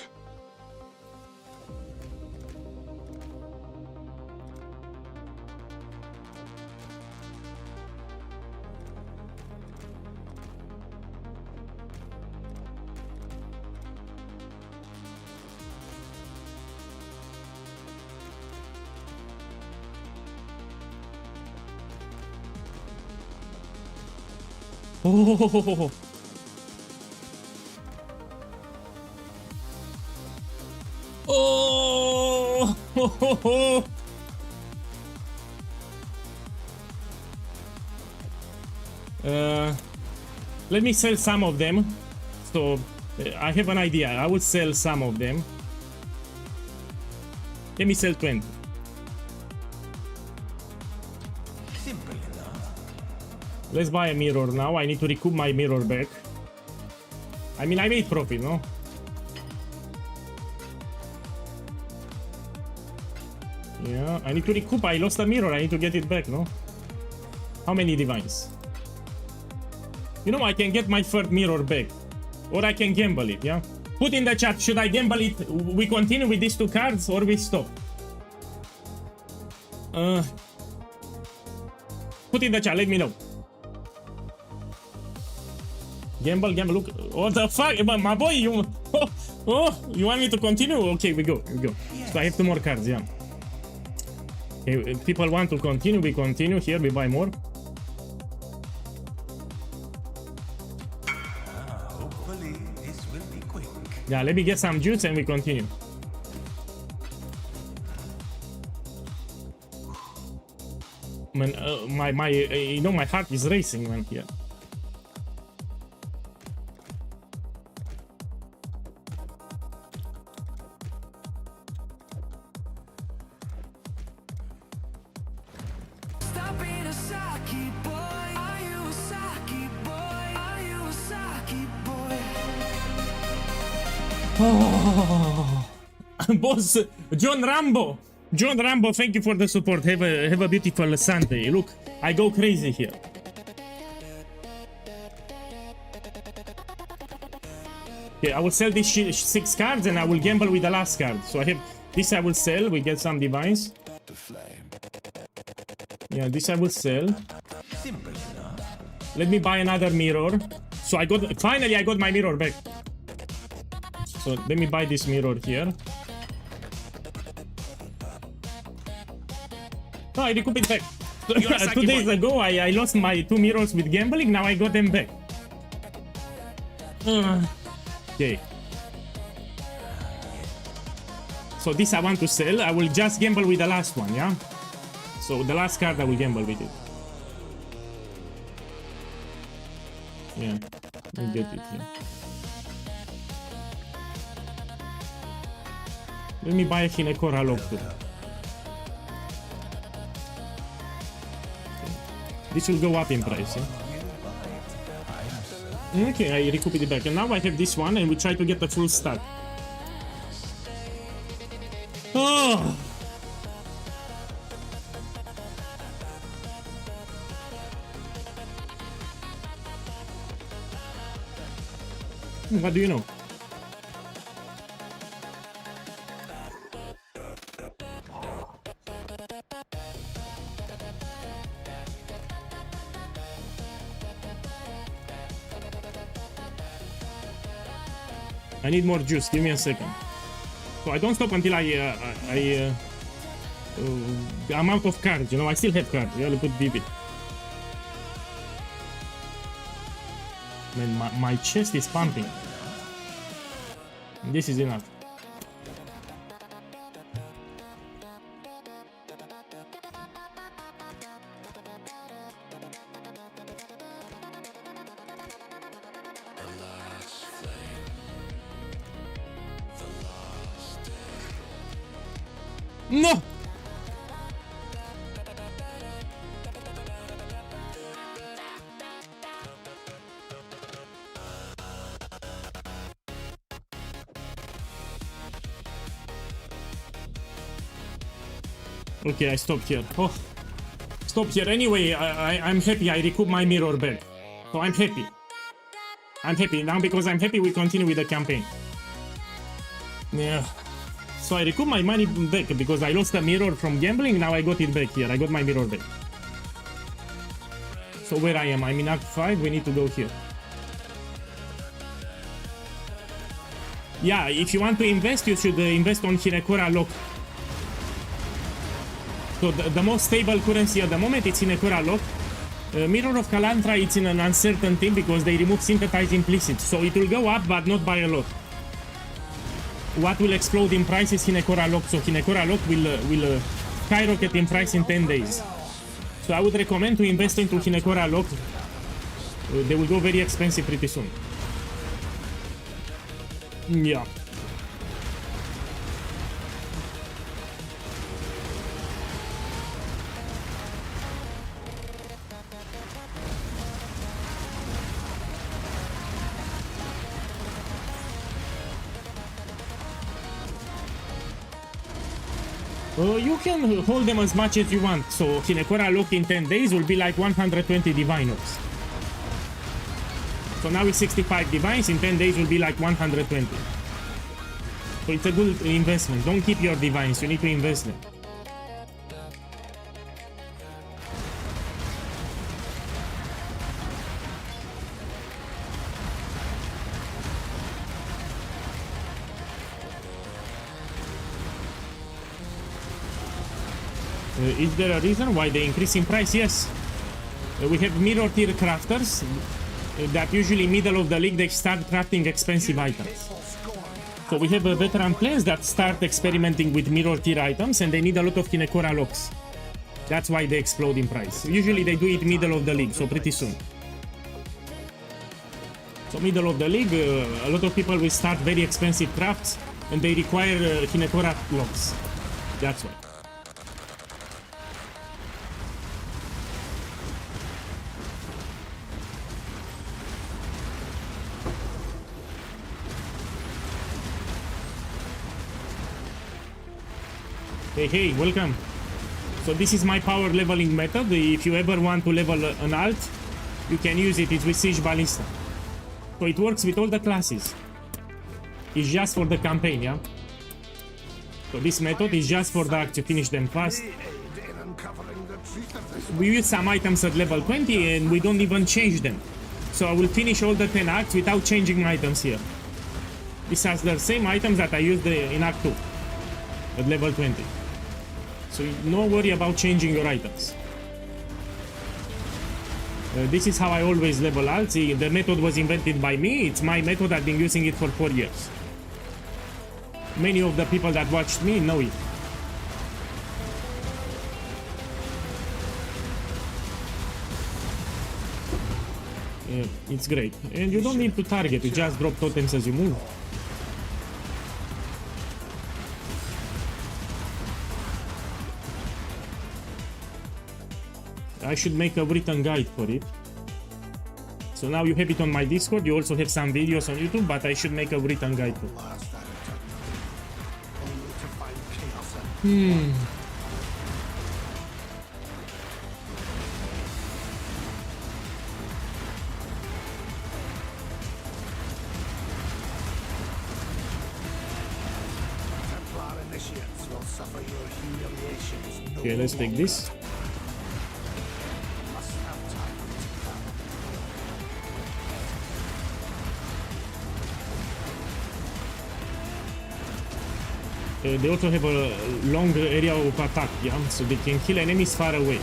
Oh. Oh. Let me sell some of them. So I have an idea. I will sell some of them. Let me sell 20. Simple enough. Let's buy a mirror now. I need to recoup my mirror back. I mean, I made profit, no? Yeah, I need to recoup. I lost a mirror. I need to get it back, no? How many divines? You know, I can get my third mirror back. Or I can gamble it, yeah? Put in the chat, should I gamble it? We continue with these two cards or we stop? Put in the chat, let me know. Gamble, look. What the fuck? My boy, you... Oh, you want me to continue? Okay, we go. Yes. So I have 2 more cards, yeah. Okay, people want to continue, we continue. Here, we buy more. Hopefully, this will be quick. Yeah, let me get some juice and we continue. Man, you know, my heart is racing, man, here. Oh. Boss, John Rambo, thank you for the support. Have a beautiful Sunday. Look, I go crazy here. Okay, I will sell these 6 cards and I will gamble with the last card. So I have this, I will sell. We get some divines. Yeah, this I will sell. Let me buy another mirror. So I got, finally I got my mirror back. So let me buy this mirror here. Oh, I recoup it back. 2 days ago I lost my 2 mirrors with gambling. Now I got them back. Okay. So this I want to sell. I will just gamble with the last one, yeah? So the last card I will gamble with it. Yeah, I get it, yeah. Let me buy a Hinekora Lock too. This will go up in price, yeah? Okay, I recoup it back. And now I have this one and we try to get the full stack. Oh! What do you know? I need more juice. Give me a second. So I don't stop until I'm out of cards. You know, I still have cards. Yeah, look at vivid. Man, my chest is pumping. This is enough. No! Okay, I stopped here. Oh, stop here. Anyway, I'm happy. I recoup my mirror back. So I'm happy. I'm happy. Now because I'm happy, we continue with the campaign. Yeah. So I recoup my money back because I lost a mirror from gambling. Now I got it back here. I got my mirror back. So where I am? I'm in Act 5. We need to go here. Yeah, if you want to invest, you should invest on Hinekora Lock. So the most stable currency at the moment, it's Hinekora Lock. Mirror of Kalantra, it's in an uncertain thing because they remove synthesized implicit. So it will go up, but not by a lot. What will explode in price is Hinekora Lock. So Hinekora Lock will skyrocket in price in 10 days. So I would recommend to invest into Hinekora Lock. They will go very expensive pretty soon. Yeah. You can hold them as much as you want. So Hinekora Lock in 10 days will be like 120 diviners. So now it's 65 divines, in 10 days will be like 120. So it's a good investment. Don't keep your divines, you need to invest them. Is there a reason why they increase in price? Yes. We have mirror tier crafters that usually middle of the league they start crafting expensive items. So we have veteran players that start experimenting with mirror tier items and they need a lot of Hinekora Locks. That's why they explode in price. Usually they do it middle of the league, so pretty soon. So middle of the league, a lot of people will start very expensive crafts and they require Hinekora Locks. That's why. Hey, welcome. So this is my power leveling method. If you ever want to level an alt, you can use it. It's with Siege Ballista. So it works with all the classes. It's just for the campaign, yeah? So this method is just for the act to finish them fast. We use some items at level 20 and we don't even change them. So I will finish all the 10 acts without changing my items here. This has the same items that I used in Act 2 at level 20. So no worry about changing your items. This is how I always level alts. The method was invented by me. It's my method. I've been using it for 4 years. Many of the people that watched me know it. It's great. And you don't need to target. You just drop totems as you move. I should make a written guide for it. So now you have it on my Discord. You also have some videos on YouTube, but I should make a written guide too. Okay, let's take this. They also have a long area of attack, yeah? So they can kill enemies far away.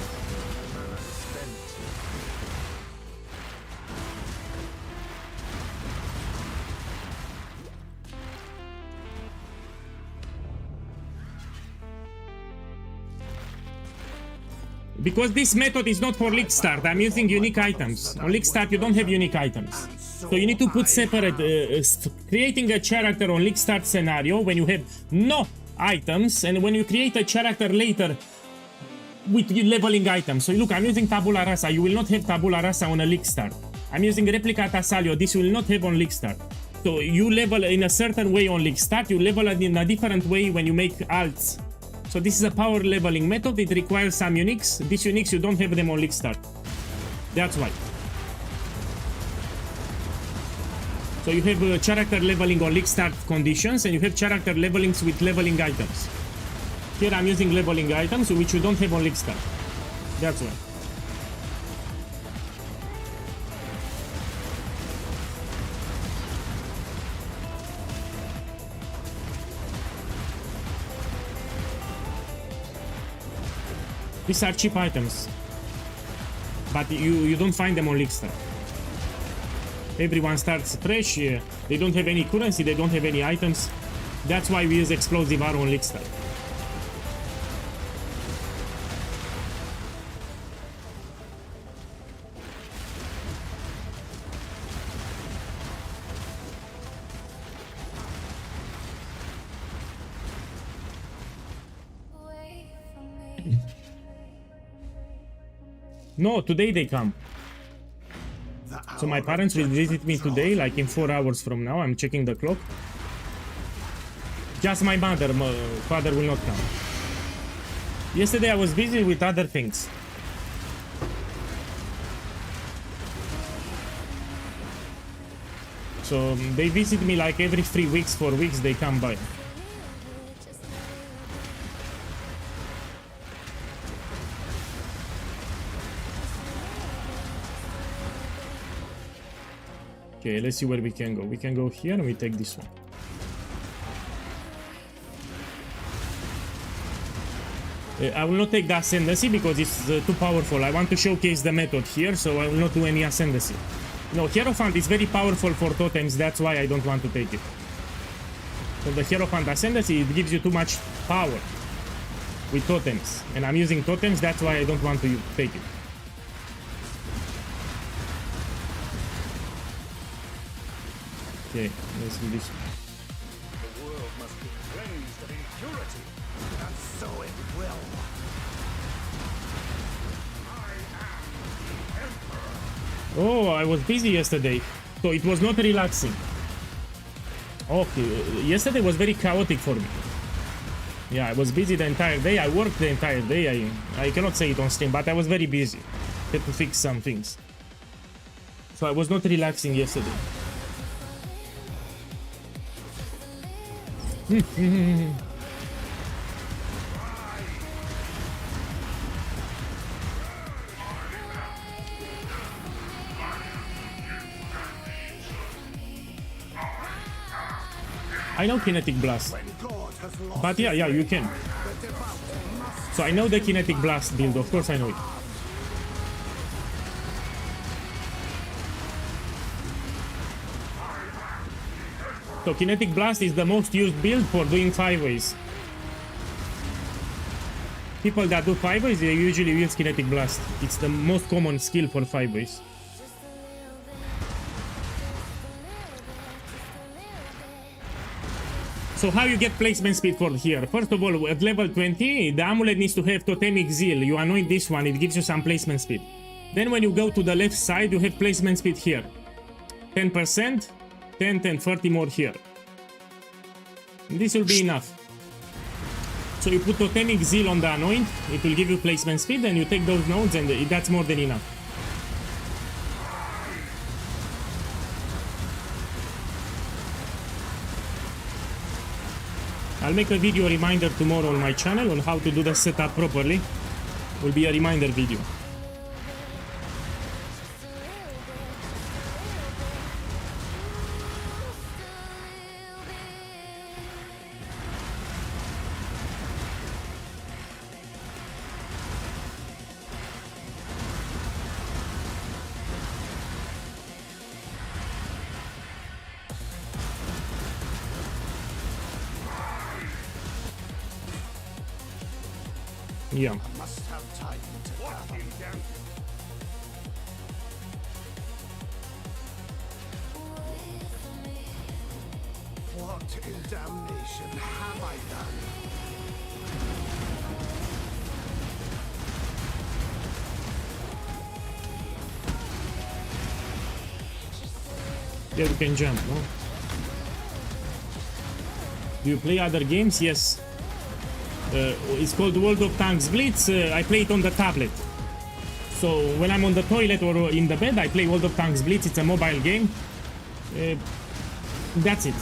Because this method is not for League Start, I'm using unique items. On League Start you don't have unique items. So you need to put separate, creating a character on League Start scenario when you have no items, and when you create a character later with leveling items. So look, I'm using Tabula Rasa. You will not have Tabula Rasa on a League Start. I'm using Replica Tassalio. This you will not have on League Start. So you level in a certain way on League Start. You level in a different way when you make alts. So this is a power leveling method. It requires some uniques. These uniques you don't have them on League Start. That's why. So you have character leveling on League Start conditions, and you have character levelings with leveling items. Here I'm using leveling items, which you don't have on League Start. That's why. These are cheap items, but you don't find them on League Start. Everyone starts fresh, they don't have any currency, they don't have any items. That's why we use explosive arrow on League Start. No, today they come. So my parents will visit me today, like in 4 hours from now. I'm checking the clock. Just my mother, my father will not come. Yesterday I was busy with other things. So they visit me like every 3 weeks, 4 weeks they come by. Okay, let's see where we can go. We can go here and we take this one. I will not take the ascendancy because it's too powerful. I want to showcase the method here, so I will not do any ascendancy. No, Hierophant is very powerful for totems, that's why I don't want to take it. So the Hierophant ascendancy, it gives you too much power with totems. And I'm using totems, that's why I don't want to take it. Okay, let's do this. The world must be cleansed of impurity, and so it will. I am the Emperor. Oh, I was busy yesterday, so it was not relaxing. Okay, yesterday was very chaotic for me. Yeah, I was busy the entire day. I worked the entire day. I cannot say it on stream, but I was very busy. Had to fix some things. So I was not relaxing yesterday. I know Kinetic Blast. But yeah, you can. So I know the Kinetic Blast build, of course I know it. So Kinetic Blast is the most used build for doing 5-ways. People that do 5-ways, they usually use Kinetic Blast. It's the most common skill for 5-ways. So how you get placement speed for here? First of all, at level 20, the amulet needs to have Totemic Zeal. You anoint this one, it gives you some placement speed. Then when you go to the left side, you have placement speed here. 10%, 10, 10, 30 more here. This will be enough. So you put Totemic Zeal on the anoint, it will give you placement speed, and you take those nodes, and that's more than enough. I'll make a video reminder tomorrow on my channel on how to do the setup properly. Will be a reminder video. Yeah. I must have time to gather. What in damnation have I done? Yeah, you can jump, no? Do you play other games? Yes. It's called World of Tanks Blitz. I play it on the tablet. So when I'm on the toilet or in the bed, I play World of Tanks Blitz. It's a mobile game. That's it.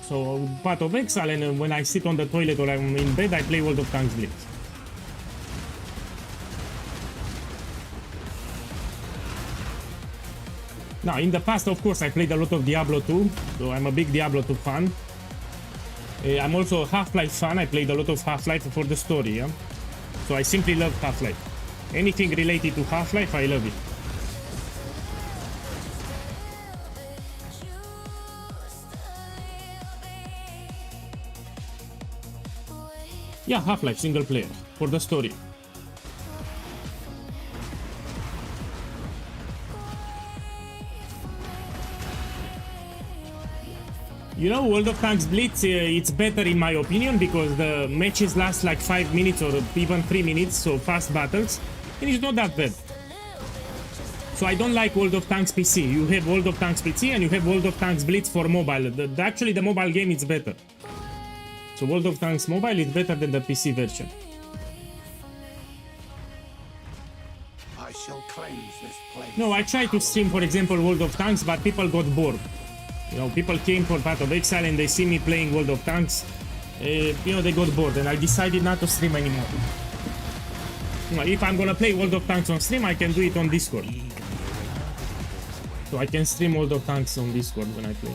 So Path of Exile, and when I sit on the toilet or I'm in bed, I play World of Tanks Blitz. Now, in the past, of course, I played a lot of Diablo 2, so I'm a big Diablo 2 fan. I'm also a Half-Life fan. I played a lot of Half-Life for the story, yeah? So I simply love Half-Life. Anything related to Half-Life, I love it. Yeah, Half-Life, single player, for the story. You know, World of Tanks Blitz, it's better in my opinion, because the matches last like 5 minutes or even 3 minutes, so fast battles, and it's not that bad. So I don't like World of Tanks PC. You have World of Tanks PC and you have World of Tanks Blitz for mobile. Actually, the mobile game is better. So World of Tanks Mobile is better than the PC version. I shall cleanse this place. No, I tried to stream, for example, World of Tanks, but people got bored. You know, people came for Path of Exile and they see me playing World of Tanks. You know, they got bored, and I decided not to stream anymore. You know, if I'm gonna play World of Tanks on stream, I can do it on Discord. So I can stream World of Tanks on Discord when I play.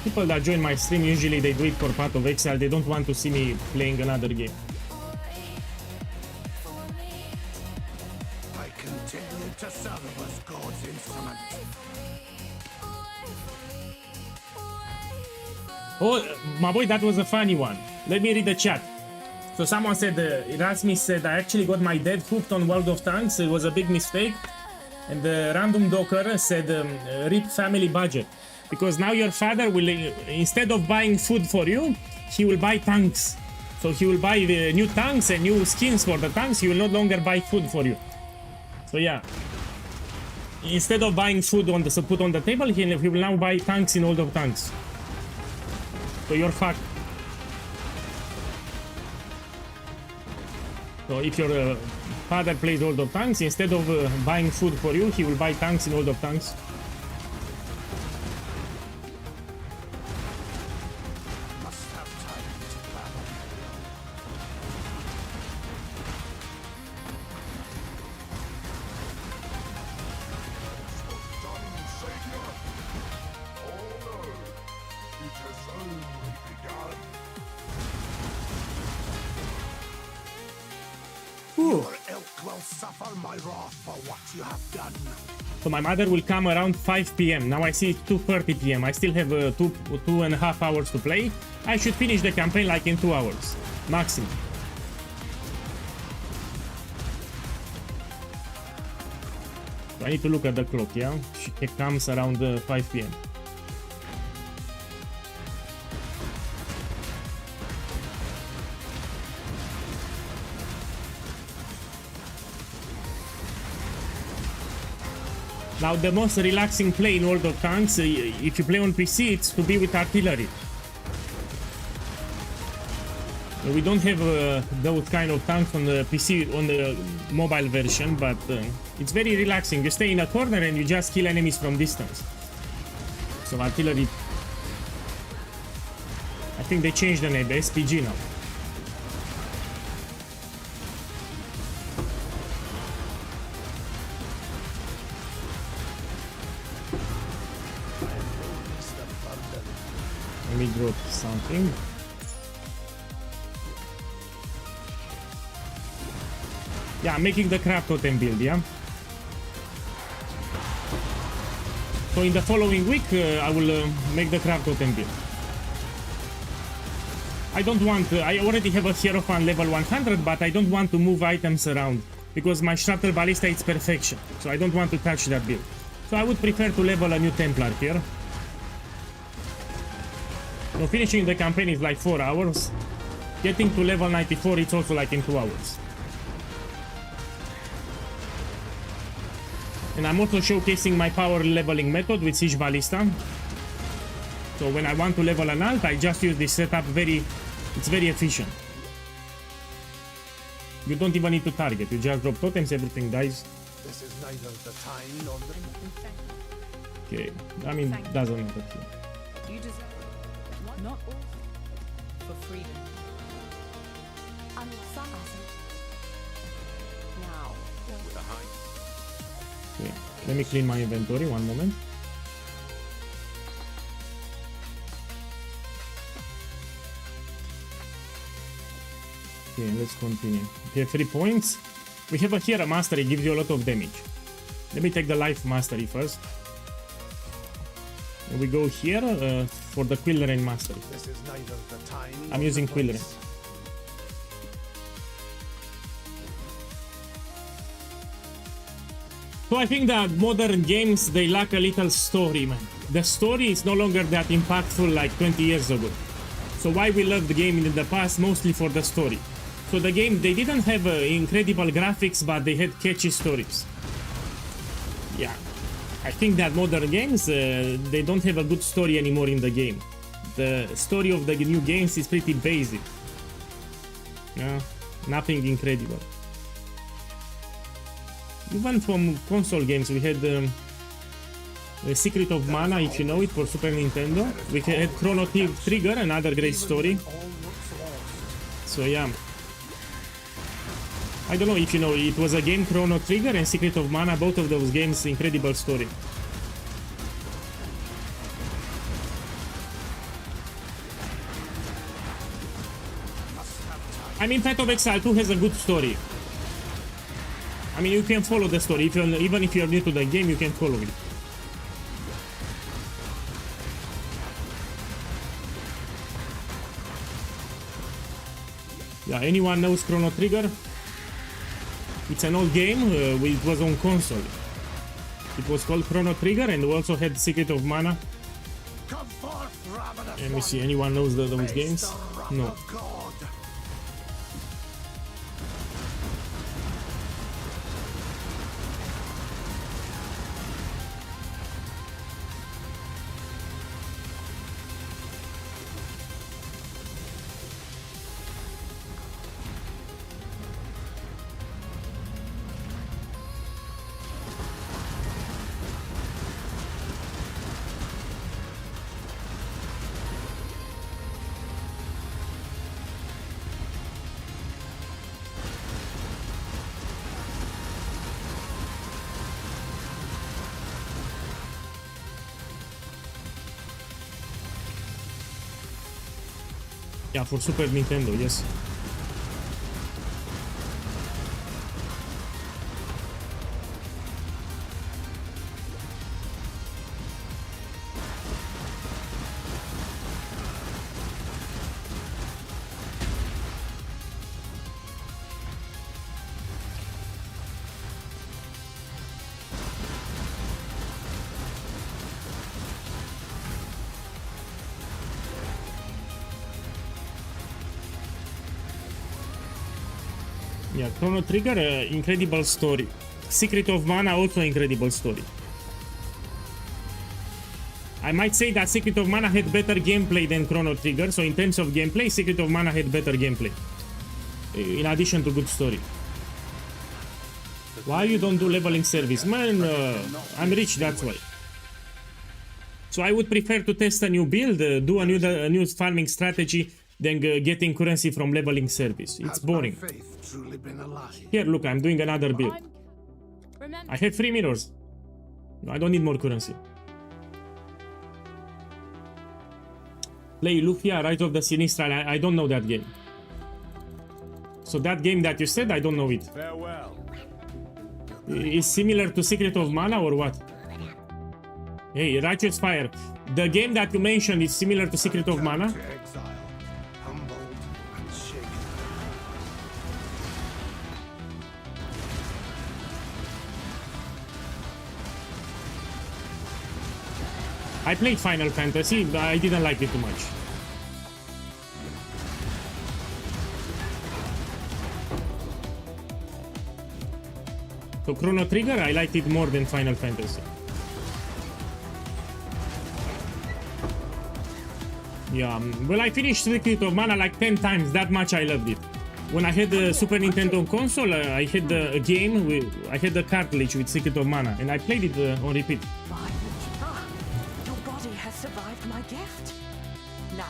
People that join my stream, usually they do it for Path of Exile. They don't want to see me playing another game. I continue to serve as God's instrument. Oh, my boy, that was a funny one. Let me read the chat. So someone said, Erasmus said, I actually got my dad hooked on World of Tanks. It was a big mistake. And the Random Docker said, rip family budget. Because now your father will, instead of buying food for you, he will buy tanks. So he will buy the new tanks and new skins for the tanks. He will no longer buy food for you. So yeah. Instead of buying food on the put on the table, he will now buy tanks in World of Tanks. So you're fucked. So if your father plays World of Tanks, instead of buying food for you, he will buy tanks in World of Tanks. Must have time to battle. Done, Savior? Oh no, it has only begun. Your ilk will suffer my wrath for what you have done. So my mother will come around 5 p.m. Now I see it's 2:30 p.m. I still have 2.5 hours to play. I should finish the campaign like in 2 hours, maximum. So I need to look at the clock, yeah? She comes around 5 p.m. Now the most relaxing play in World of Tanks, if you play on PC, it's to be with artillery. We don't have those kind of tanks on the PC, on the mobile version, but it's very relaxing. You stay in a corner and you just kill enemies from distance. So artillery, I think they changed the name, the SPG now. Let me drop something. Yeah, I'm making the craft totem build, yeah? So in the following week, I will make the craft totem build. I don't want, I already have a Hierophant level 100, but I don't want to move items around, because my Shrapnel Ballista is perfection, so I don't want to touch that build. So I would prefer to level a new Templar here. So finishing the campaign is like 4 hours. Getting to level 94, it's also like in 2 hours. And I'm also showcasing my power leveling method with Siege Ballista. So when I want to level an alt, I just use this setup. It's very efficient. You don't even need to target. You just drop totems, everything dies. This is neither the time nor the... Okay, I mean, doesn't matter here. You deserve not all for freedom. Now, Okay, let me clean my inventory, one moment. Okay, let's continue. Okay, 3 points. We have here a mastery, gives you a lot of damage. Let me take the life mastery first. And we go here for the Quill Rain mastery. This is neither the time I'm nor using the Quill Rain. place. So I think that modern games, they lack a little story, man. The story is no longer that impactful like 20 years ago. So why we loved the game in the past? Mostly for the story. So the game, they didn't have incredible graphics, but they had catchy stories. Yeah, I think that modern games, they don't have a good story anymore in the game. The story of the new games is pretty basic. Yeah, nothing incredible. Even from console games, we had the Secret of Mana, if you know it, for Super Nintendo. We had Chrono Trigger, another great story. So yeah, I don't know if you know, it was a game, Chrono Trigger and Secret of Mana, both of those games, incredible story. I mean, Path of Exile 2 has a good story. I mean, you can follow the story. Even if you're new to the game, you can follow it. Yeah, anyone knows Chrono Trigger? It's an old game. It was on console. It was called Chrono Trigger, and we also had Secret of Mana. Come forth, ravenous Let me see. one. Anyone knows those Face games? the wrath No. of God. Yeah, for Super Nintendo, yes. Yeah, Chrono Trigger, incredible story. Secret of Mana, also incredible story. I might say that Secret of Mana had better gameplay than Chrono Trigger, so in terms of gameplay, Secret of Mana had better gameplay. In addition to good story. Why you don't do leveling service? Man, I'm rich, that's why. So I would prefer to test a new build, do a new farming strategy, than getting currency from leveling service. It's boring. Here, look, I'm doing another build. I had 3 mirrors. I don't need more currency. Play Lufia, Rise of the Sinistra. I don't know that game. So that game that you said, I don't know it. Farewell. Is similar to Secret of Mana or what? Hey, Righteous Fire. The game that you mentioned is similar to Secret of Mana? I played Final Fantasy, but I didn't like it too much. So Chrono Trigger, I liked it more than Final Fantasy. Yeah, well, I finished Secret of Mana like 10 times, that much I loved it. When I had the Super Nintendo console, I had a game, I had the cartridge with Secret of Mana, and I played it on repeat. Your body has survived my gift. Now.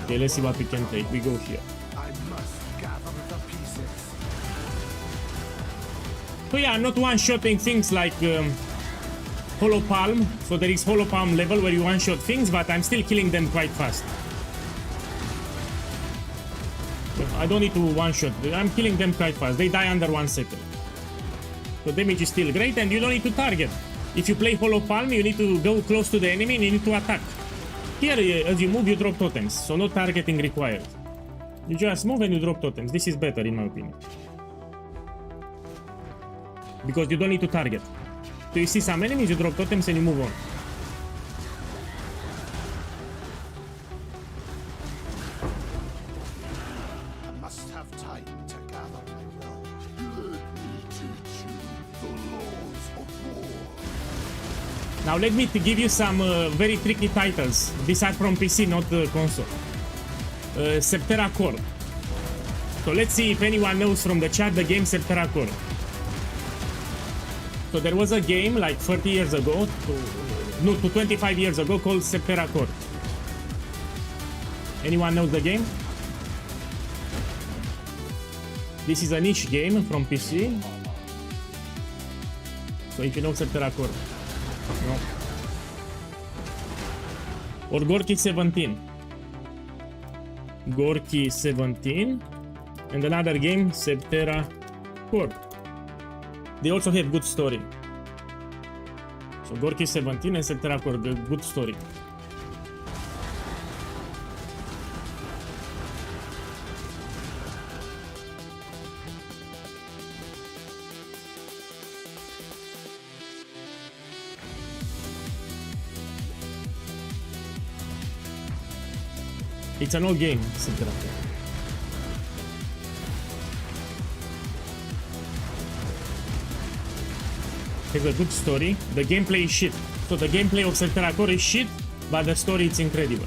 Okay, let's see what we can take. We go here. I must gather the pieces. So yeah, I'm not one-shotting things like Hollow Palm. So there is Hollow Palm level where you one-shot things, but I'm still killing them quite fast. I don't need to one-shot. I'm killing them quite fast. They die under 1 second. So damage is still great, and you don't need to target. If you play Hollow Palm, you need to go close to the enemy and you need to attack. Here, as you move, you drop totems, so no targeting required. You just move and you drop totems. This is better, in my opinion. Because you don't need to target. So you see some enemies, you drop totems and you move on. I must have time to gather my will. Let me teach you the laws of war. Now let me give you some very tricky titles. These are from PC, not console. Septera Core. So let's see if anyone knows from the chat the game Septera Core. So there was a game like 30 years ago, to 25 years ago, called Septera Core. Anyone knows the game? This is a niche game from PC. So if you know Septera Core. No. Or Gorky 17. Gorky 17. And another game, Septera Core. They also have good story. So Gorky 17 and Septera Core, good story. It's an old game, Septera Core. Has a good story. The gameplay is shit. So the gameplay of Septera Core is shit, but the story is incredible.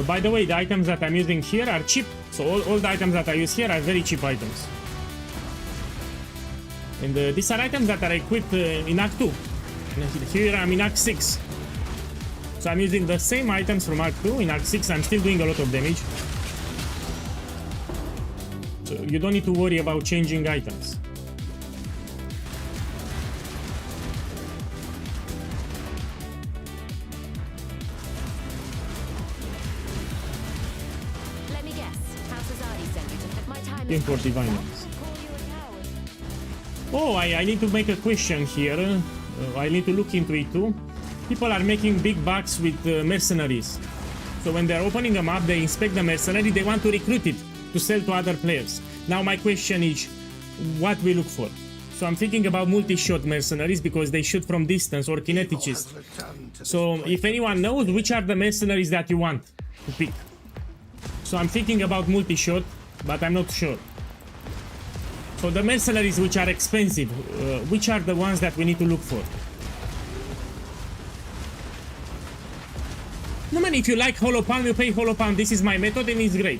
By the way, the items that I'm using here are cheap. So all the items that I use here are very cheap items. And these are items that are equipped in Act 2. And here I'm in Act 6. So I'm using the same items from Arc 2. In Arc 6 I'm still doing a lot of damage. So you don't need to worry about changing items. Let me guess. How Sazadi sent you to fit my time. Team for divine ones. Oh, I need to make a question here. I need to look into it too. People are making big bucks with mercenaries. So when they're opening a map, they inspect the mercenary, they want to recruit it to sell to other players. Now my question is, what we look for? So I'm thinking about multi-shot mercenaries because they shoot from distance or kineticists. So if anyone knows, which are the mercenaries that you want to pick? So I'm thinking about multi-shot, but I'm not sure. So the mercenaries which are expensive, which are the ones that we need to look for? No man, if you like Hollow Palm, you pay Hollow Palm. This is my method and it's great.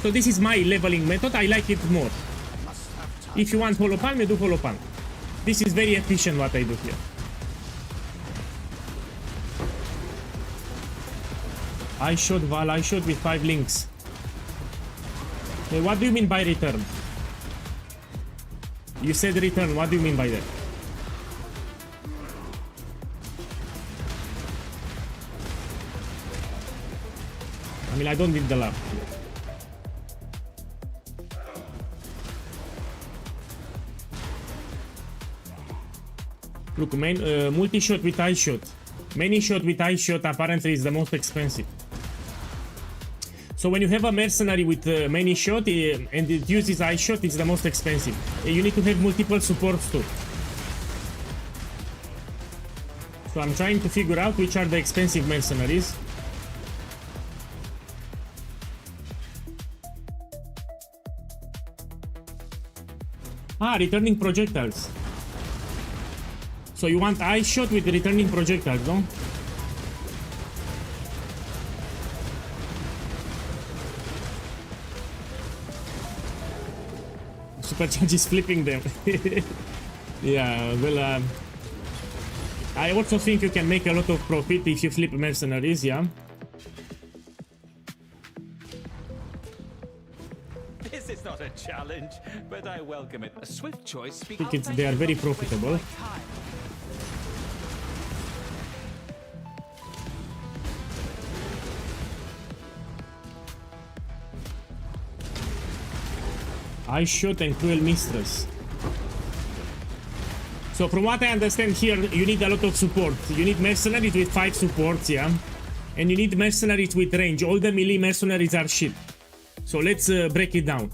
So this is my leveling method, I like it more. If you want Hollow Palm, you do Hollow Palm. This is very efficient what I do here. I shot Val, I shot with 5 links. Hey, what do you mean by return? You said return, what do you mean by that? I mean, I don't need the lab. Look, multi-shot with eye shot. Many shot with eye shot apparently is the most expensive. So when you have a mercenary with many shot and it uses eye shot, it's the most expensive. You need to have multiple supports too. So I'm trying to figure out which are the expensive mercenaries. Ah, returning projectiles. So you want eye shot with returning projectiles, no? Supercharge is flipping them. Yeah, well, I also think you can make a lot of profit if you flip mercenaries, yeah. This is not a challenge, but I welcome it. A swift choice. I think they are very profitable. I shot and Cruel Mistress. So from what I understand here, you need a lot of support. You need mercenaries with 5 supports, yeah? And you need mercenaries with range. All the melee mercenaries are shit. So let's break it down.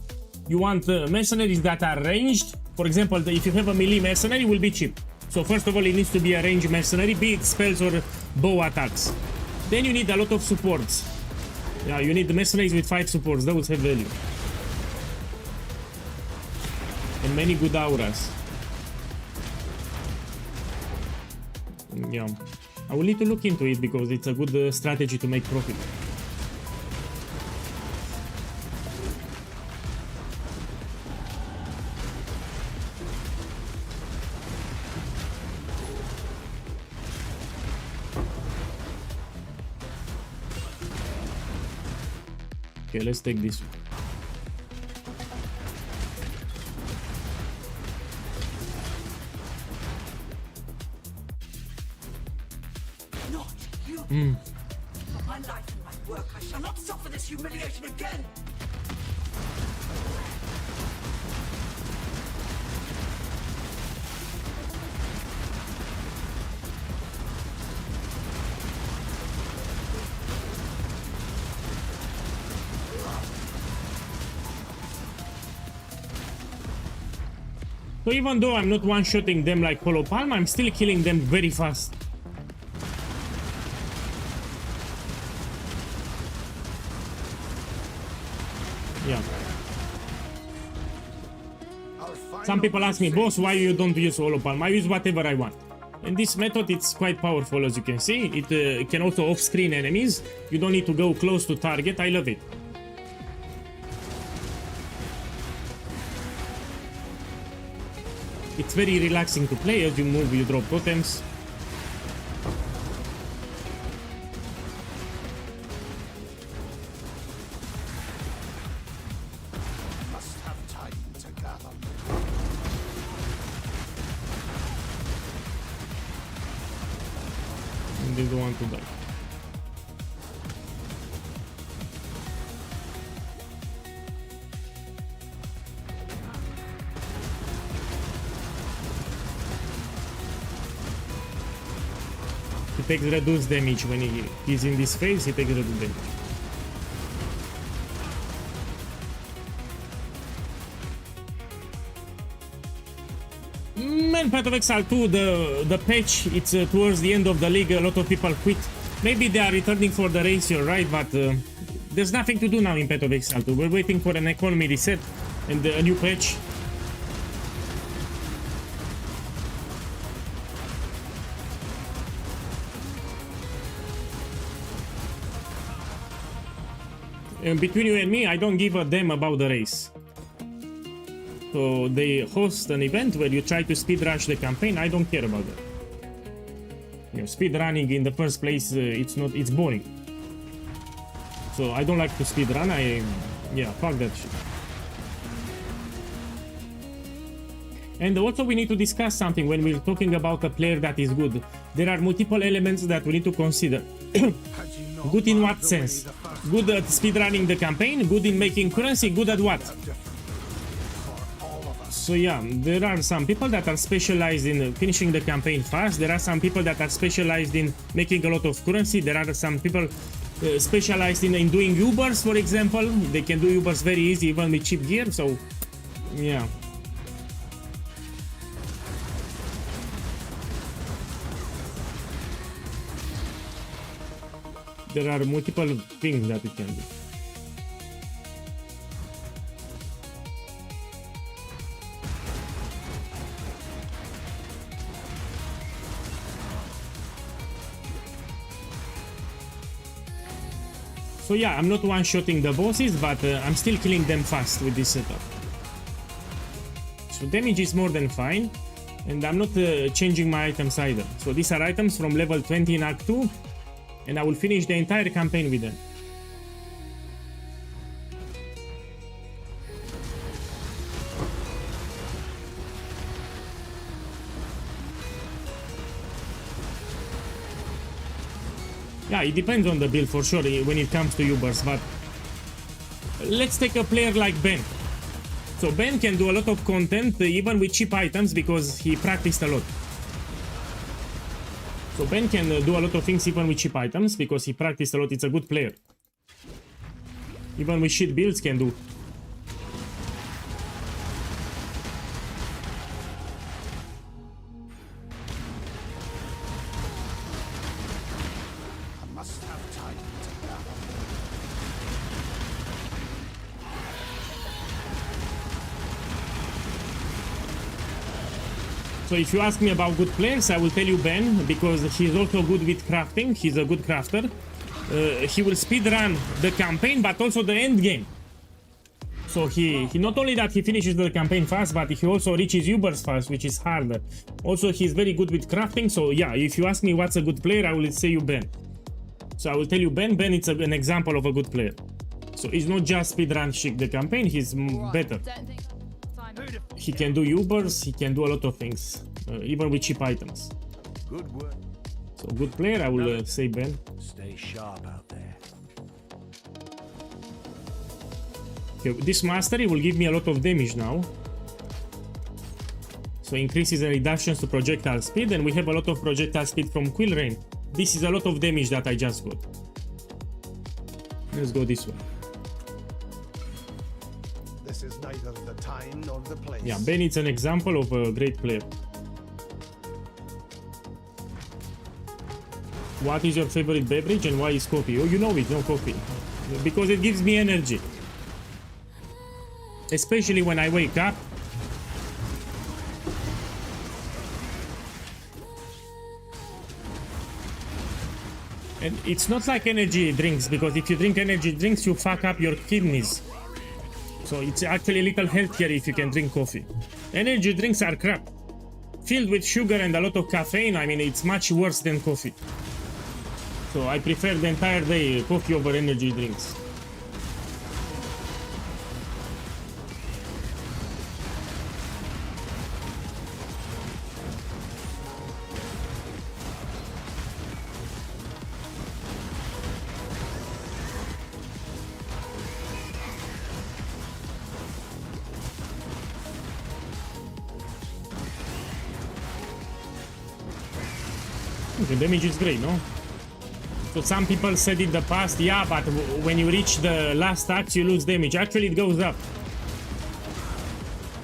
You want mercenaries that are ranged. For example, if you have a melee mercenary, it will be cheap. So first of all, it needs to be a ranged mercenary, be it spells or bow attacks. Then you need a lot of supports. Yeah, you need the mercenaries with 5 supports. Those have value. And many good auras. Yeah, I will need to look into it because it's a good strategy to make profit. Okay, let's take this one. For my life and my work, I shall not suffer this humiliation again. So even though I'm not one-shotting them like Hollow Palm, I'm still killing them very fast. Yeah. Some people ask me, boss, why you don't use Hollow Palm? I use whatever I want. And this method, it's quite powerful, as you can see. It can also off-screen enemies. You don't need to go close to target. I love it. It's very relaxing to play. As you move, you drop totems. They don't want to die. He takes reduced damage when he's in this phase. He takes reduced damage. Man, Path of Exile 2, the patch, it's towards the end of the league, a lot of people quit. Maybe they are returning for the race, you're right, but there's nothing to do now in Path of Exile 2. We're waiting for an economy reset and a new patch. And between you and me, I don't give a damn about the race. So they host an event where you try to speed rush the campaign. I don't care about that. You know, speed running in the first place, it's boring. So I don't like to speed run. Yeah, fuck that shit. And also we need to discuss something when we're talking about a player that is good. There are multiple elements that we need to consider. Good in what sense? Good at speedrunning the campaign, good in making currency, good at what? So yeah, there are some people that are specialized in finishing the campaign fast. There are some people that are specialized in making a lot of currency. There are some people specialized in doing Ubers, for example. They can do Ubers very easy, even with cheap gear. So yeah. There are multiple things that you can do. So yeah, I'm not one-shotting the bosses, but I'm still killing them fast with this setup. So damage is more than fine, and I'm not changing my items either. So these are items from level 20 in Act 2, and I will finish the entire campaign with them. Yeah, it depends on the build for sure when it comes to Ubers, but let's take a player like Ben. So Ben can do a lot of content even with cheap items because he practiced a lot. So Ben can do a lot of things even with cheap items because he practiced a lot. It's a good player. Even with shit builds can do. So if you ask me about good players, I will tell you Ben, because he's also good with crafting. He's a good crafter. He will speedrun the campaign, but also the end game. So he not only that he finishes the campaign fast, but he also reaches Ubers fast, which is harder. Also, he's very good with crafting. So yeah, if you ask me what's a good player, I will say you Ben. So I will tell you Ben. Ben is an example of a good player. So he's not just speedrun shit the campaign, he's better. He can do Ubers, he can do a lot of things, even with cheap items. Good work. So good player, I will say Ben. Stay sharp out there. Okay, this mastery will give me a lot of damage now. So increases and reductions to projectile speed, and we have a lot of projectile speed from Quill Rain. This is a lot of damage that I just got. Let's go this way. This is neither the time nor the place. Yeah, Ben is an example of a great player. What is your favorite beverage and why is coffee? Oh, you know it, no coffee. Because it gives me energy. Especially when I wake up. And it's not like energy drinks, because if you drink energy drinks, you fuck up your kidneys. So it's actually a little healthier if you can drink coffee. Energy drinks are crap. Filled with sugar and a lot of caffeine, I mean, it's much worse than coffee. So I prefer the entire day coffee over energy drinks. The damage is great, no? So some people said in the past, yeah, but when you reach the last axe, you lose damage. Actually, it goes up.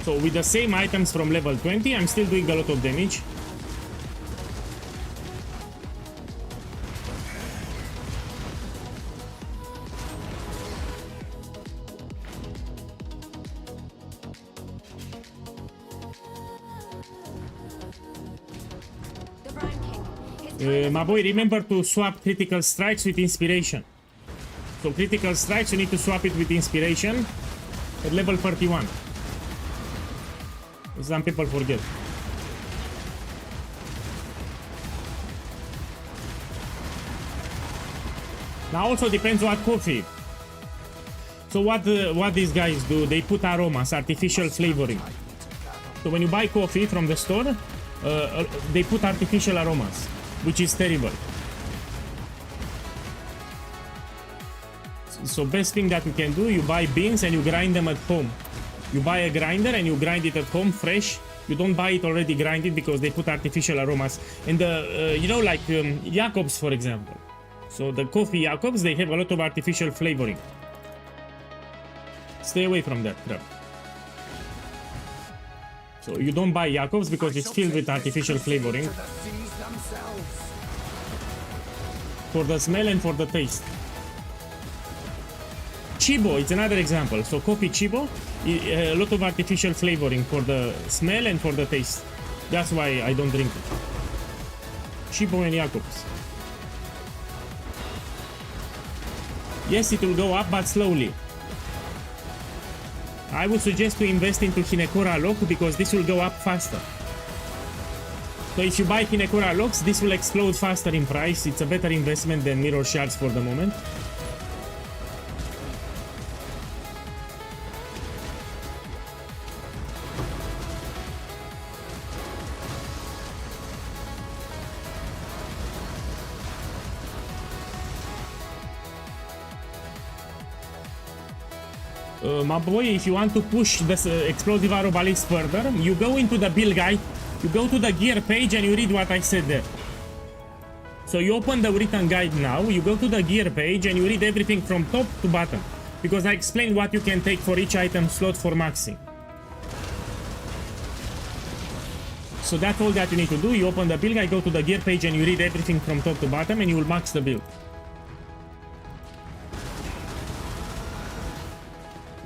So with the same items from level 20, I'm still doing a lot of damage. The Brine King. His My boy, remember to swap critical strikes with inspiration. So critical strikes, you need to swap it with inspiration at level 31. Some people forget. Now also depends what coffee. So what these guys do, they put aromas, artificial flavoring. So when you buy coffee from the store, they put artificial aromas, which is terrible. So best thing that you can do, you buy beans and you grind them at home. You buy a grinder and you grind it at home fresh. You don't buy it already grinded because they put artificial aromas. And you know, like Jacobs, for example. So the coffee Jacobs, they have a lot of artificial flavoring. Stay away from that crap. So you don't buy Jacobs because it's filled with artificial flavoring. For the smell and for the taste. Chibo, it's another example. So coffee Chibo, a lot of artificial flavoring for the smell and for the taste. That's why I don't drink it. Chibo and Jacobs. Yes, it will go up, but slowly. I would suggest to invest into Hinekora lock because this will go up faster. So if you buy Hinekora locks, this will explode faster in price. It's a better investment than mirror shards for the moment. My boy, if you want to push this explosive arrow ballast further, you go into the build guide, you go to the gear page and you read what I said there. So you open the written guide now, you go to the gear page and you read everything from top to bottom. Because I explained what you can take for each item slot for maxing. So that's all that you need to do. You open the build guide, go to the gear page and you read everything from top to bottom and you will max the build.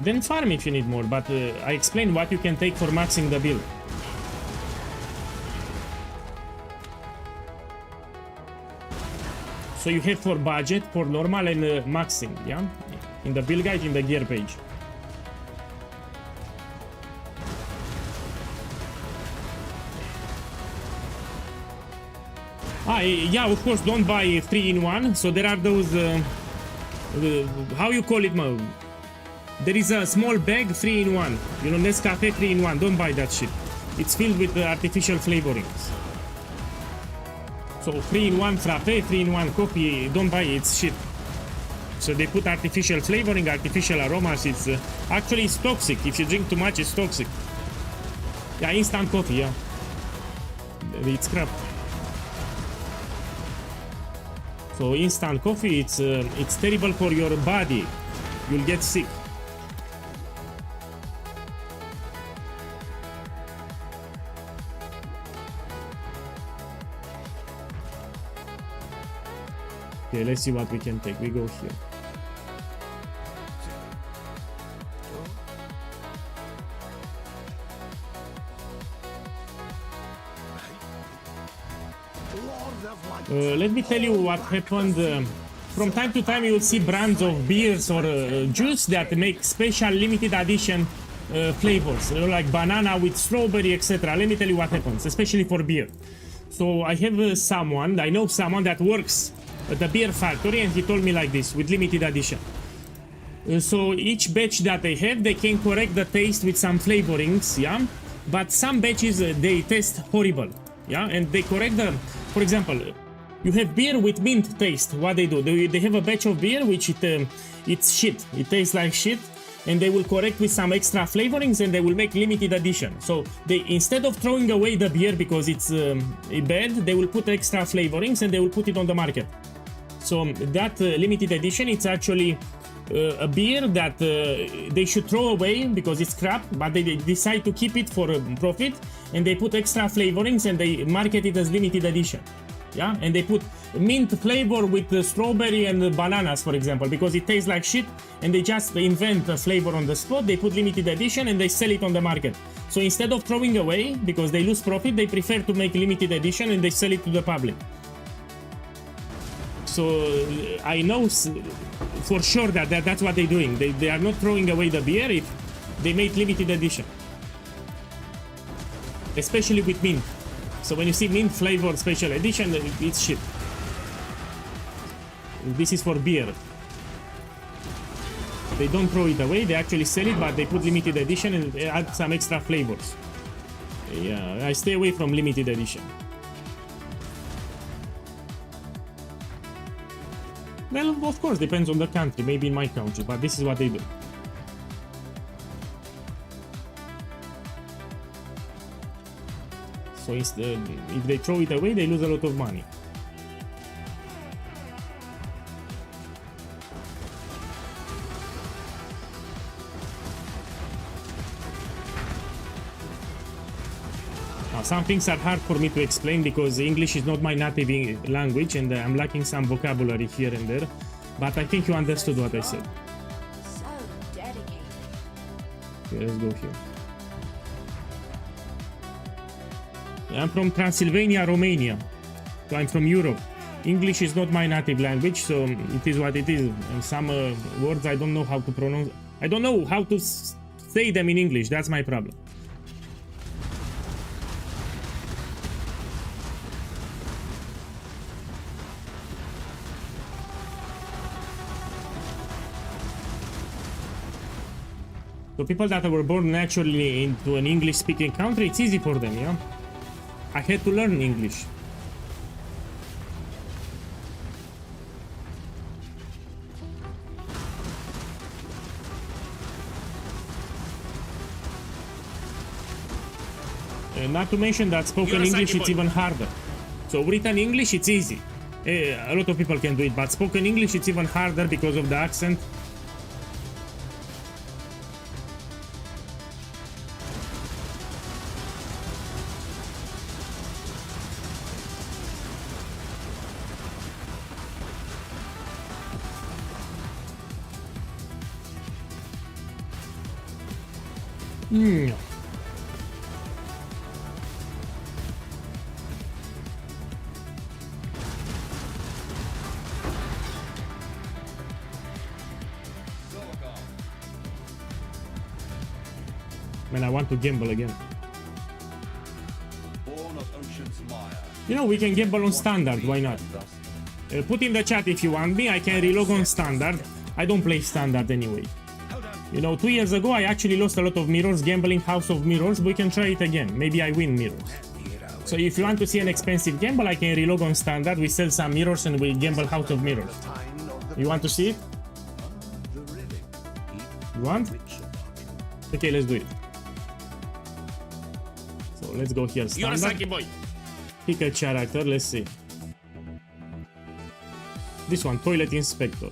Then farm if you need more, but I explained what you can take for maxing the build. So you have for budget, for normal and maxing, yeah? In the build guide, in the gear page. Yeah, of course, don't buy 3-in-1. So there are those, how you call it, there is a small bag 3-in-1, you know, Nescafe 3-in-1. Don't buy that shit. It's filled with artificial flavorings. So 3-in-1 frappe, 3-in-1 coffee, don't buy it, it's shit. So they put artificial flavoring, artificial aromas. It's actually it's toxic. If you drink too much, it's toxic. Yeah, instant coffee, yeah. It's crap. So instant coffee, it's terrible for your body. You'll get sick. Okay, let's see what we can take. We go here. Let me tell you what happened. From time to time you will see brands of beers or juice that make special limited edition flavors, like banana with strawberry, etc. Let me tell you what happens, especially for beer. So I have I know someone that works at the beer factory, and he told me like this, with limited edition. So each batch that they have, they can correct the taste with some flavorings, yeah? But some batches, they taste horrible, yeah? And they correct the, for example, you have beer with mint taste. What they do, they have a batch of beer which it's shit. It tastes like shit. and they will correct with some extra flavorings, and they will make limited edition. So they, instead of throwing away the beer because it's bad, they will put extra flavorings and they will put it on the market. So that limited edition, it's actually a beer that they should throw away because it's crap, but they decide to keep it for profit, and they put extra flavorings and they market it as limited edition. Yeah, and they put mint flavor with strawberry and bananas, for example, because it tastes like shit, and they just invent a flavor on the spot. They put limited edition and they sell it on the market. So instead of throwing away because they lose profit, they prefer to make limited edition and they sell it to the public. So I know for sure that that's what they're doing. They are not throwing away the beer if they make limited edition, especially with mint. So when you see mint flavor special edition, it's shit. This is for beer. They don't throw it away, they actually sell it, but they put limited edition and add some extra flavors. Yeah, I stay away from limited edition. Well, of course, depends on the country, maybe in my country, but this is what they do. So if they throw it away, they lose a lot of money. Now, some things are hard for me to explain because English is not my native language and I'm lacking some vocabulary here and there, but I think you understood what I said. So dedicated. Okay, let's go here. I'm from Transylvania, Romania. So I'm from Europe. English is not my native language, so it is what it is. And some words I don't know how to pronounce. I don't know how to say them in English. That's my problem. So people that were born naturally into an English-speaking country, it's easy for them, yeah? I had to learn English. Not to mention that spoken English, it's even harder. So written English, it's easy. A lot of people can do it, but spoken English, it's even harder because of the accent. Man, I want to gamble again. You know, we can gamble on standard, why not? Put in the chat if you want me, I can relog on standard. I don't play standard anyway. You know, 2 years ago I actually lost a lot of mirrors gambling House of Mirrors, but we can try it again. Maybe I win mirrors. So if you want to see an expensive gamble, I can relog on standard. We sell some mirrors and we gamble House of Mirrors. You want to see it? You want? Okay, let's do it. So let's go here. Standard. Boy. Pick a character, let's see. This one, Toilet Inspector.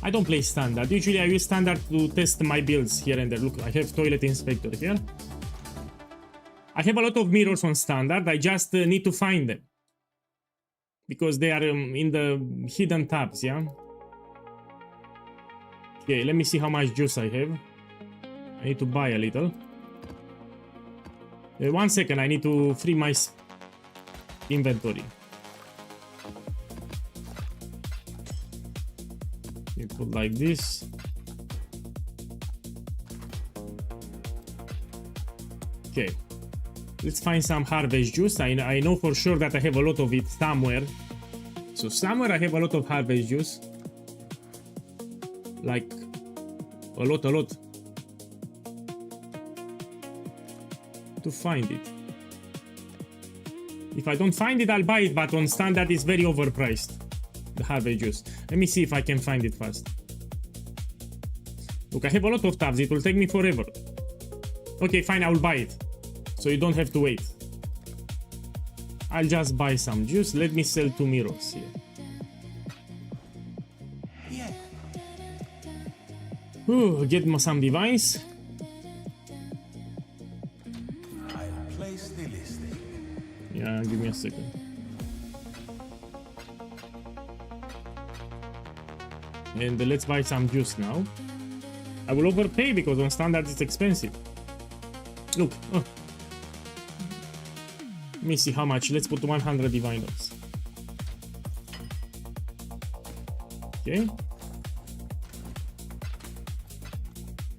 I don't play standard. Usually I use standard to test my builds here and there. Look, I have Toilet Inspector here. I have a lot of mirrors on standard. I just need to find them. Because they are in the hidden tabs, yeah? Okay, let me see how much juice I have. I need to buy a little. 1 second, I need to free my inventory. You put like this. Okay, let's find some harvest juice. I know for sure that I have a lot of it somewhere. So somewhere I have a lot of harvest juice. Like a lot. To find it. If I don't find it, I'll buy it, but on standard it's very overpriced. The Harvey juice. Let me see if I can find it fast. Look, I have a lot of tabs. It will take me forever. Okay, fine, I will buy it. So you don't have to wait. I'll just buy some juice. Let me sell 2 mirrors here. Ooh, get some device. I'll place the listing. Yeah, give me a second. And let's buy some juice now. I will overpay because on standard it's expensive. Look. Oh. Let me see how much. Let's put 100 diviners. Okay.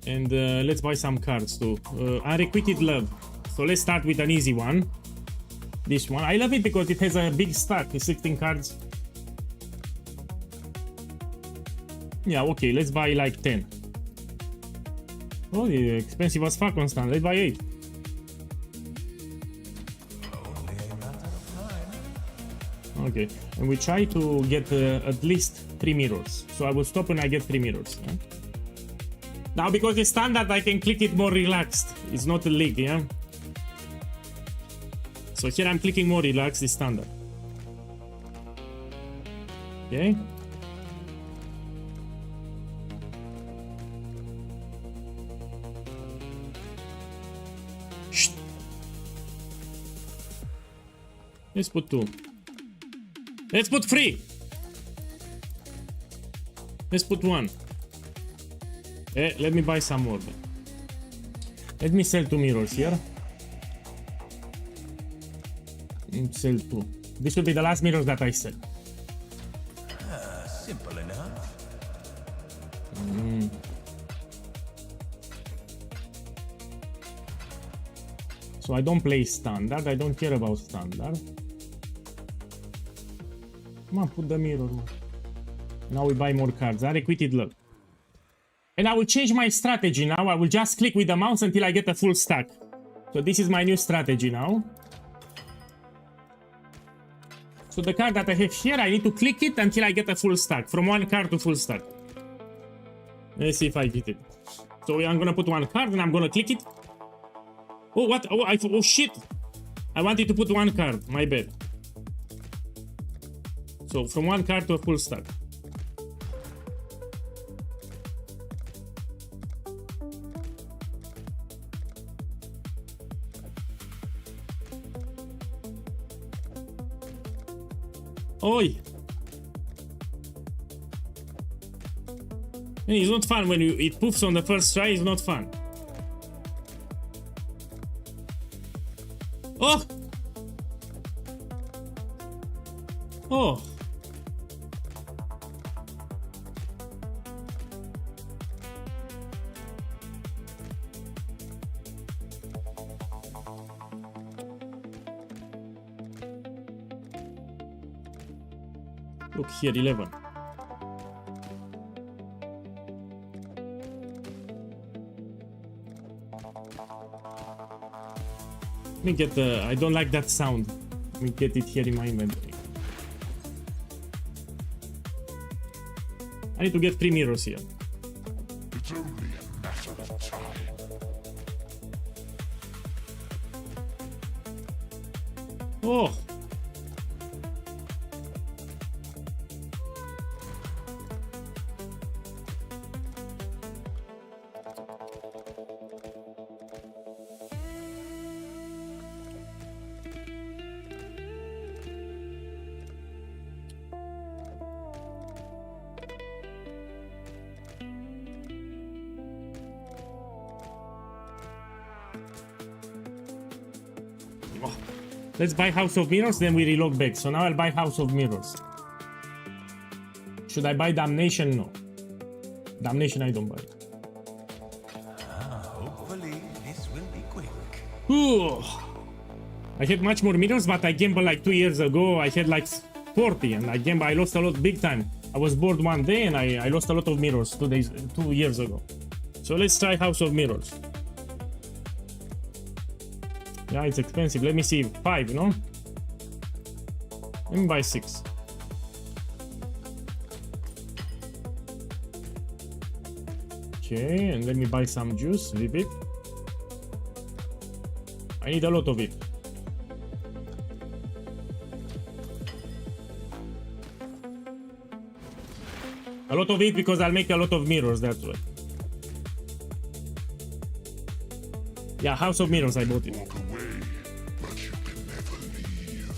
And let's buy some cards too. Unrequited love. So let's start with an easy one. This one. I love it because it has a big stack. It's 16 cards. Yeah, okay. Let's buy like 10. Oh, the expensive as fuck on stand. Let's buy 8. Okay. And we try to get at least 3 mirrors. So I will stop when I get 3 mirrors. Yeah? Now, because it's standard, I can click it more relaxed. It's not a league, yeah? So here I'm clicking more relaxed, it's standard. Okay. Shh. Let's put 2. Let's put 3. Let's put 1. Let me buy some more. Let me sell 2 mirrors here. And sell 2. This will be the last mirrors that I sell. Simple enough. So I don't play standard. I don't care about standard. Come on, put the mirror. Man. Now we buy more cards. Unrequited love. And I will change my strategy now. I will just click with the mouse until I get a full stack. So this is my new strategy now. So the card that I have here, I need to click it until I get a full stack. From 1 card to full stack. Let's see if I get it. So I'm gonna put 1 card and I'm gonna click it. Oh, what? Oh, shit. I wanted to put 1 card. My bad. So from 1 card to a full stack. Oi! And it's not fun when it poofs on the first try, it's not fun. Oh! Oh! Look here, 11. Let me get the... I don't like that sound. Let me get it here in my inventory. I need to get 3 mirrors here. It's only a matter of time. Oh! Let's buy House of Mirrors, then we reload back. So now I'll buy House of Mirrors. Should I buy Damnation? No. Damnation I don't buy. Hopefully, this will be quick. Ooh. I had much more mirrors, but I gambled like 2 years ago. I had like 40 and I lost a lot big time. I was bored one day and I lost a lot of mirrors 2 years ago. So let's try House of Mirrors. Yeah, it's expensive. Let me see. 5, no? Let me buy 6. Okay, and let me buy some juice, vivid. I need a lot of it. A lot of it because I'll make a lot of mirrors, that's why. Yeah, House of Mirrors, I bought it. Walk away, but you can never leave.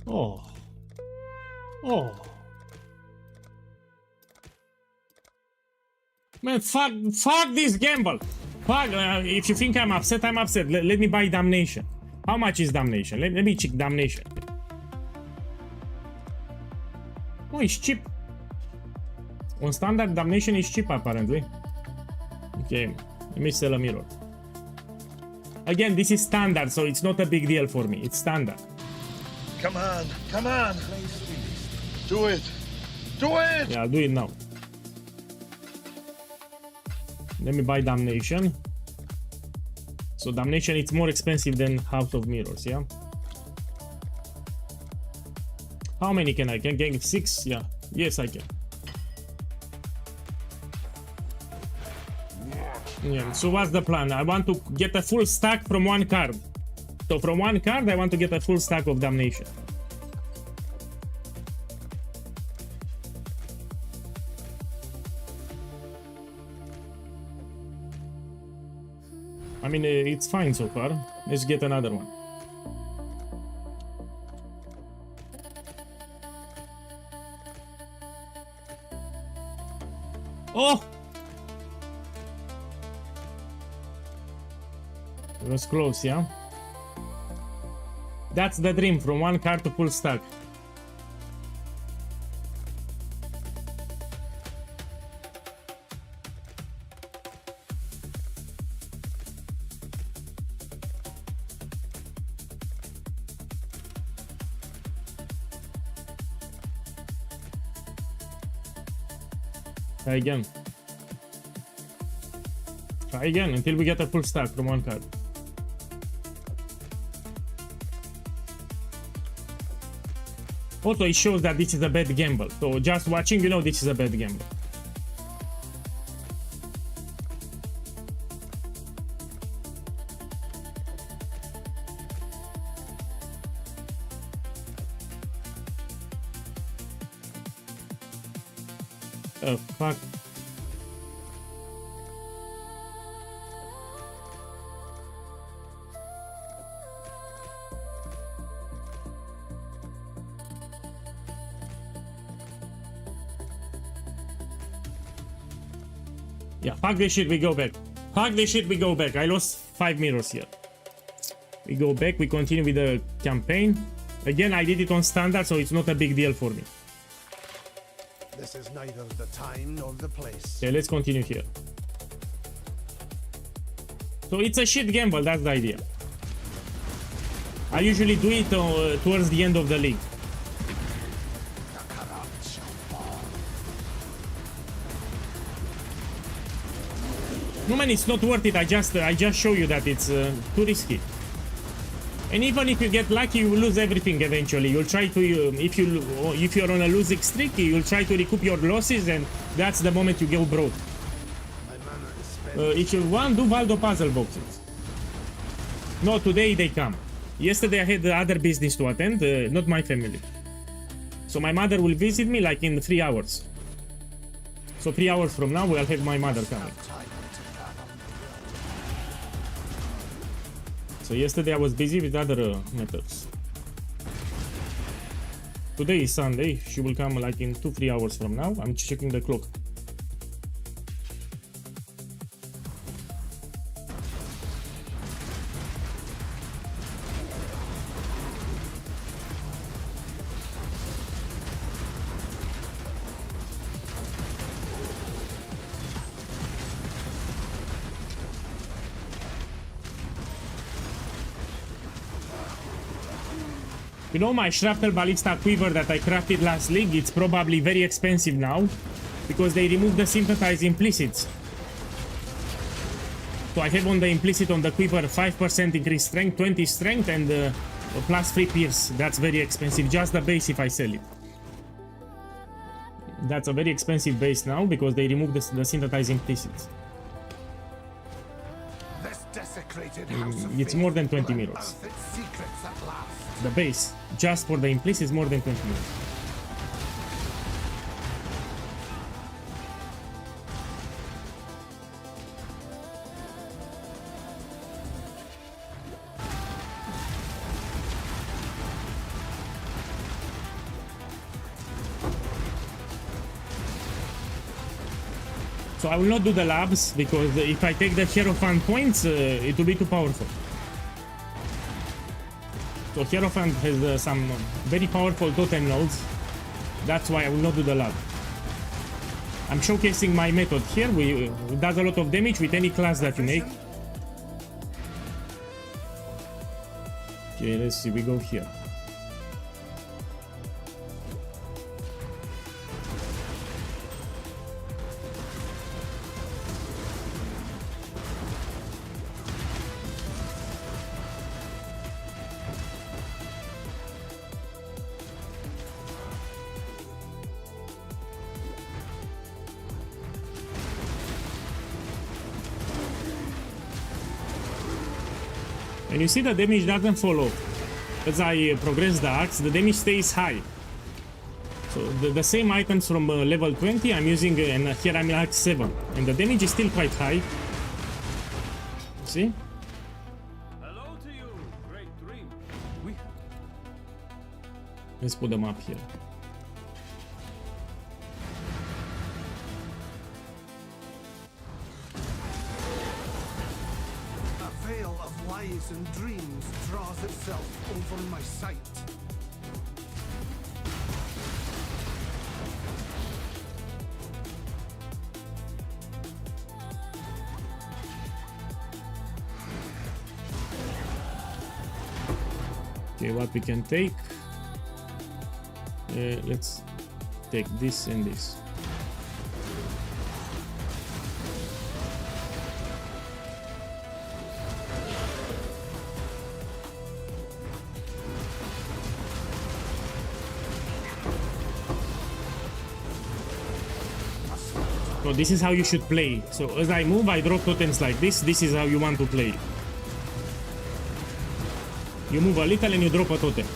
Oh. Oh. Man, fuck this gamble. Fuck, if you think I'm upset, I'm upset. Let me buy Damnation. How much is Damnation? Let me check Damnation. Oh, it's cheap. On standard, Damnation is cheap, apparently. Okay, let me sell a mirror. Again, this is standard, so it's not a big deal for me. It's standard. Come on, come on. Do it. Do it. Yeah, I'll do it now. Let me buy Damnation. So Damnation, it's more expensive than House of Mirrors, yeah? How many can I? Can I get 6? Yeah. Yes, I can. Yeah, so what's the plan? I want to get a full stack from one card. So from one card, I want to get a full stack of Damnation. I mean, it's fine so far. Let's get another one. Oh! It was close, yeah? That's the dream, from one card to full stack. Try again. Try again until we get a full stack from one card. Also, it shows that this is a bad gamble. So just watching, you know this is a bad gamble. Oh, fuck. Yeah, fuck this shit, we go back. Fuck this shit, we go back. I lost 5 mirrors here. We go back, we continue with the campaign. Again, I did it on standard, so it's not a big deal for me. This is neither the time nor the place. Okay, let's continue here. So it's a shit gamble, that's the idea. I usually do it towards the end of the league. No man, it's not worth it. I just show you that it's too risky. And even if you get lucky, you will lose everything eventually. You'll try to if you're on a losing streak, you'll try to recoup your losses, and that's the moment you go broke. If you want, do Valdo puzzle boxes. No, today they come. Yesterday I had other business to attend, not my family. So my mother will visit me like in 3 hours. So 3 hours from now, I'll have my mother coming. So yesterday I was busy with other matters. Today is Sunday. She will come like in 2-3 hours from now. I'm checking the clock. You know my shrapnel ballista quiver that I crafted last league, it's probably very expensive now. because they remove the synthesized implicits. So I have on the implicit on the quiver 5% increased strength, 20 strength, and plus 3 pierce. That's very expensive. Just the base if I sell it. That's a very expensive base now because they remove the synthesized implicits. This desecrated house of It's faith more than 20 will mirrors. unearth its secrets at last. The base, just for the implicit, is more than 20 mirrors. So I will not do the labs because if I take the Hierophant points, it will be too powerful. So Hierophant has some very powerful totem nodes. That's why I will not do the lab. I'm showcasing my method here. It does a lot of damage with any class that you make. Okay, let's see. We go here. And you see the damage doesn't fall off. As I progress the axe, the damage stays high. So the same items from level 20 I'm using, and here I'm at 7. And the damage is still quite high. See? Hello to you, great dream. Let's put them up here. A veil of lies and dreams draws itself over my sight. Okay, what we can take? Let's take this and this. So this is how you should play. So as I move, I drop totems like this. This is how you want to play. You move a little and you drop a totem.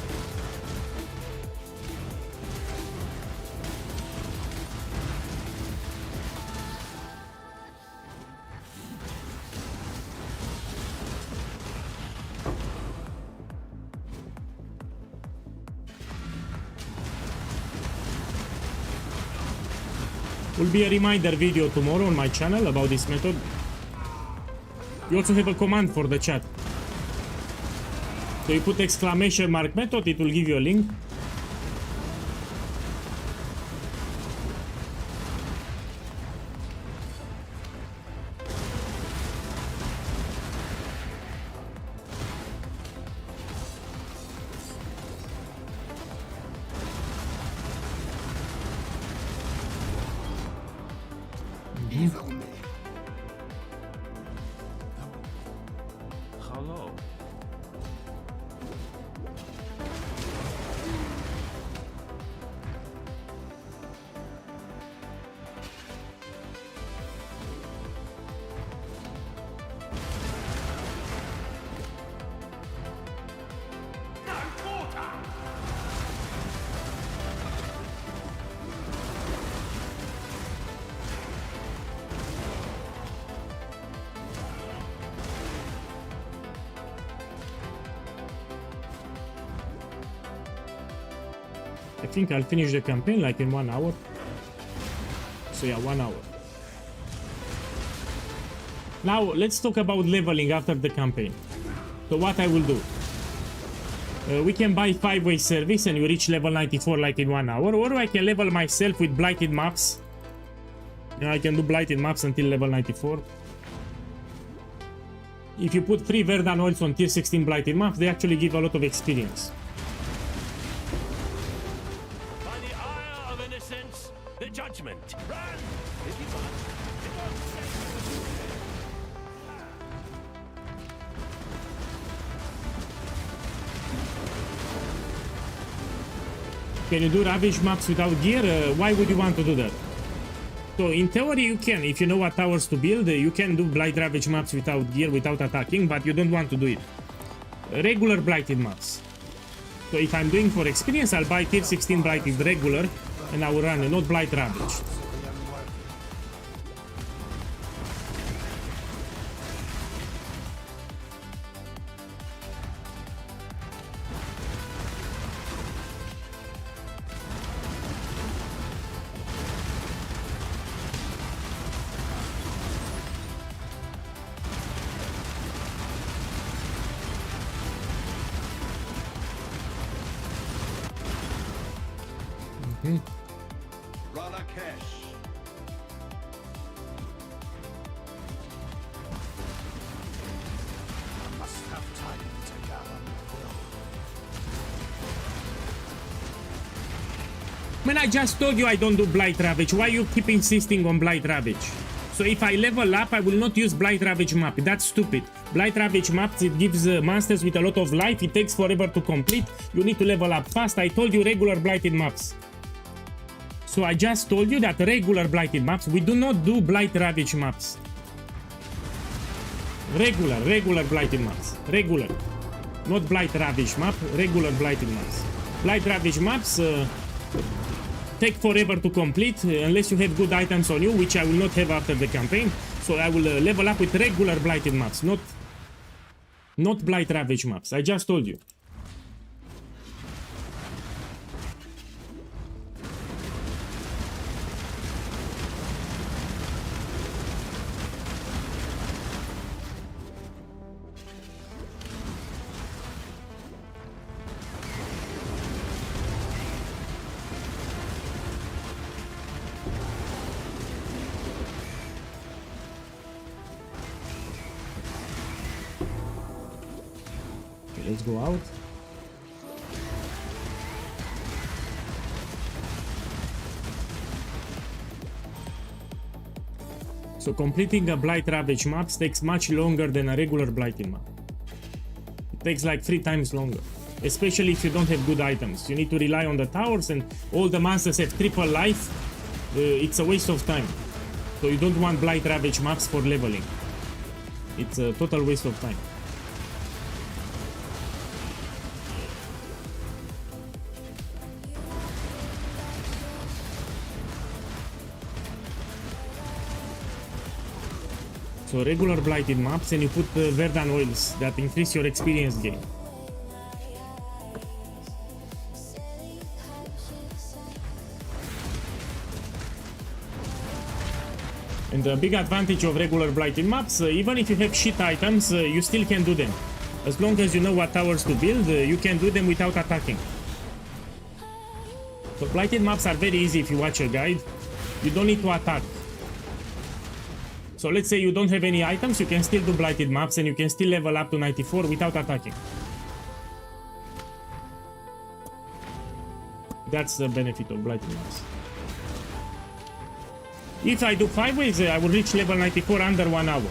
Will be a reminder video tomorrow on my channel about this method. You also have a command for the chat. So you put exclamation mark method, it will give you a link. Evil me. Hello. I think I'll finish the campaign like in 1 hour. So yeah, 1 hour. Now let's talk about leveling after the campaign. So what I will do. We can buy 5-way service and you reach level 94 like in 1 hour. Or I can level myself with blighted maps. I can do blighted maps until level 94. If you put 3 Verdan oils on tier 16 blighted maps, they actually give a lot of experience. By the ire of innocence, The judgment. Run! If you want. It won't save you. Can you do Ravage maps without gear? Why would you want to do that? So in theory you can, if you know what towers to build, you can do Blight Ravage maps without gear, without attacking, but you don't want to do it. Regular Blighted maps. So if I'm doing for experience, I'll buy tier 16 Blighted regular, and I will run not Blight Ravage. Man, I just told you I don't do Blight Ravage. Why you keep insisting on Blight Ravage? So if I level up, I will not use Blight Ravage map. That's stupid. Blight Ravage maps, it gives monsters with a lot of life. It takes forever to complete. You need to level up fast. I told you regular Blighted maps. So I just told you that regular Blighted maps, we do not do Blight Ravage maps. Regular Blighted maps. Regular. Not Blight Ravage map, regular Blighted maps. Blight Ravage maps take forever to complete unless you have good items on you, which I will not have after the campaign. So I will level up with regular Blighted maps, not Blight Ravage maps. I just told you. Let's go out. So completing a Blight Ravage maps takes much longer than a regular Blighted map. It takes like 3 times longer. Especially if you don't have good items. You need to rely on the towers and all the monsters have triple life. It's a waste of time. So you don't want Blight Ravage maps for leveling. It's a total waste of time. So regular Blighted maps, and you put Verdan oils that increase your experience gain. And the big advantage of regular Blighted maps, even if you have shit items, you still can do them. As long as you know what towers to build, you can do them without attacking. So Blighted maps are very easy if you watch a guide. You don't need to attack. So let's say you don't have any items, you can still do Blighted maps and you can still level up to 94 without attacking. That's the benefit of Blighted maps. If I do 5 ways, I will reach level 94 under 1 hour.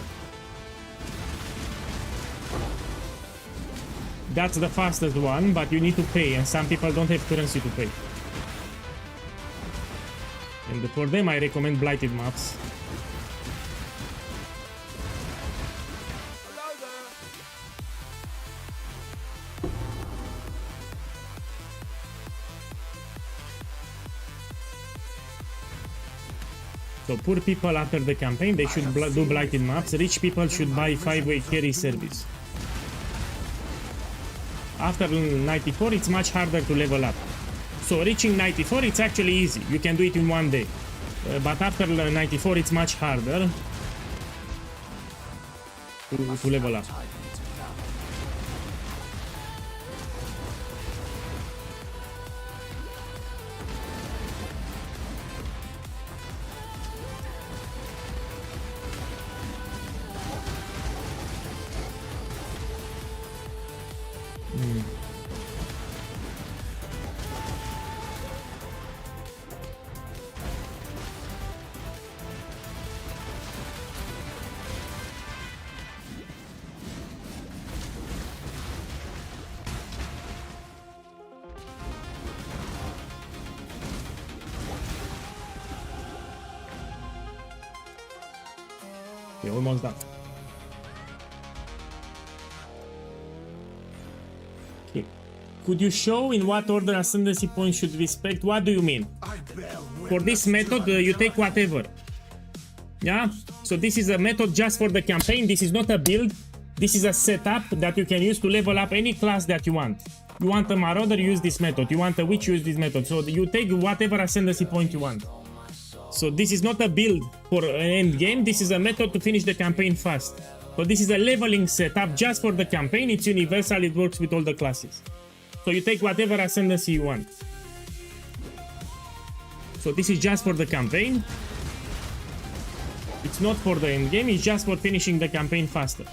That's the fastest one, but you need to pay, and some people don't have currency to pay. And for them I recommend Blighted maps. So poor people after the campaign, they should do Blighted maps. Rich people should buy 5-way carry service. After 94, it's much harder to level up. So reaching 94, it's actually easy. You can do it in 1 day. But after 94, it's much harder to level up. Okay, almost done. Okay. Could you show in what order ascendancy points should be spec? What do you mean? For this method, you take whatever. Yeah? So this is a method just for the campaign. This is not a build. This is a setup that you can use to level up any class that you want. You want a Marauder, use this method. You want a Witch, use this method. So you take whatever ascendancy point you want. So this is not a build for an end game. This is a method to finish the campaign fast. So this is a leveling setup just for the campaign. It's universal. It works with all the classes. So you take whatever ascendancy you want. So this is just for the campaign. It's not for the end game. It's just for finishing the campaign faster.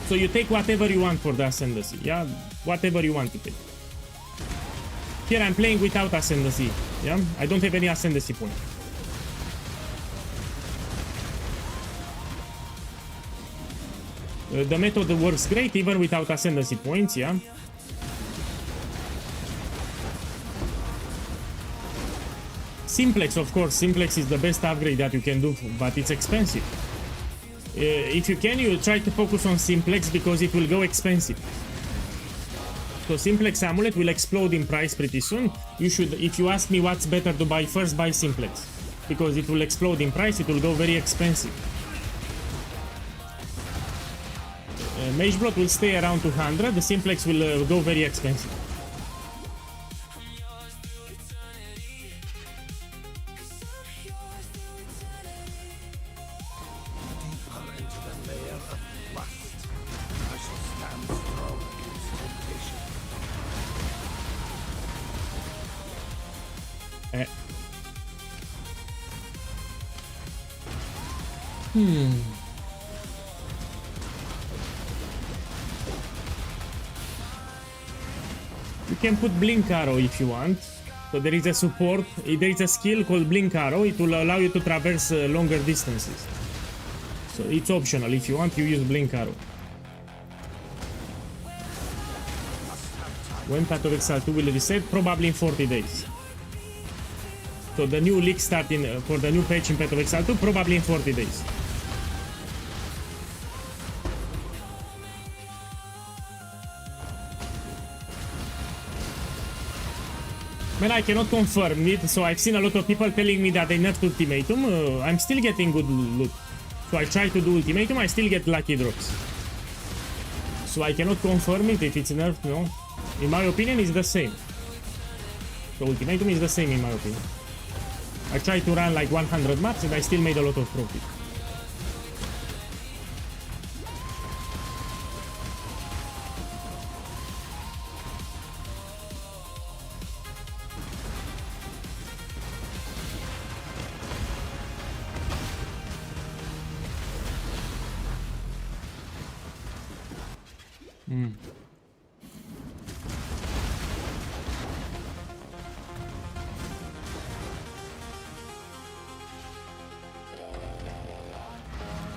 So you take whatever you want for the ascendancy. Yeah, whatever you want to take. Here I'm playing without ascendancy. Yeah, I don't have any ascendancy point. The method works great even without ascendancy points. Yeah. Simplex, of course, Simplex is the best upgrade that you can do, but it's expensive. If you can, you try to focus on Simplex because it will go expensive. So Simplex Amulet will explode in price pretty soon. You should, if you ask me what's better to buy first, buy Simplex. Because it will explode in price, it will go very expensive. Mageblot will stay around 200, the Simplex will go very expensive. You can put Blink Arrow if you want. So there is a support, there is a skill called Blink Arrow. It will allow you to traverse longer distances. So it's optional. If you want, you use Blink Arrow. When Path of Exile 2 will reset? Probably in 40 days. So the new leak starting for the new patch in Path of Exile 2, probably in 40 days. Man, I cannot confirm it, so I've seen a lot of people telling me that they nerfed Ultimatum. I'm still getting good loot. So I try to do Ultimatum, I still get lucky drops. So I cannot confirm it if it's nerfed, no. In my opinion, it's the same. So Ultimatum is the same in my opinion. I tried to run like 100 maps and I still made a lot of profit.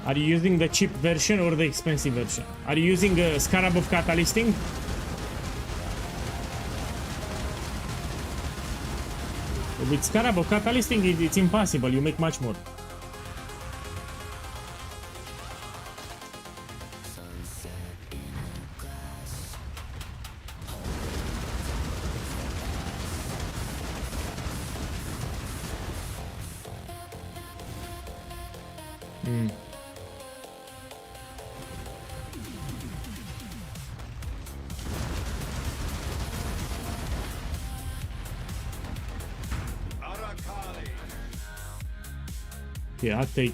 Are you using the cheap version or the expensive version? Are you using Scarab of Catalysting? With Scarab of Catalysting, it's impossible. You make much more. Yeah, I'll take.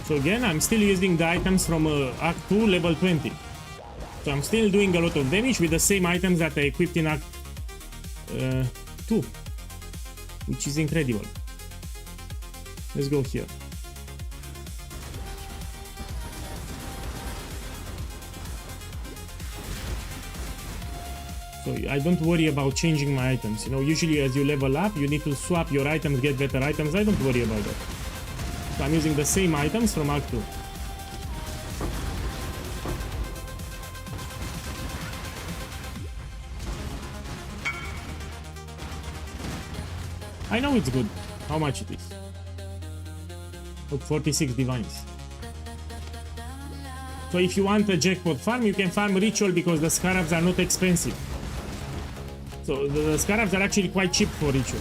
So again, I'm still using the items from Act 2 level 20. So I'm still doing a lot of damage with the same items that I equipped in Act 2. Which is incredible. Let's go here. So I don't worry about changing my items. You know, usually as you level up, you need to swap your items, get better items. I don't worry about that. So I'm using the same items from Act 2. I know it's good. How much it is? Look, 46 divines. So if you want a jackpot farm, you can farm ritual because the scarabs are not expensive. So the scarabs are actually quite cheap for ritual.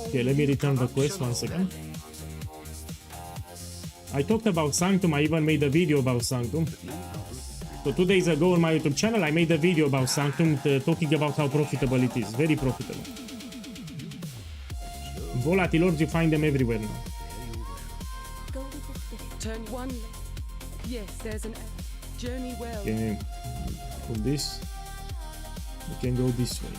Okay, let me return the quest 1 second. I talked about Sanctum, I even made a video about Sanctum. So 2 days ago on my YouTube channel, I made a video about Sanctum talking about how profitable it is. Very profitable. Volatile orbs, you find them everywhere now. Turn one. Yes, there's an journey well. Okay, put this. You can go this way.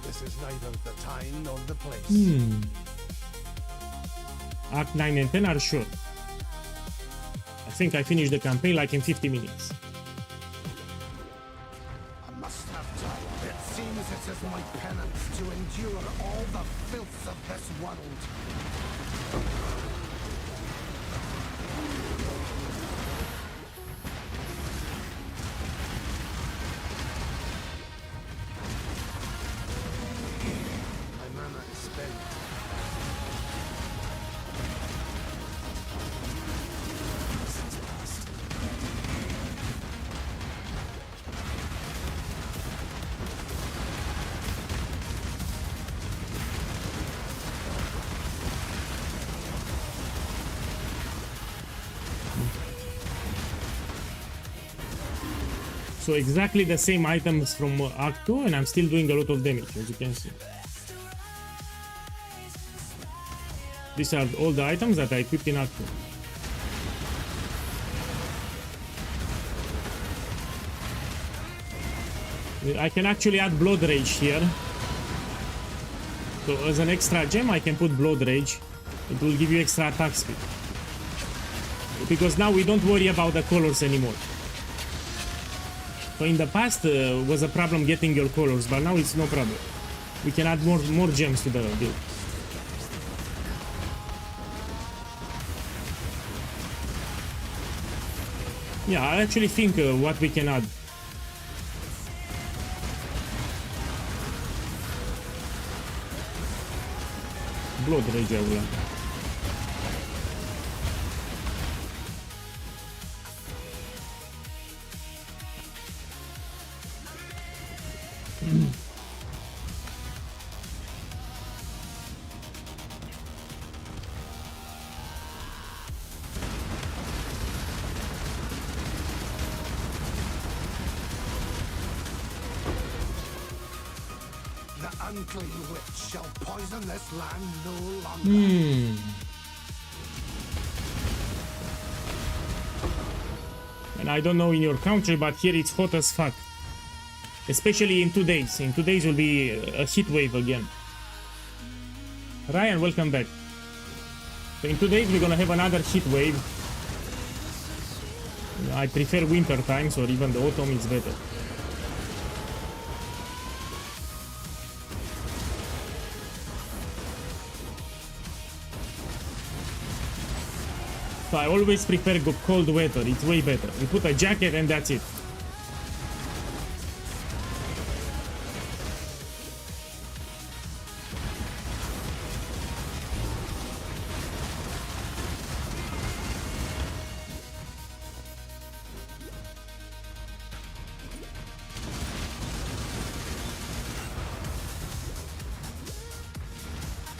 This is neither the time nor the place. Act 9 and 10 are short. I think I finished the campaign like in 50 minutes. I must have time. It seems it is my penance to endure all the filth of this world. My mana is spent. So exactly the same items from Act 2 and I'm still doing a lot of damage, as you can see. These are all the items that I equipped in Act 2. I can actually add Blood Rage here. So as an extra gem I can put Blood Rage. It will give you extra attack speed. Because now we don't worry about the colors anymore. So in the past was a problem getting your colors, but now it's no problem. We can add more gems to the build. Yeah, I actually think what we can add. Blood Rage I will add. The unclean witch shall poison this land no longer. And I don't know in your country, but here it's hot as fuck. Especially in 2 days. In 2 days will be a heat wave again. Ryan, welcome back. So in 2 days we're gonna have another heat wave. I prefer winter times or even the autumn is better. So I always prefer cold weather, it's way better. You put a jacket and that's it.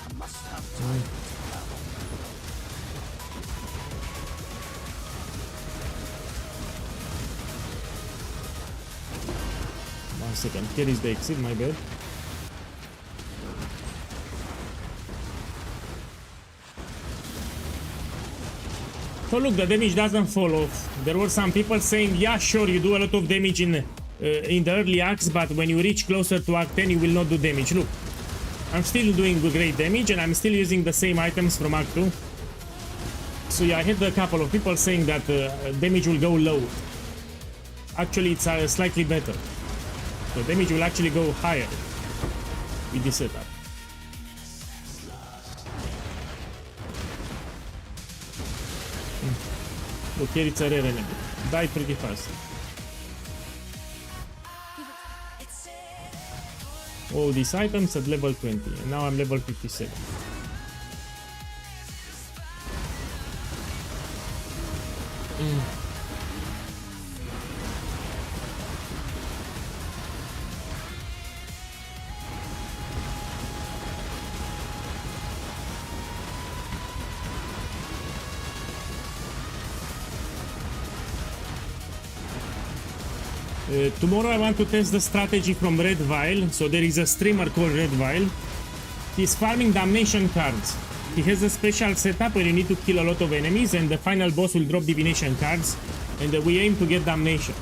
I must have time. 1 second, here is the exit, my bad. So look, the damage doesn't fall off. There were some people saying, yeah, sure, you do a lot of damage in the early acts, but when you reach closer to Act 10, you will not do damage. Look, I'm still doing great damage, and I'm still using the same items from Act 2. So yeah, I had a couple of people saying that damage will go low. Actually, it's slightly better. So damage will actually go higher with this setup. Look, here it's a rare enemy. Die pretty fast. All these items at level 20, and now I'm level 57. Tomorrow I want to test the strategy from Red Vial. So there is a streamer called Red Vial. He's farming damnation cards. He has a special setup where you need to kill a lot of enemies and the final boss will drop divination cards, and we aim to get damnation.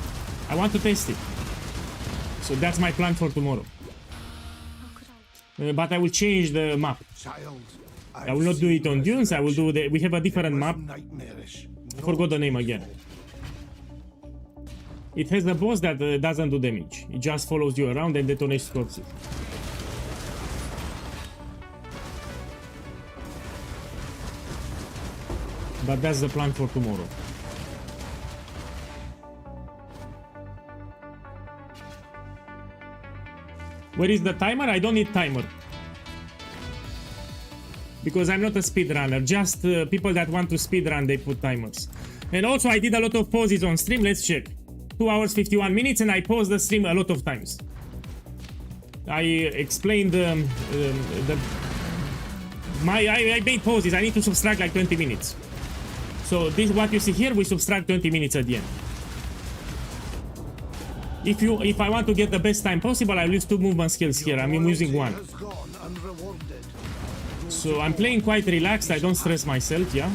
I want to test it. So that's my plan for tomorrow. But I will change the map. I will not do it on Dunes. I will do we have a different map. I forgot the name again. It has a boss that doesn't do damage. It just follows you around and detonates corpses. But that's the plan for tomorrow. Where is the timer? I don't need timer. Because I'm not a speedrunner. Just people that want to speedrun, they put timers. And also I did a lot of pauses on stream. Let's check. 2 hours 51 minutes, and I paused the stream a lot of times. I explained I made pauses. I need to subtract like 20 minutes. So this what you see here, we subtract 20 minutes at the end. If I want to get the best time possible, I'll use 2 movement skills here. I'm using 1. So I'm playing quite relaxed. I don't stress myself, yeah.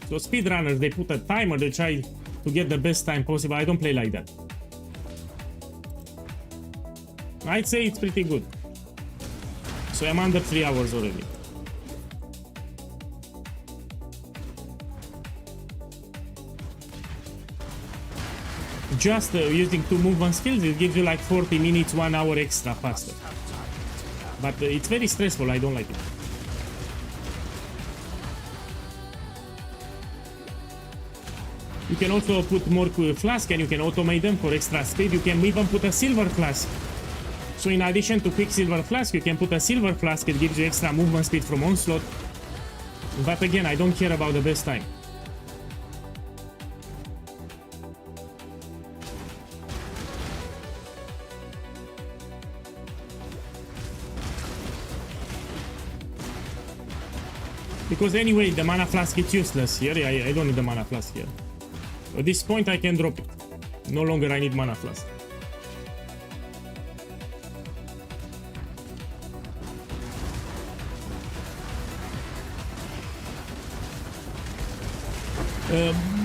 So speedrunners, they put a timer, they try to get the best time possible. I don't play like that. I'd say it's pretty good. So I'm under 3 hours already. Just using 2 movement skills, it gives you like 40 minutes, 1 hour extra faster. But it's very stressful, I don't like it. You can also put more flask and you can automate them for extra speed. You can even put a silver flask. So in addition to quicksilver flask, you can put a silver flask. It gives you extra movement speed from onslaught. But again, I don't care about the best time. Because anyway, the mana flask is useless here. I don't need the mana flask here. At this point, I can drop it. No longer I need mana flask.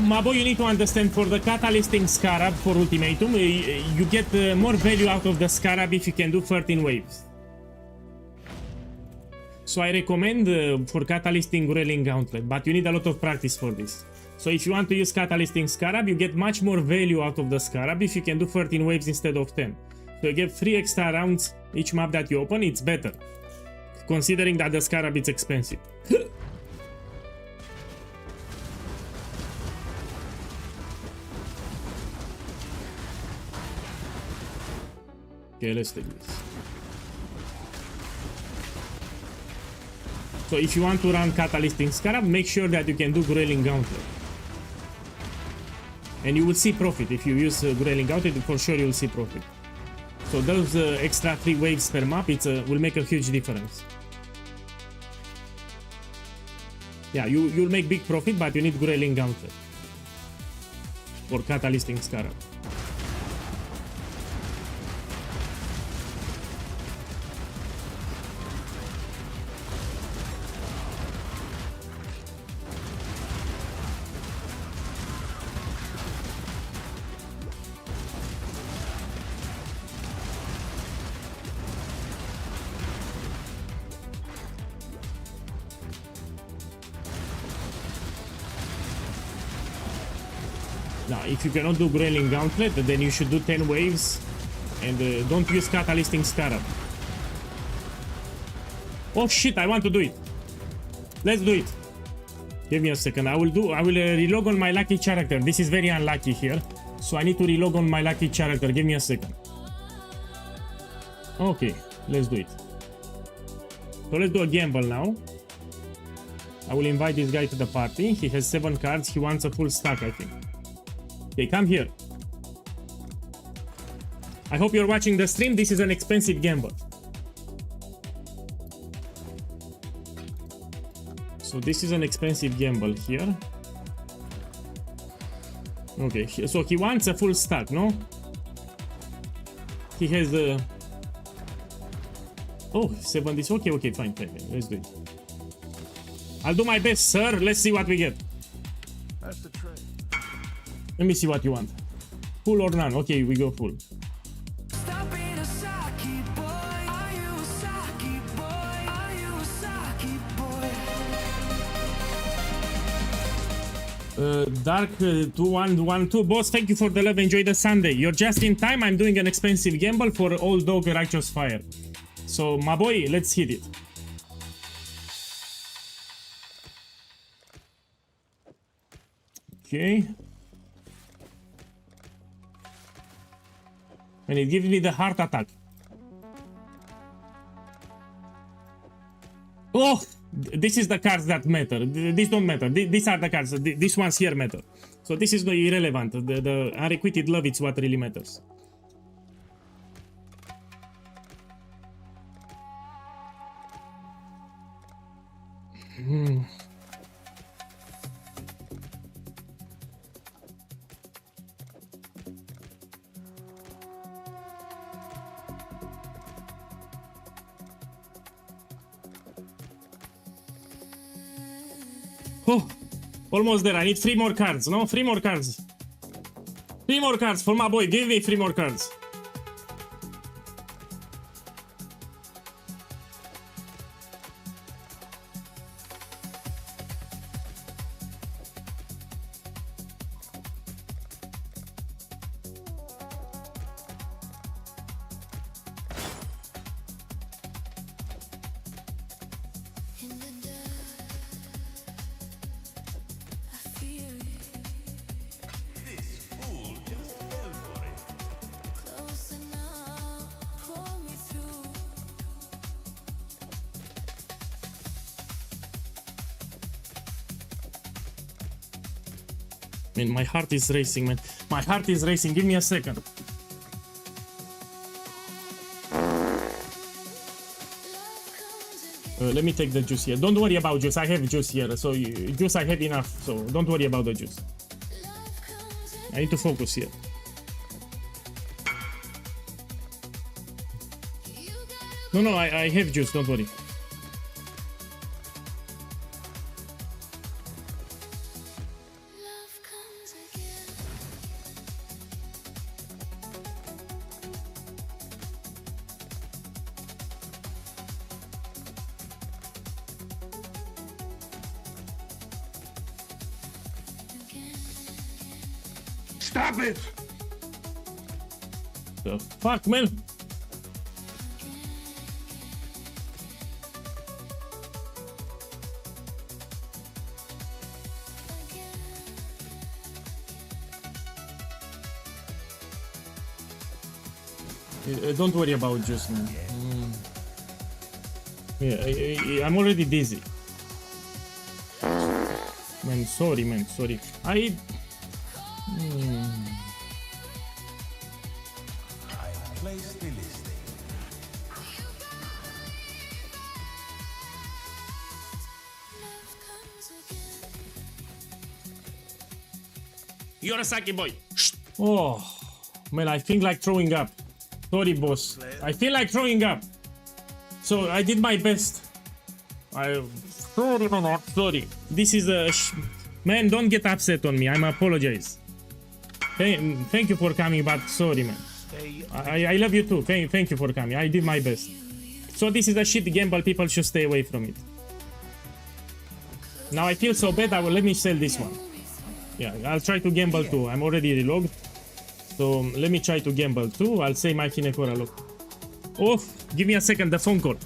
Mabo, you need to understand, for the catalysting scarab for ultimatum, you get more value out of the scarab if you can do 13 waves. So I recommend for catalysting Grelling Gauntlet, but you need a lot of practice for this. So if you want to use catalysting scarab, you get much more value out of the scarab if you can do 13 waves instead of 10. So you get 3 extra rounds each map that you open. It's better, considering that the scarab is expensive. Okay, let's take this. So if you want to run catalysting scarab, make sure that you can do Grelling Gauntlet. And you will see profit. If you use Grelling Gauntlet, for sure you will see profit. So those extra 3 waves per map, it will make a huge difference. Yeah, you'll make big profit, but you need Grelling Gauntlet for catalysting scarab. Now, if you cannot do Grayling Gauntlet, then you should do 10 waves and don't use Catalysting Scarab. Oh shit, I want to do it. Let's do it. Give me a second. I will relog on my lucky character. This is very unlucky here. So I need to relog on my lucky character. Give me a second. Okay, let's do it. So let's do a gamble now. I will invite this guy to the party. He has 7 cards. He wants a full stack, I think. Okay, come here. I hope you're watching the stream. This is an expensive gamble. So this is an expensive gamble here. Okay, so he wants a full stack, no? He has the... Oh, 7 this. Okay, fine. Let's do it. I'll do my best, sir. Let's see what we get. That's the trade. Let me see what you want. Full or none? Okay, we go full. Stop being a Saki boy. Are you a Saki boy? Are you a Saki boy? Dark 2112 boss, thank you for the love. Enjoy the Sunday. You're just in time. I'm doing an expensive gamble for Old Dog Righteous Fire. So, my boy, let's hit it. Okay. And it gives me the heart attack. Oh! This is the cards that matter. These don't matter. These are the cards. These ones here matter. So this is irrelevant. The unrequited love is what really matters. Oh, almost there. I need 3 more cards. No, 3 more cards. 3 more cards for my boy. Give me 3 more cards. Man, my heart is racing, man. My heart is racing. Give me a second. Let me take the juice here. Don't worry about juice. I have juice here. So juice I have enough. So don't worry about the juice. I need to focus here. No, I have juice. Don't worry. Stop it! The fuck, man? Don't worry about juice, man. Yeah, I'm already dizzy. Man, sorry, man, sorry. I placed the listing. You're a Saki boy. Oh, man, I feel like throwing up. Sorry, boss. I feel like throwing up. So I did my best. Sorry. This is a... Man, don't get upset on me. I'm apologize. Thank you for coming, but sorry, man. I love you too. Thank you for coming. I did my best. So this is a shit gamble. People should stay away from it. Now I feel so bad. Let me sell this one. Yeah, I'll try to gamble too. I'm already relogged. So let me try to gamble too. I'll say mai fi necora loc. Oh, give me a second, the phone call.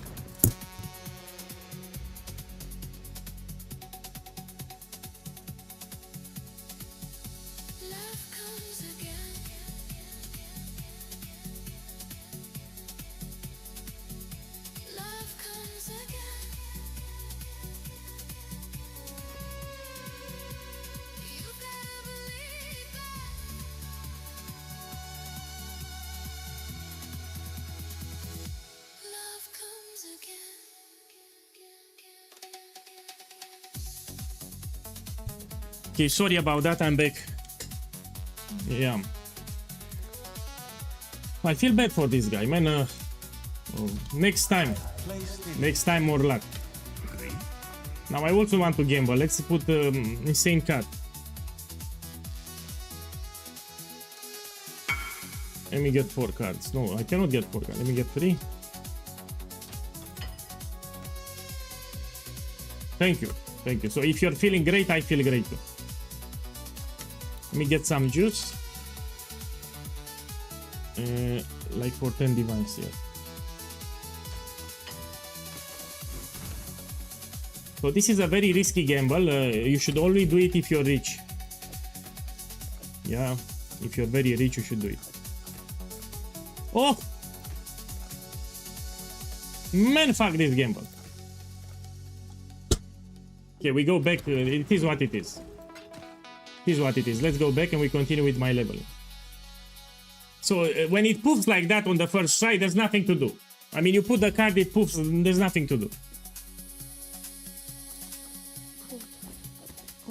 Okay, sorry about that, I'm back. Yeah. I feel bad for this guy, man. Next time more luck. Now I also want to gamble. Let's put insane cut. Let me get 4 cards. No, I cannot get 4 cards. Let me get 3. Thank you. Thank you. So if you're feeling great, I feel great too. Let me get some juice. Like for 10 divines here. So this is a very risky gamble. You should only do it if you're rich. Yeah, if you're very rich, you should do it. Oh! Man, fuck this gamble. Okay, we go back to it is what it is. It is what it is. Let's go back and we continue with my leveling. So when it poofs like that on the first try, there's nothing to do. I mean, you put the card, it poofs, there's nothing to do.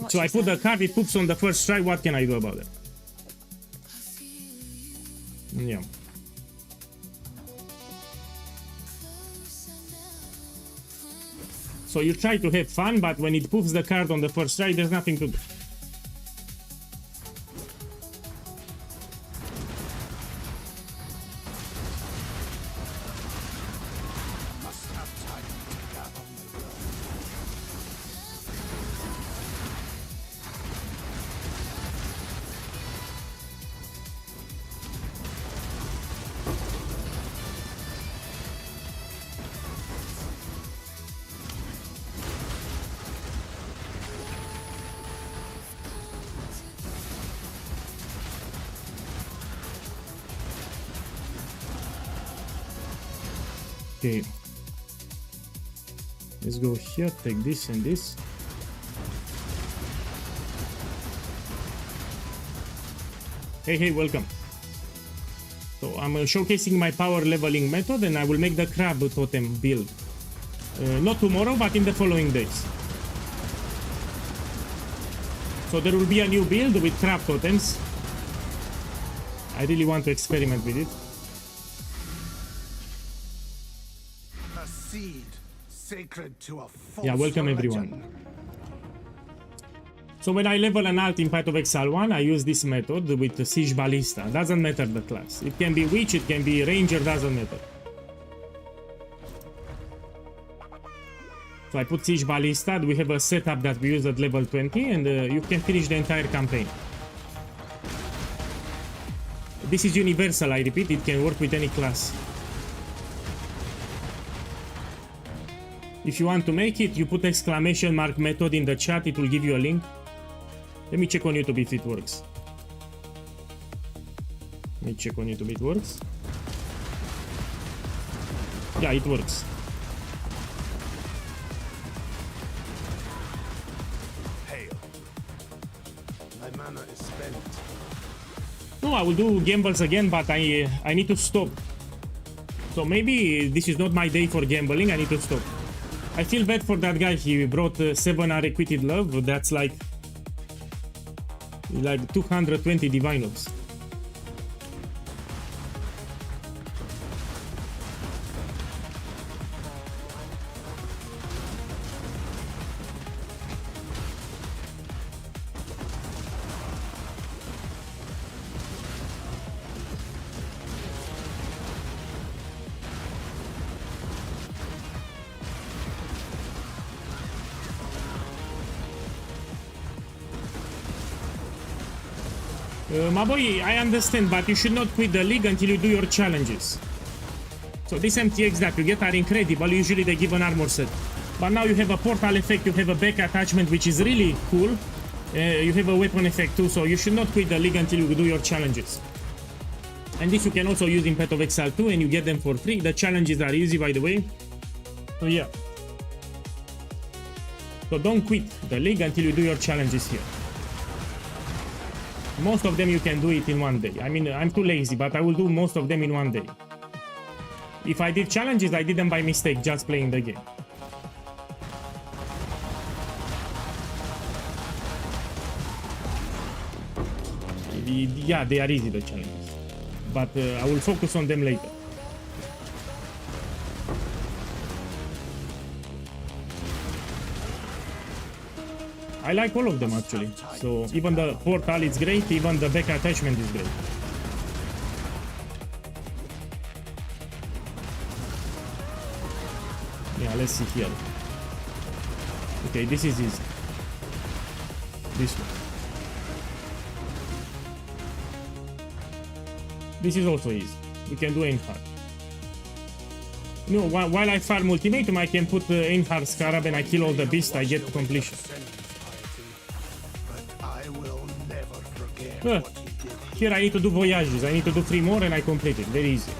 So I put the card, it poofs on the first try. What can I do about it? Yeah. So you try to have fun, but when it poofs the card on the first try, there's nothing to do. Okay, let's go here, take this and this. Hey, welcome. So I'm showcasing my power leveling method and I will make the crab totem build. Not tomorrow, but in the following days. So there will be a new build with crab totems. I really want to experiment with it. Sacred to a false yeah, welcome everyone. So when I level an alt in Path of Exile 1, I use this method with the Siege Ballista. Doesn't matter the class. It can be Witch, it can be Ranger, doesn't matter. So I put Siege Ballista, we have a setup that we use at level 20 and you can finish the entire campaign. This is universal, I repeat, it can work with any class. If you want to make it, you put exclamation mark method in the chat, it will give you a link. Let me check on YouTube if it works. Let me check on YouTube if it works. Yeah, it works. Hail. My mana is spent. No, I will do gambles again, but I need to stop. So maybe this is not my day for gambling, I need to stop. I feel bad for that guy, he brought 7 unrequited love, that's like 220 divine loves. My boy, I understand, but you should not quit the league until you do your challenges. So these MTX that you get are incredible. Usually they give an armor set. But now you have a portal effect, you have a back attachment, which is really cool. You have a weapon effect too, so you should not quit the league until you do your challenges. And this you can also use in Path of Exile 2, and you get them for free. The challenges are easy, by the way. So yeah. So don't quit the league until you do your challenges here. Most of them you can do it in one day. I mean, I'm too lazy, but I will do most of them in one day. If I did challenges, I did them by mistake, just playing the game. Yeah, they are easy, the challenges. But I will focus on them later. I like all of them actually. So even the portal is great, even the back attachment is great. Yeah, let's see here. Okay, this is easy. This one. This is also easy. We can do aim hard. No, while I farm ultimatum, I can put aim hard scarab and I kill all the beasts, I get completion. Here I need to do voyages, I need to do 3 more and I complete it. Very easy.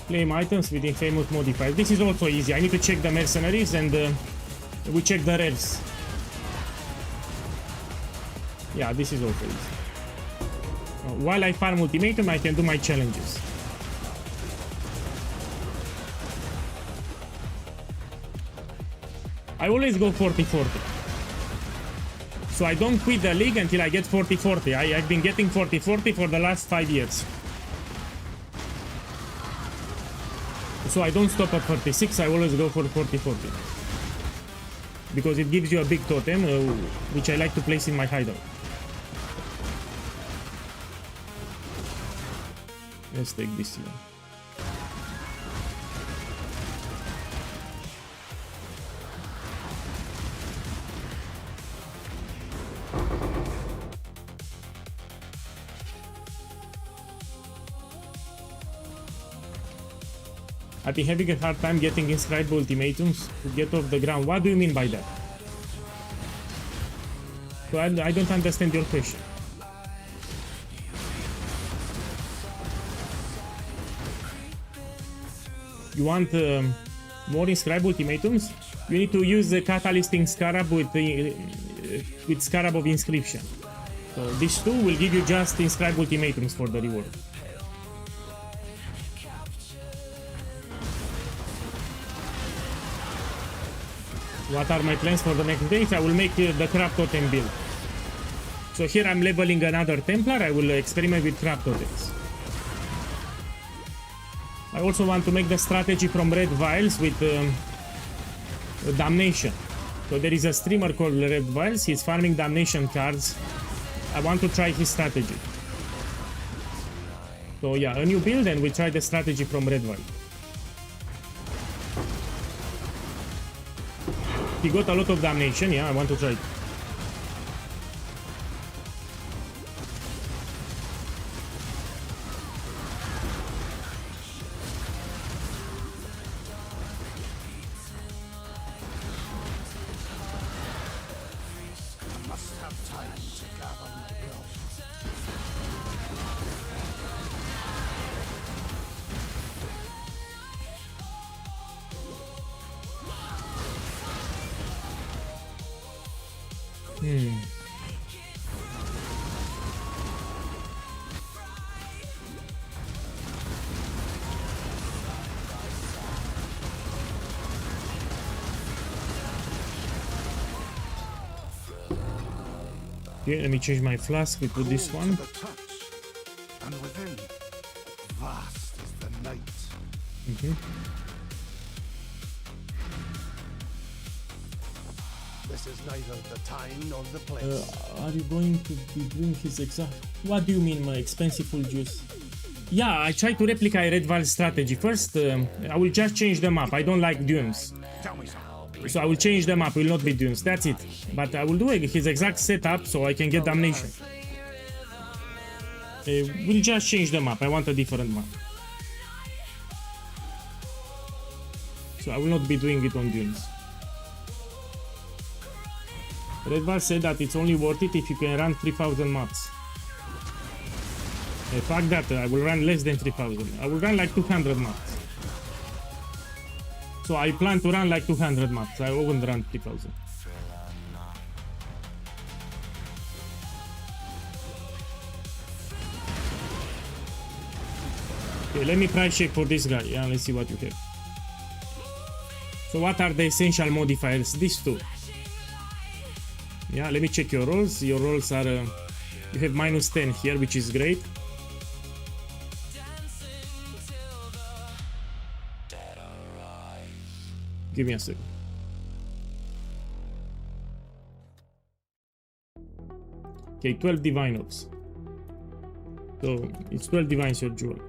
Claim items with infamous modifiers. This is also easy. I need to check the mercenaries and we check the rares. Yeah, this is also easy. While I farm ultimatum, I can do my challenges. I always go 40-40. So I don't quit the league until I get 40-40. I've been getting 40-40 for the last 5 years. So I don't stop at 36, I always go for 40-40. Because it gives you a big totem, which I like to place in my hideout. Let's take this here. I've been having a hard time getting inscribed ultimatums to get off the ground. What do you mean by that? So I don't understand your question. You want more inscribed ultimatums? You need to use the catalyst in Scarab with Scarab of Inscription. So these two will give you just inscribed ultimatums for the reward. What are my plans for the next days? I will make the crab totem build. So here I'm leveling another Templar. I will experiment with crab totems. I also want to make the strategy from Red Vials with Damnation. So there is a streamer called Red Vials. He's farming Damnation cards. I want to try his strategy. So yeah, a new build and we try the strategy from Red Vial. He got a lot of Damnation, yeah, I want to try it. Okay, let me change my flask. We put this one. And within, vast is the night. This is neither the time nor the place. Are you going to be doing his exact? What do you mean, my expensive full juice? Yeah, I try to replicate Red Val's strategy. First, I will just change the map. I don't like dunes. So I will change them up, will not be dunes, that's it. But I will do his exact setup so I can get damnation. We'll just change them up, I want a different map. So I will not be doing it on dunes. Redval said that it's only worth it if you can run 3000 maps. Fuck that, I will run less than 3000. I will run like 200 maps. So I plan to run like 200 maps, I won't run 3000. Okay, let me price check for this guy, yeah, let's see what you have. So what are the essential modifiers? These two. Yeah, let me check your rolls. Your rolls are, you have minus 10 here, which is great. Give me a second. Okay, 12 divine ops. So it's 12 divines your jewel.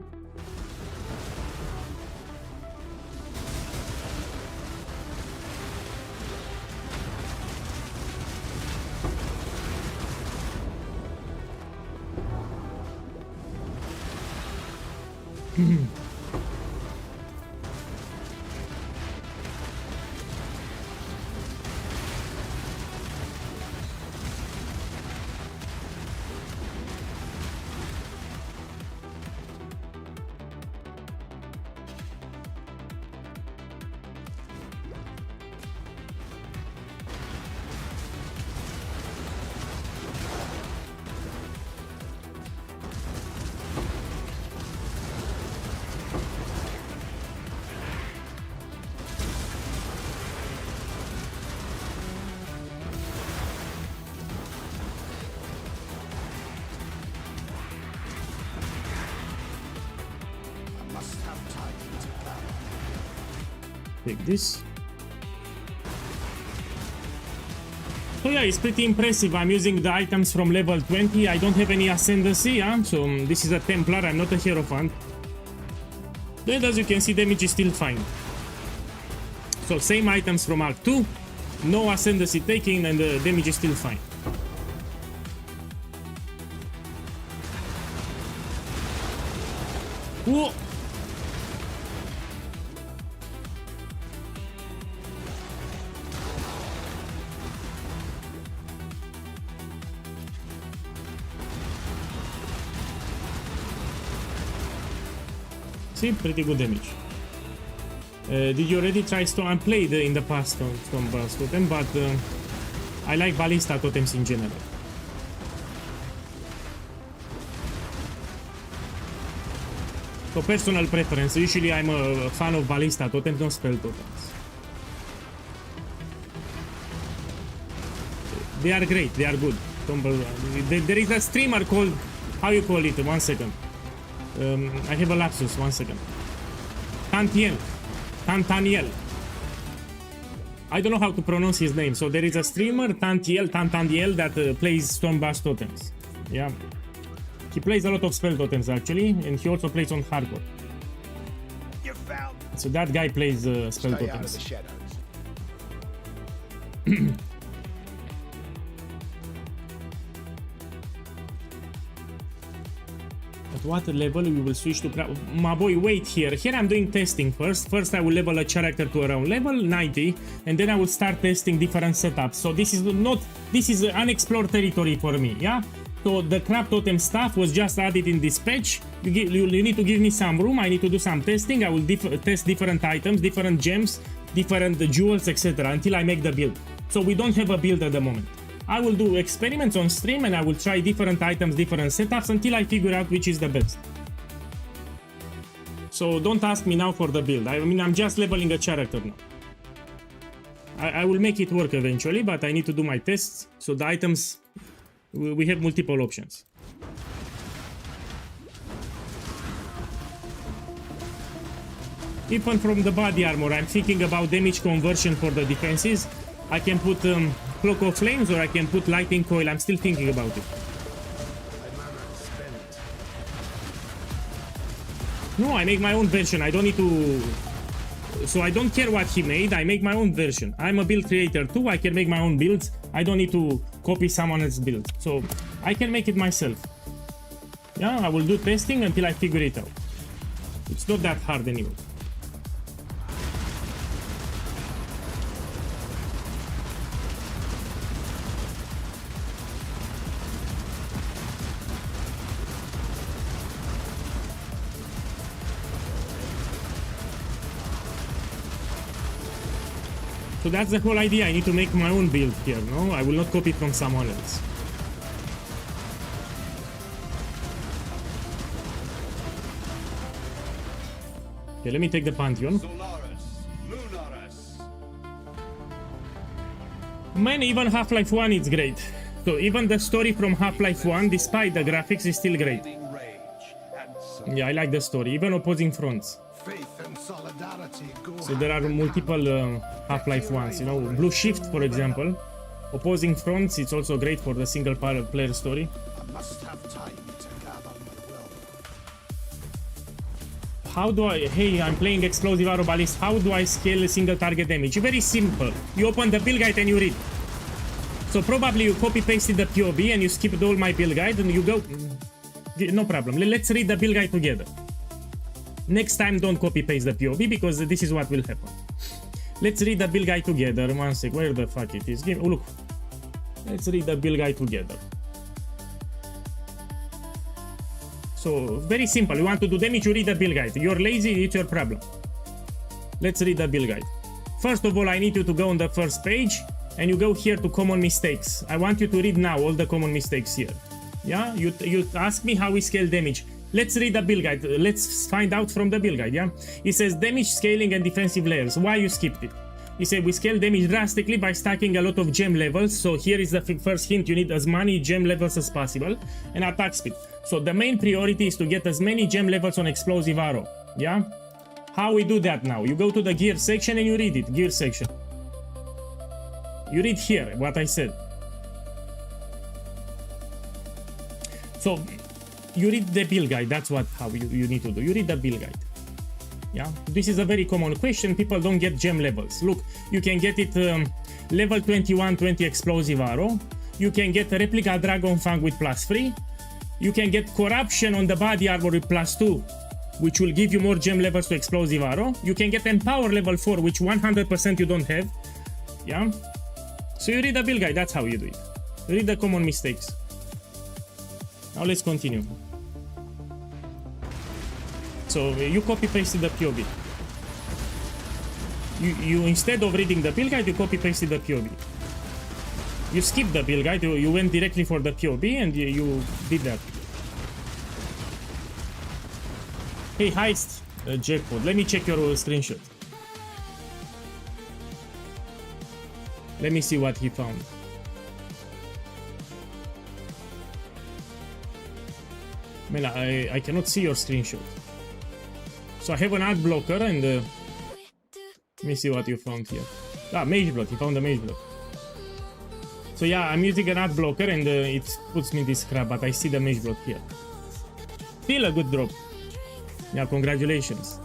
Take this. So yeah, it's pretty impressive. I'm using the items from level 20. I don't have any ascendancy, yeah? So this is a Templar, I'm not a Hierophant. Then as you can see, damage is still fine. So same items from Arc 2, no ascendancy taking, and the damage is still fine. Whoa! See, pretty good damage. Did you already try Stone? I played in the past Stone Blast Totem, but I like Ballista Totems in general. So personal preference, usually I'm a fan of Ballista Totems, not Spell Totems. They are great, they are good. There is a streamer called, how you call it, 1 second. I have a lapsus, 1 second. Tantaniel. I don't know how to pronounce his name. So there is a streamer, Tantaniel, that plays Stormblast Totems. Yeah. He plays a lot of spell totems actually, and he also plays on hardcore. So that guy plays spell totems. At what level we will switch to craft? My boy, wait here. Here I'm doing testing first. First I will level a character to around level 90, and then I will start testing different setups. So this is unexplored territory for me, yeah? So the crab totem stuff was just added in this patch. You need to give me some room. I need to do some testing. I will test different items, different gems, different jewels, etc. until I make the build. So we don't have a build at the moment. I will do experiments on stream and I will try different items, different setups until I figure out which is the best. So don't ask me now for the build. I mean, I'm just leveling a character now. I will make it work eventually, but I need to do my tests. So the items, we have multiple options. Even from the body armor, I'm thinking about damage conversion for the defenses. I can put Cloak of Flames or I can put Lightning Coil. I'm still thinking about it. No, I make my own version. I don't need to So I don't care what he made, I make my own version. I'm a build creator too, I can make my own builds. I don't need to copy someone else's build. So I can make it myself. Yeah, I will do testing until I figure it out. It's not that hard anyway. So that's the whole idea. I need to make my own build here, no? I will not copy from someone else. Okay, let me take the Pantheon. Man, even Half-Life 1 is great. So even the story from Half-Life 1, despite the graphics, is still great. Yeah, I like the story, even opposing fronts. So there are multiple Half-Life 1s, you know, Blue Shift, for example. Opposing fronts, it's also great for the single player story. I must have time to gather my will. How do I... Hey, I'm playing Explosive Arrow Ballist. How do I scale a single target damage? Very simple. You open the build guide and you read. So probably you copy-pasted the POV and you skipped all my build guide and you go... No problem. Let's read the build guide together. Next time, don't copy-paste the POV because this is what will happen. Let's read the build guide together. One sec. Where the fuck it is? Oh, look. Let's read the build guide together. So, very simple. You want to do damage, you read the build guide. You're lazy, it's your problem. Let's read the build guide. First of all, I need you to go on the first page and you go here to common mistakes. I want you to read now all the common mistakes here. Yeah? You ask me how we scale damage. Let's read the build guide. Let's find out from the build guide, yeah? It says damage scaling and defensive layers. Why you skipped it? It said we scale damage drastically by stacking a lot of gem levels. So here is the first hint. You need as many gem levels as possible and attack speed. So the main priority is to get as many gem levels on Explosive Arrow, yeah? How we do that now? You go to the gear section and you read it. Gear section. You read here what I said. So you read the build guide. That's how you need to do. You read the build guide. Yeah, this is a very common question. People don't get gem levels. Look, you can get it level 21-20 Explosive Arrow. You can get a replica Dragon Fang with +3. You can get corruption on the body armor with +2, which will give you more gem levels to Explosive Arrow. You can get Empower level 4, which 100% you don't have. Yeah. So you read the build guide. That's how you do it. Read the common mistakes. Now let's continue. So you copy-pasted the POV. You instead of reading the build guide, you copy-pasted the POV. You skipped the build guide, you went directly for the POV and you did that. Hey, Heist, Jackpot, let me check your screenshot. Let me see what he found. Man, I cannot see your screenshot. So I have an ad blocker and let me see what you found here. Ah, Mage Block, you found a Mage Block. So yeah, I'm using an ad blocker and it puts me this crap, but I see the Mage Block here. Still a good drop. Yeah, congratulations.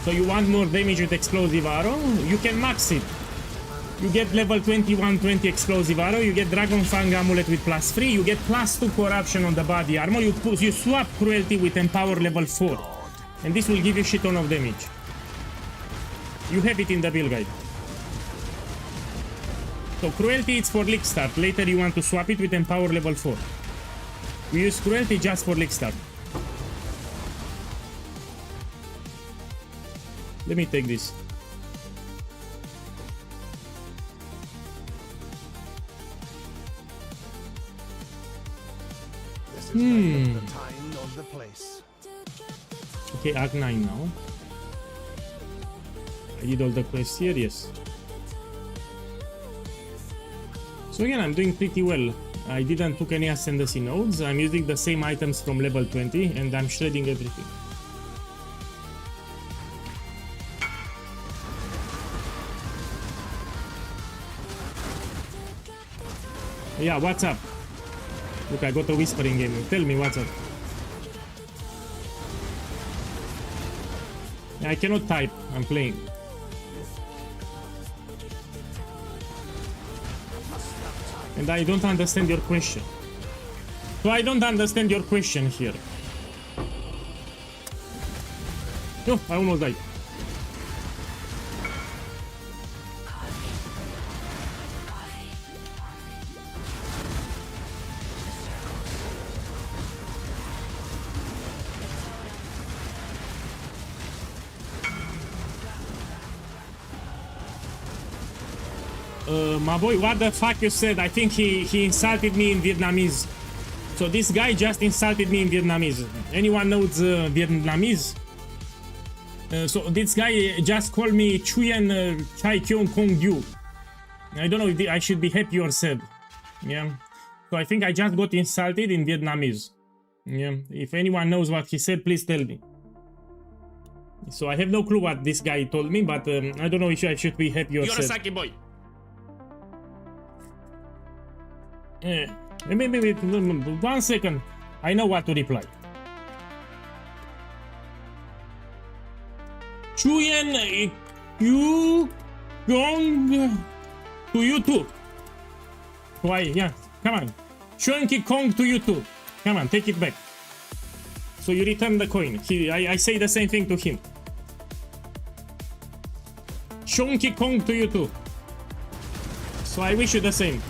So you want more damage with Explosive Arrow? You can max it. You get level 21-20 Explosive Arrow, you get Dragon Fang Amulet with +3, you get +2 Corruption on the body armor, you swap Cruelty with Empower level 4. And this will give you shit ton of damage. You have it in the build guide. So Cruelty it's for League Start, later you want to swap it with Empower level 4. We use Cruelty just for League Start. Let me take this. Okay, Act 9 now. I did all the quests here, yes. So again, I'm doing pretty well. I didn't took any ascendancy nodes. I'm using the same items from level 20 and I'm shredding everything. Yeah, what's up? Look, I got a whispering game. Tell me what's up. I cannot type. I'm playing. And I don't understand your question. So I don't understand your question here. Oh, I almost died. My boy, what the fuck you said? I think he insulted me in Vietnamese. So this guy just insulted me in Vietnamese. Anyone knows Vietnamese? So this guy just called me Chuyen Chai Kyung Kong Yu. I don't know if I should be happy or sad. Yeah. So I think I just got insulted in Vietnamese. Yeah. If anyone knows what he said, please tell me. So I have no clue what this guy told me, but I don't know if I should be happy or sad. You're a sucky boy. Maybe 1 second. I know what to reply. Chuyen you Kong to you too. Why? Yeah, come on. Chunky Kong to you too. Come on, take it back. So you return the coin. I say the same thing to him. Chunky Kong to you too. So I wish you the same.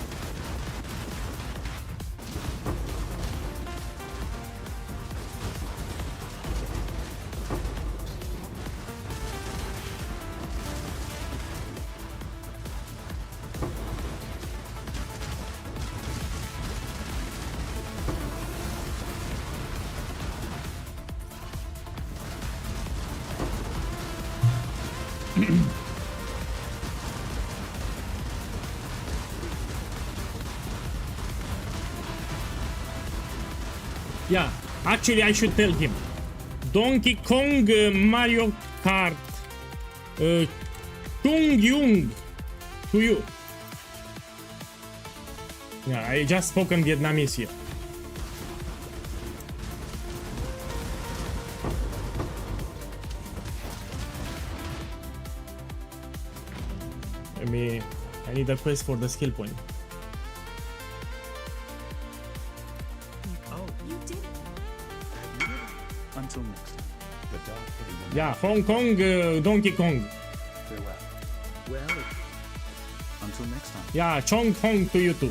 Yeah, actually I should tell him. Donkey Kong Mario Kart Chung Yung to you. Yeah, I just spoken Vietnamese here. I need a quest for the skill point. Until next time. The dark Yeah, Hong Kong, Donkey Kong. Farewell. Well, until next time. Yeah, Chong Kong to you too.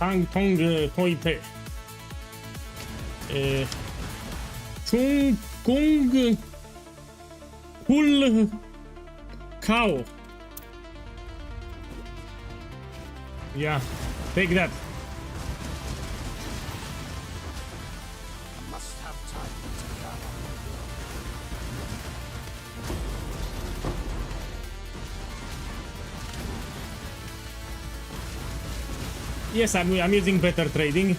Hong Kong Toite. Chung Kung Kul Cow. Yeah, take that. I must have time to gather. Yes, I'm using better trading.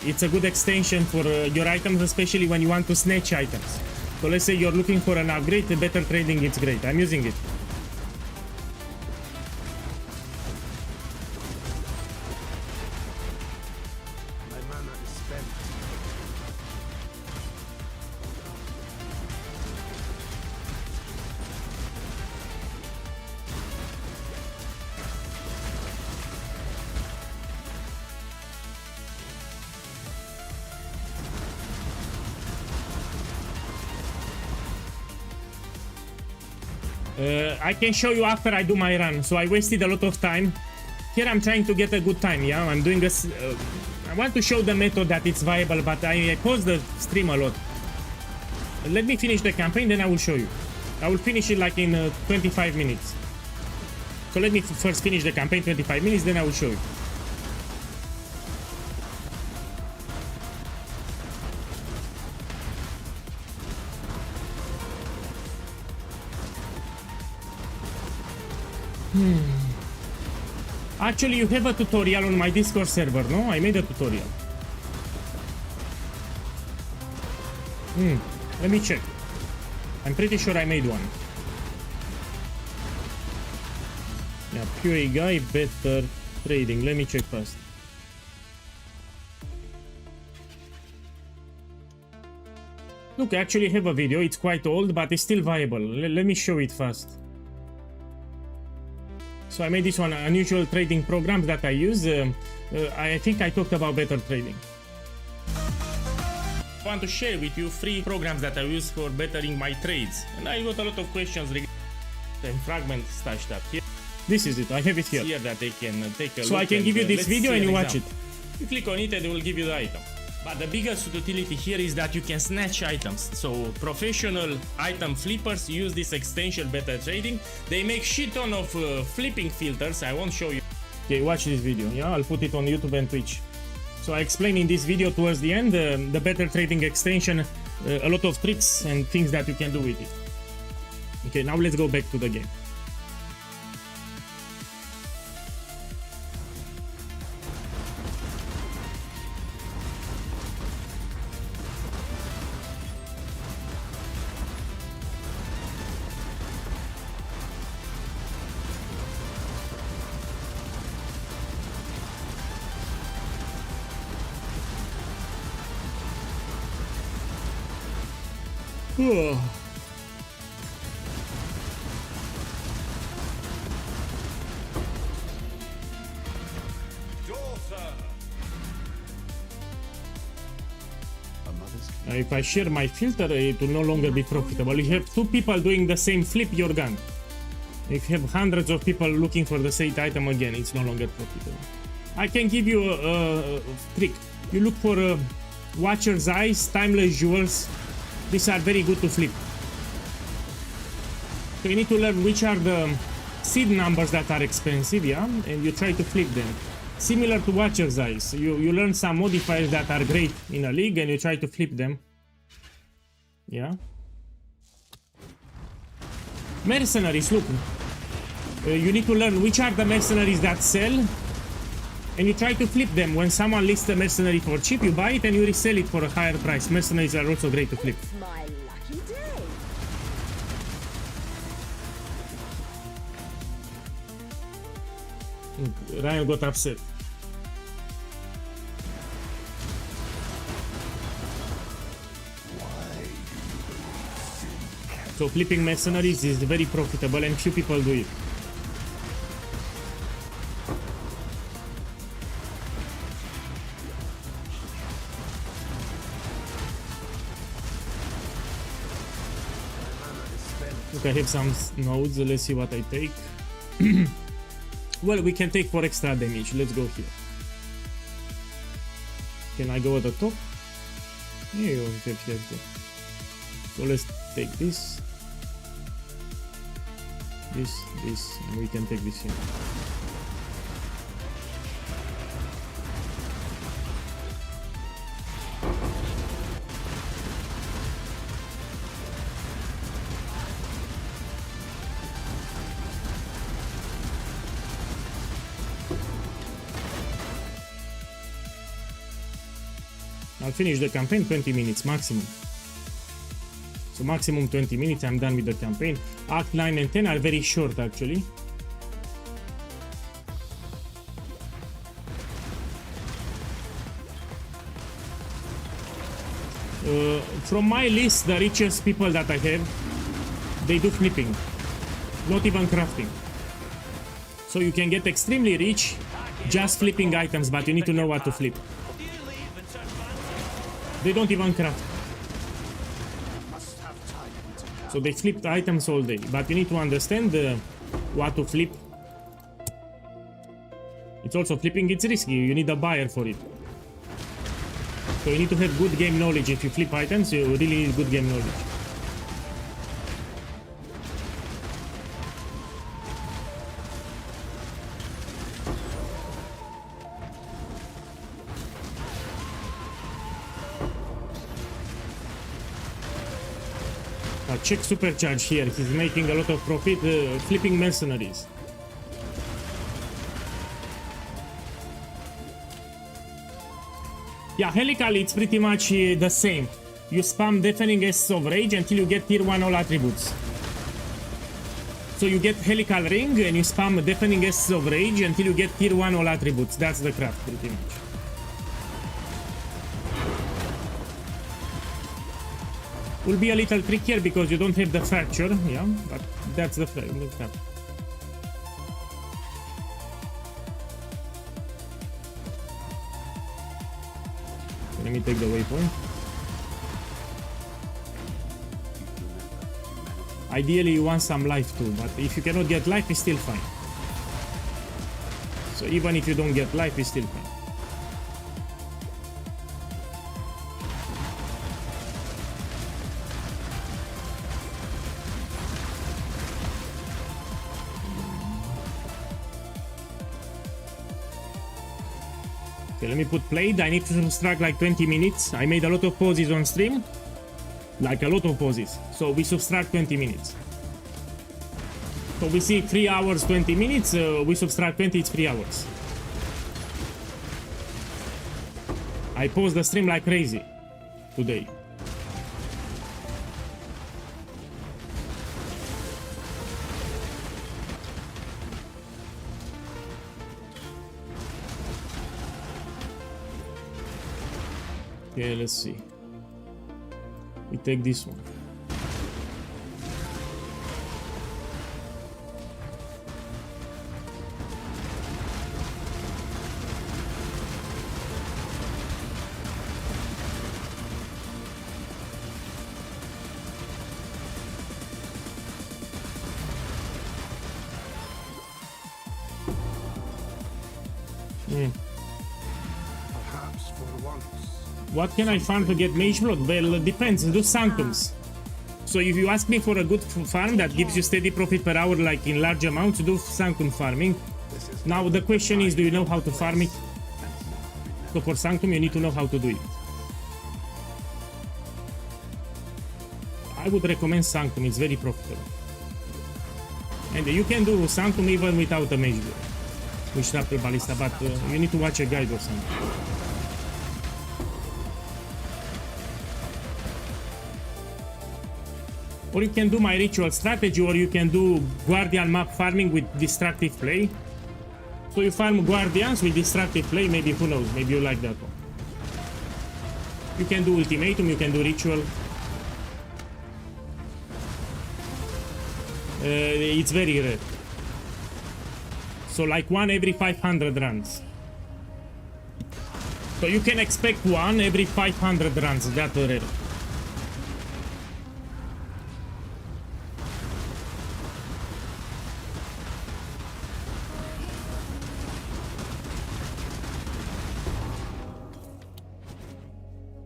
It's a good extension for your items, especially when you want to snatch items. So let's say you're looking for an upgrade, the better trading, it's great. I'm using it. My mana is spent. I can show you after I do my run. So I wasted a lot of time. Here I'm trying to get a good time, yeah? I'm doing this. I want to show the method that it's viable, but I paused the stream a lot. Let me finish the campaign, then I will show you. I will finish it like in 25 minutes. So let me first finish the campaign 25 minutes, then I will show you. Actually, you have a tutorial on my Discord server, no? I made a tutorial. Let me check. I'm pretty sure I made one. Yeah, POEGuy, better trading. Let me check first. Look, I actually have a video. It's quite old, but it's still viable. Let me show it first. So I made this one, unusual trading programs that I use. I think I talked about better trading. I want to share with you 3 programs that I use for bettering my trades. And I got a lot of questions regarding the fragment stashed up here. This is it, I have it here. Here that they can take a look. So I can give you this video and you watch it. You click on it and it will give you the item. But the biggest utility here is that you can snatch items. So professional item flippers use this extension, better trading. They make shit ton of flipping filters. I won't show you. Okay, watch this video. Yeah, I'll put it on YouTube and Twitch. So I explain in this video towards the end the better trading extension, a lot of tricks and things that you can do with it. Okay, now let's go back to the game. If I share my filter, it will no longer be profitable. You have 2 people doing the same flip, you're gone. If you have hundreds of people looking for the same item again, it's no longer profitable. I can give you a trick. You look for Watcher's Eyes, Timeless Jewels. These are very good to flip. So you need to learn which are the seed numbers that are expensive, yeah? And you try to flip them. Similar to Watcher's Eyes. You learn some modifiers that are great in a league and you try to flip them. Yeah. Mercenaries, look. You need to learn which are the mercenaries that sell. And you try to flip them. When someone lists a mercenary for cheap, you buy it and you resell it for a higher price. Mercenaries are also great to flip. My lucky day. Look, Ryan got upset. So flipping mercenaries is very profitable and few people do it. Look, I have some nodes. Let's see what I take. Well, we can take for extra damage. Let's go here. Can I go at the top? Yeah, you have here. So let's take this. This, and we can take this here. I'll finish the campaign 20 minutes maximum. So maximum 20 minutes, I'm done with the campaign. Act 9 and 10 are very short actually. From my list, the richest people that I have, they do flipping, not even crafting. So you can get extremely rich just flipping items, but you need to know what to flip. They don't even craft. So they flipped items all day, but you need to understand what to flip. It's also flipping, it's risky, you need a buyer for it. So you need to have good game knowledge. If you flip items, you really need good game knowledge. Check supercharge here. He's making a lot of profit flipping mercenaries. Yeah, Helical, it's pretty much the same. You spam Deafening Essence of Rage until you get tier 1 all attributes. So you get Helical Ring and you spam Deafening Essence of Rage until you get tier 1 all attributes. That's the craft pretty much. Will be a little trickier because you don't have the fracture, yeah, but that's the craft. Let me take the waypoint. Ideally you want some life too, but if you cannot get life, it's still fine. So even if you don't get life, it's still fine. Okay, let me put played. I need to subtract like 20 minutes. I made a lot of pauses on stream. Like a lot of pauses. So we subtract 20 minutes. So we see 3 hours, 20 minutes. We subtract 20, it's 3 hours. I paused the stream like crazy today. Okay, let's see. We take this one. Perhaps for once. What can I farm to get Mage Blood? Well, it depends. Do Sanctums. So if you ask me for a good farm that gives you steady profit per hour, like in large amounts, do Sanctum farming. Now the question is, do you know how to farm it? So for Sanctum, you need to know how to do it. I would recommend Sanctum. It's very profitable. And you can do Sanctum even without a Mage Blood with Triple Ballista, but you need to watch a guide or something. Or you can do my ritual strategy, or you can do Guardian map farming with destructive play. So you farm Guardians with destructive play, maybe, who knows, maybe you like that one. You can do Ultimatum, you can do Ritual. It's very rare. So like 1 every 500 runs. So you can expect 1 every 500 runs, that rare.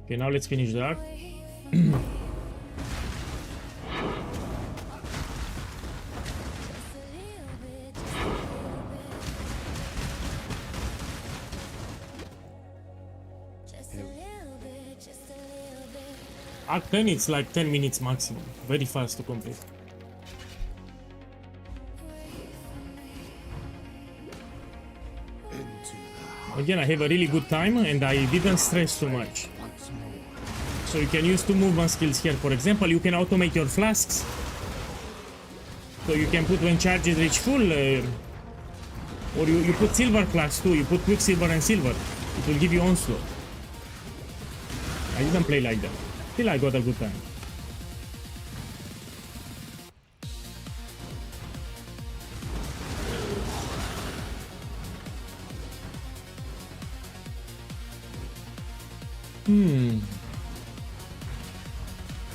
Okay, now let's finish the arc. Arc 10, it's like 10 minutes maximum. Very fast to complete. Again, I have a really good time and I didn't stress too much. So you can use 2 movement skills here. For example, you can automate your flasks. So you can put when charges reach full, or you put silver flasks too. You put quicksilver and silver. It will give you onslaught. I didn't play like that. Still, I got a good time.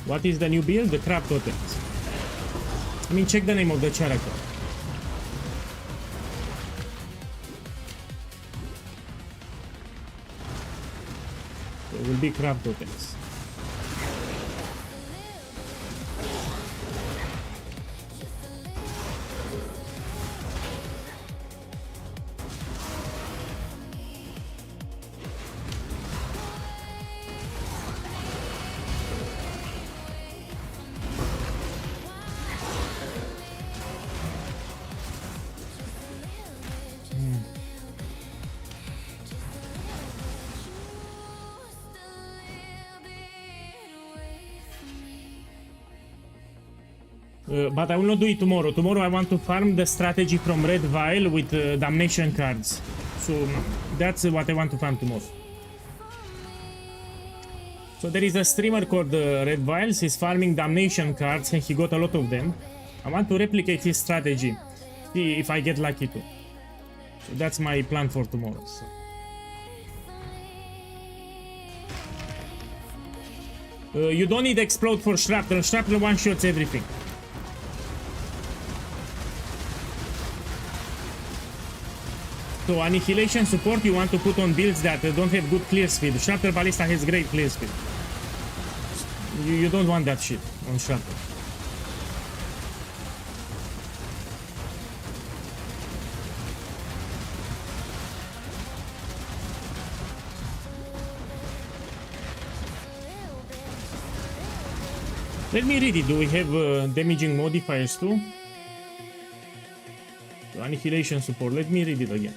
What is the new build? The crab totems. I mean, check the name of the character. There will be crab totems. But I will not do it tomorrow. Tomorrow I want to farm the strategy from Red Vial with damnation cards. So that's what I want to farm tomorrow. So there is a streamer called Red Vials. He's farming damnation cards and he got a lot of them. I want to replicate his strategy. See if I get lucky too. So that's my plan for tomorrow. So. You don't need explode for shrapnel. Shrapnel one-shots everything. So annihilation support you want to put on builds that don't have good clear speed. Shrapnel Ballista has great clear speed. You don't want that shit on Shrapnel. Let me read it. Do we have damaging modifiers too? So annihilation support. Let me read it again.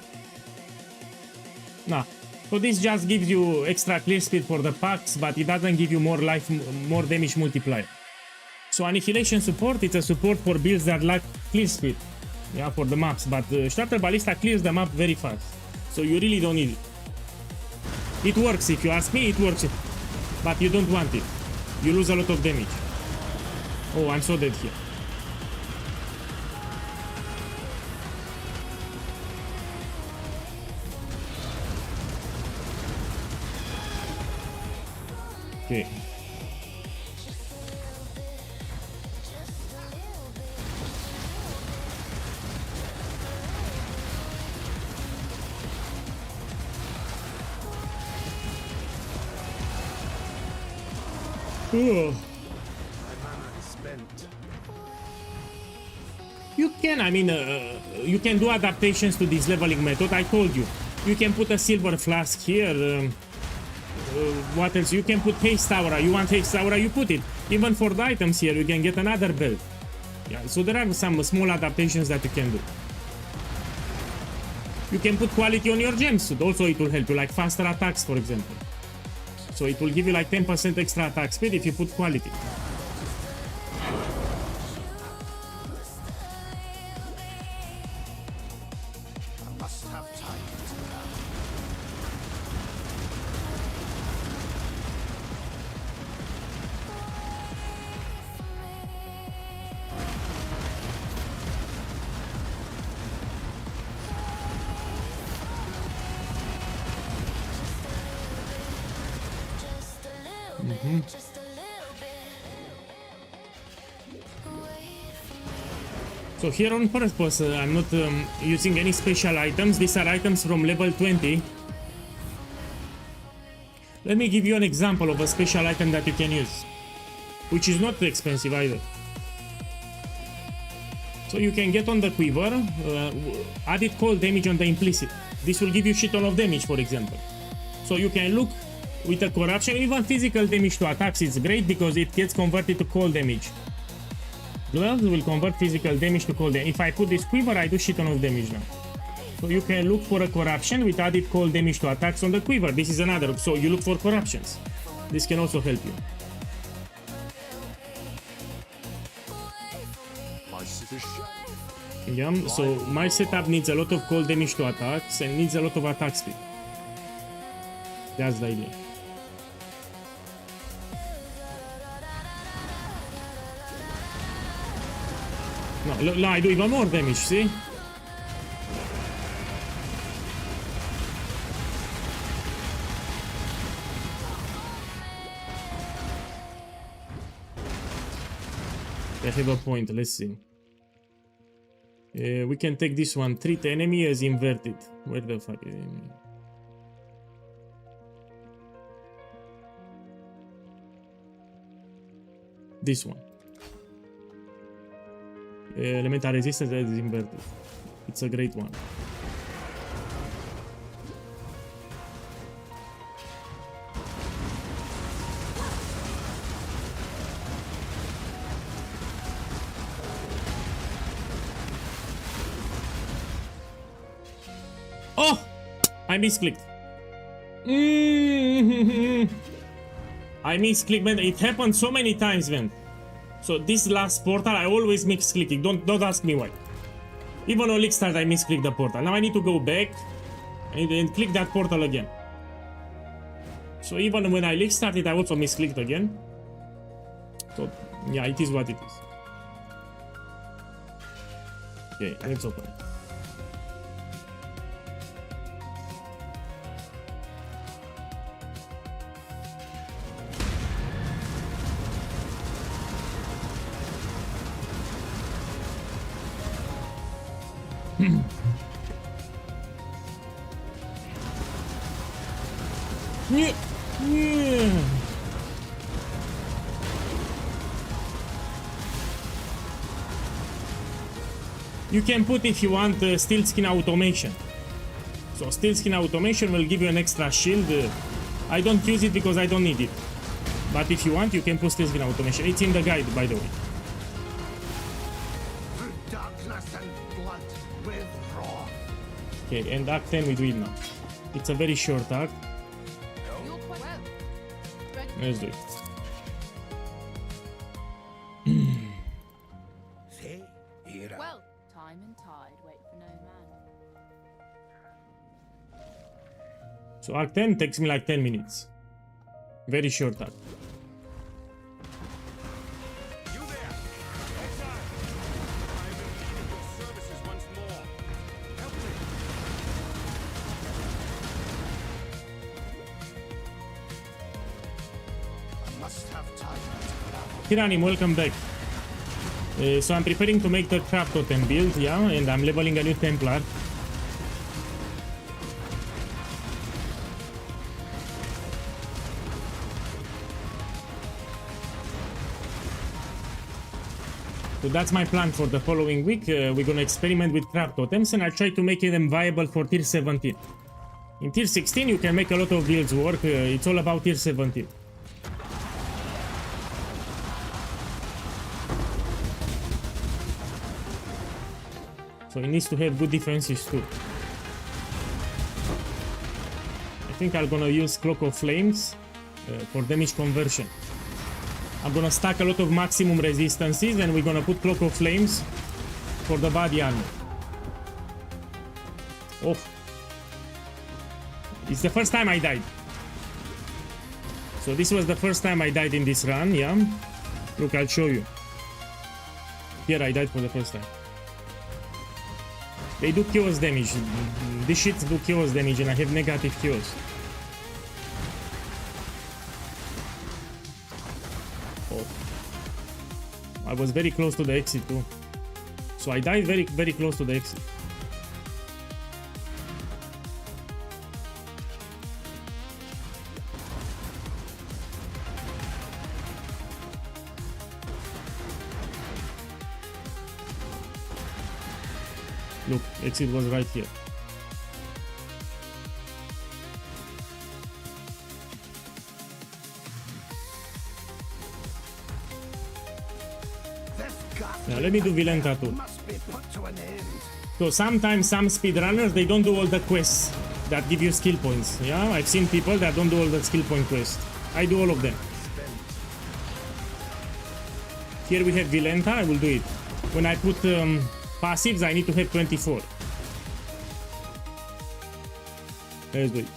Nah. So this just gives you extra clear speed for the packs, but it doesn't give you more life, more damage multiplier. So annihilation support, it's a support for builds that lack clear speed. Yeah, for the maps. But Shrapnel Ballista clears the map very fast. So you really don't need it. It works, if you ask me, it works. But you don't want it. You lose a lot of damage. Oh, I'm so dead here. Okay. Oh. You can, I mean, you can do adaptations to this leveling method. I told you. You can put a silver flask here. What else? You can put haste aura. You want haste aura, you put it. Even for the items here, you can get another belt. Yeah, so there are some small adaptations that you can do. You can put quality on your gems. Also, it will help you, like faster attacks, for example. So it will give you like 10% extra attack speed if you put quality. So here on purpose, I'm not using any special items. These are items from level 20. Let me give you an example of a special item that you can use, which is not expensive either. So you can get on the quiver, added cold damage on the implicit. This will give you shit ton of damage, for example. So you can look with a corruption, even physical damage to attacks is great because it gets converted to cold damage. Gloves will convert physical damage to cold damage. If I put this quiver, I do shit ton of damage now. So you can look for a corruption with added cold damage to attacks on the quiver. This is another. So you look for corruptions. This can also help you. Yeah, so my setup needs a lot of cold damage to attacks and needs a lot of attack speed. That's the idea. No, I do even more damage, see? I have a point, let's see. We can take this one. Treat enemy as inverted. Where the fuck is enemy? This one. Elemental resistance as inverted. It's a great one. Oh! I misclicked. I misclicked, man. It happened so many times, man. So this last portal, I always misclicking. Don't ask me why. Even on League Start, I misclick the portal. Now I need to go back and click that portal again. So even when I League started, I also misclicked again. So yeah, it is what it is. Okay, let's open it. Yeah. You can put, if you want, steel skin automation. So steel skin automation will give you an extra shield. I don't use it because I don't need it. But if you want, you can put steel skin automation. It's in the guide, by the way. Through darkness and blood with wrath. Okay, and Act 10 we do it now. It's a very short act. Let's do it. Well, time and tide wait for no man. So Act 10 takes me like 10 minutes. Very short act. You there! Exile! I've been needing your services once more. Help me! I must have time to Tyrannim, welcome back. So I'm preparing to make the crab totem build, yeah, and I'm leveling a new Templar. So that's my plan for the following week. We're gonna experiment with crab totems and I'll try to make them viable for tier 17. In tier 16 you can make a lot of builds work, it's all about tier 17. So it needs to have good defenses too. I think I'm gonna use Cloak of Flames for damage conversion. I'm gonna stack a lot of maximum resistances and we're gonna put Cloak of Flames for the body armor. Oh. It's the first time I died. So this was the first time I died in this run, yeah? Look, I'll show you. Here I died for the first time. They do chaos damage. These shits do chaos damage and I have negative chaos. Oh. I was very close to the exit too. So I died very, very close to the exit. Look, exit was right here. Now let me do Vilenta too. must be put to an end. So sometimes some speedrunners, they don't do all the quests that give you skill points. Yeah, I've seen people that don't do all the skill point quests. I do all of them. Here we have Vilenta, I will do it. When I put passives, I need to have 24. Let's do it.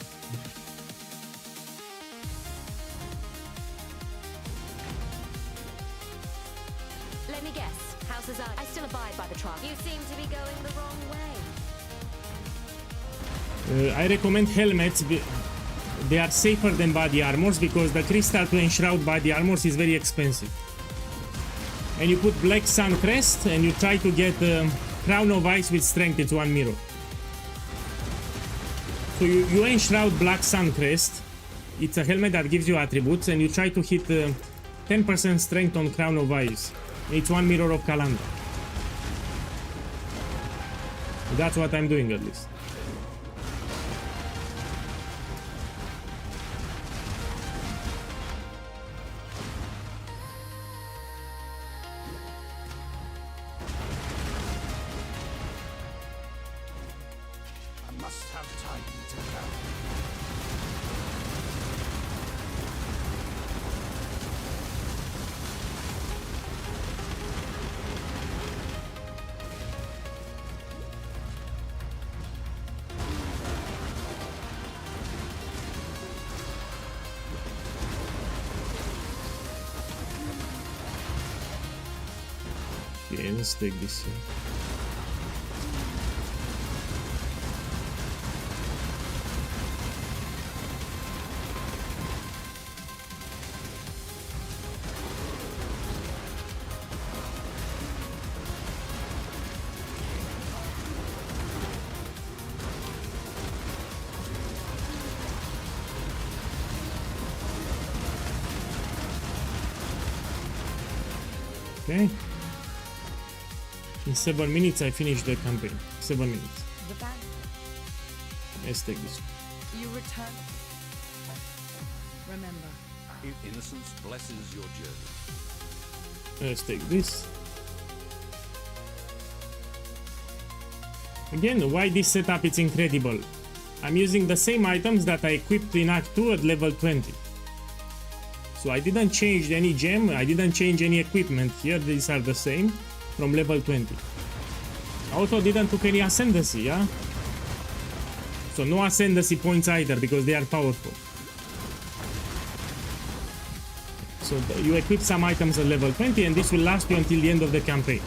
Let me guess. Houses I still abide by the trust. You seem to be going the wrong way. I recommend helmets. They are safer than body armors because the crystal to enshroud body armors is very expensive. And you put Black Sun Crest and you try to get Crown of Ice with Strength, it's one mirror. So you enshroud Black Sun Crest, it's a helmet that gives you attributes, and you try to hit 10% strength on Crown of Ice. It's one mirror of Calanda. That's what I'm doing at least. Must have time to gather. Okay, let's take this here. Okay. In 7 minutes I finish the campaign. 7 minutes. The bank. Let's take this. You return. Remember. Innocence blesses your journey. Let's take this. Again, why this setup is incredible. I'm using the same items that I equipped in Act 2 at level 20. So I didn't change any gem, I didn't change any equipment here, these are the same from level 20. I also didn't took any ascendancy, yeah? So no ascendancy points either because they are powerful. So you equip some items at level 20 and this will last you until the end of the campaign.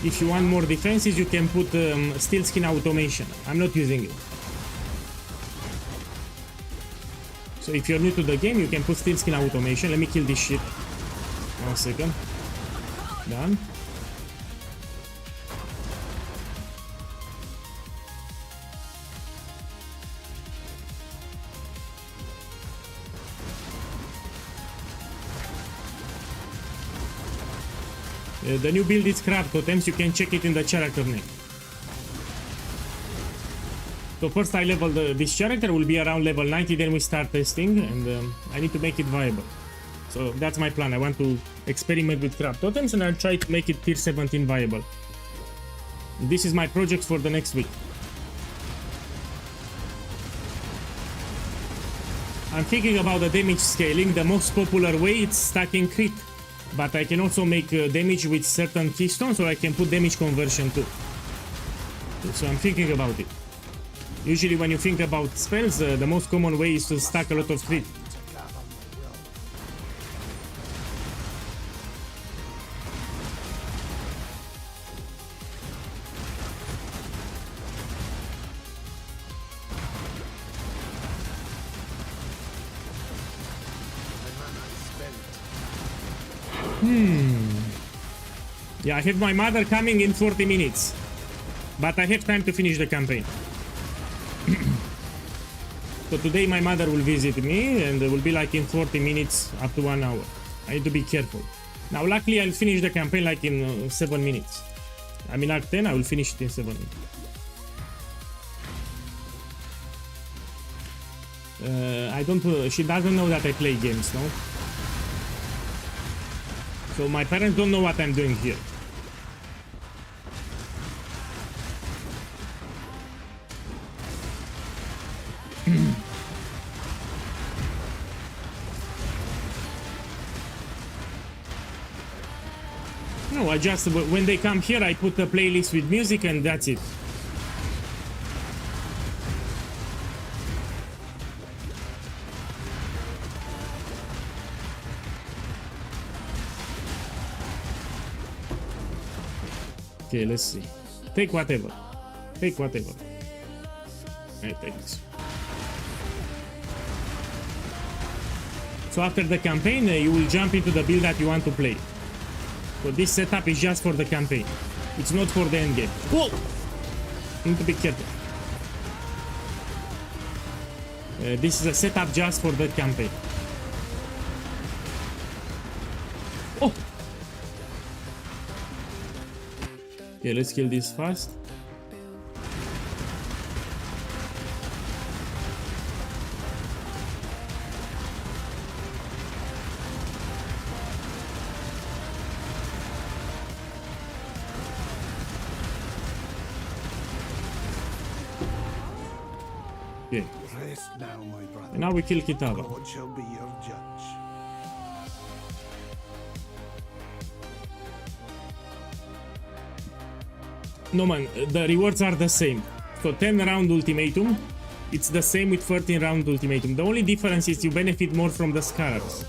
If you want more defenses, you can put steel skin automation. I'm not using it. So if you're new to the game, you can put steel skin automation. Let me kill this shit. 1 second. Done. The new build is crab totems, you can check it in the character name. So first I level this character, will be around level 90, then we start testing, and I need to make it viable. So that's my plan, I want to experiment with crab totems and I'll try to make it tier 17 viable. This is my project for the next week. I'm thinking about the damage scaling. The most popular way is stacking crit. But I can also make damage with certain keystones, or I can put damage conversion too. So I'm thinking about it. Usually when you think about spells, the most common way is to stack a lot of crit. Yeah, I have my mother coming in 40 minutes. But I have time to finish the campaign. So today my mother will visit me and it will be like in 40 minutes up to 1 hour. I need to be careful. Now luckily I'll finish the campaign like in 7 minutes. I mean Act 10, I will finish it in 7 minutes. I don't, she doesn't know that I play games, no? So my parents don't know what I'm doing here. No, I just, when they come here, I put a playlist with music and that's it. Okay, let's see. Take whatever. Take whatever. I take this. So after the campaign, you will jump into the build that you want to play. So this setup is just for the campaign. It's not for the end game. Whoa! Need to be careful. This is a setup just for the campaign. Oh! Okay, let's kill this fast. Okay. Rest now, my brother. And now we kill Kitava. God shall be your judge. No man, the rewards are the same. So 10 round ultimatum, it's the same with 13 round ultimatum. The only difference is you benefit more from the scarabs.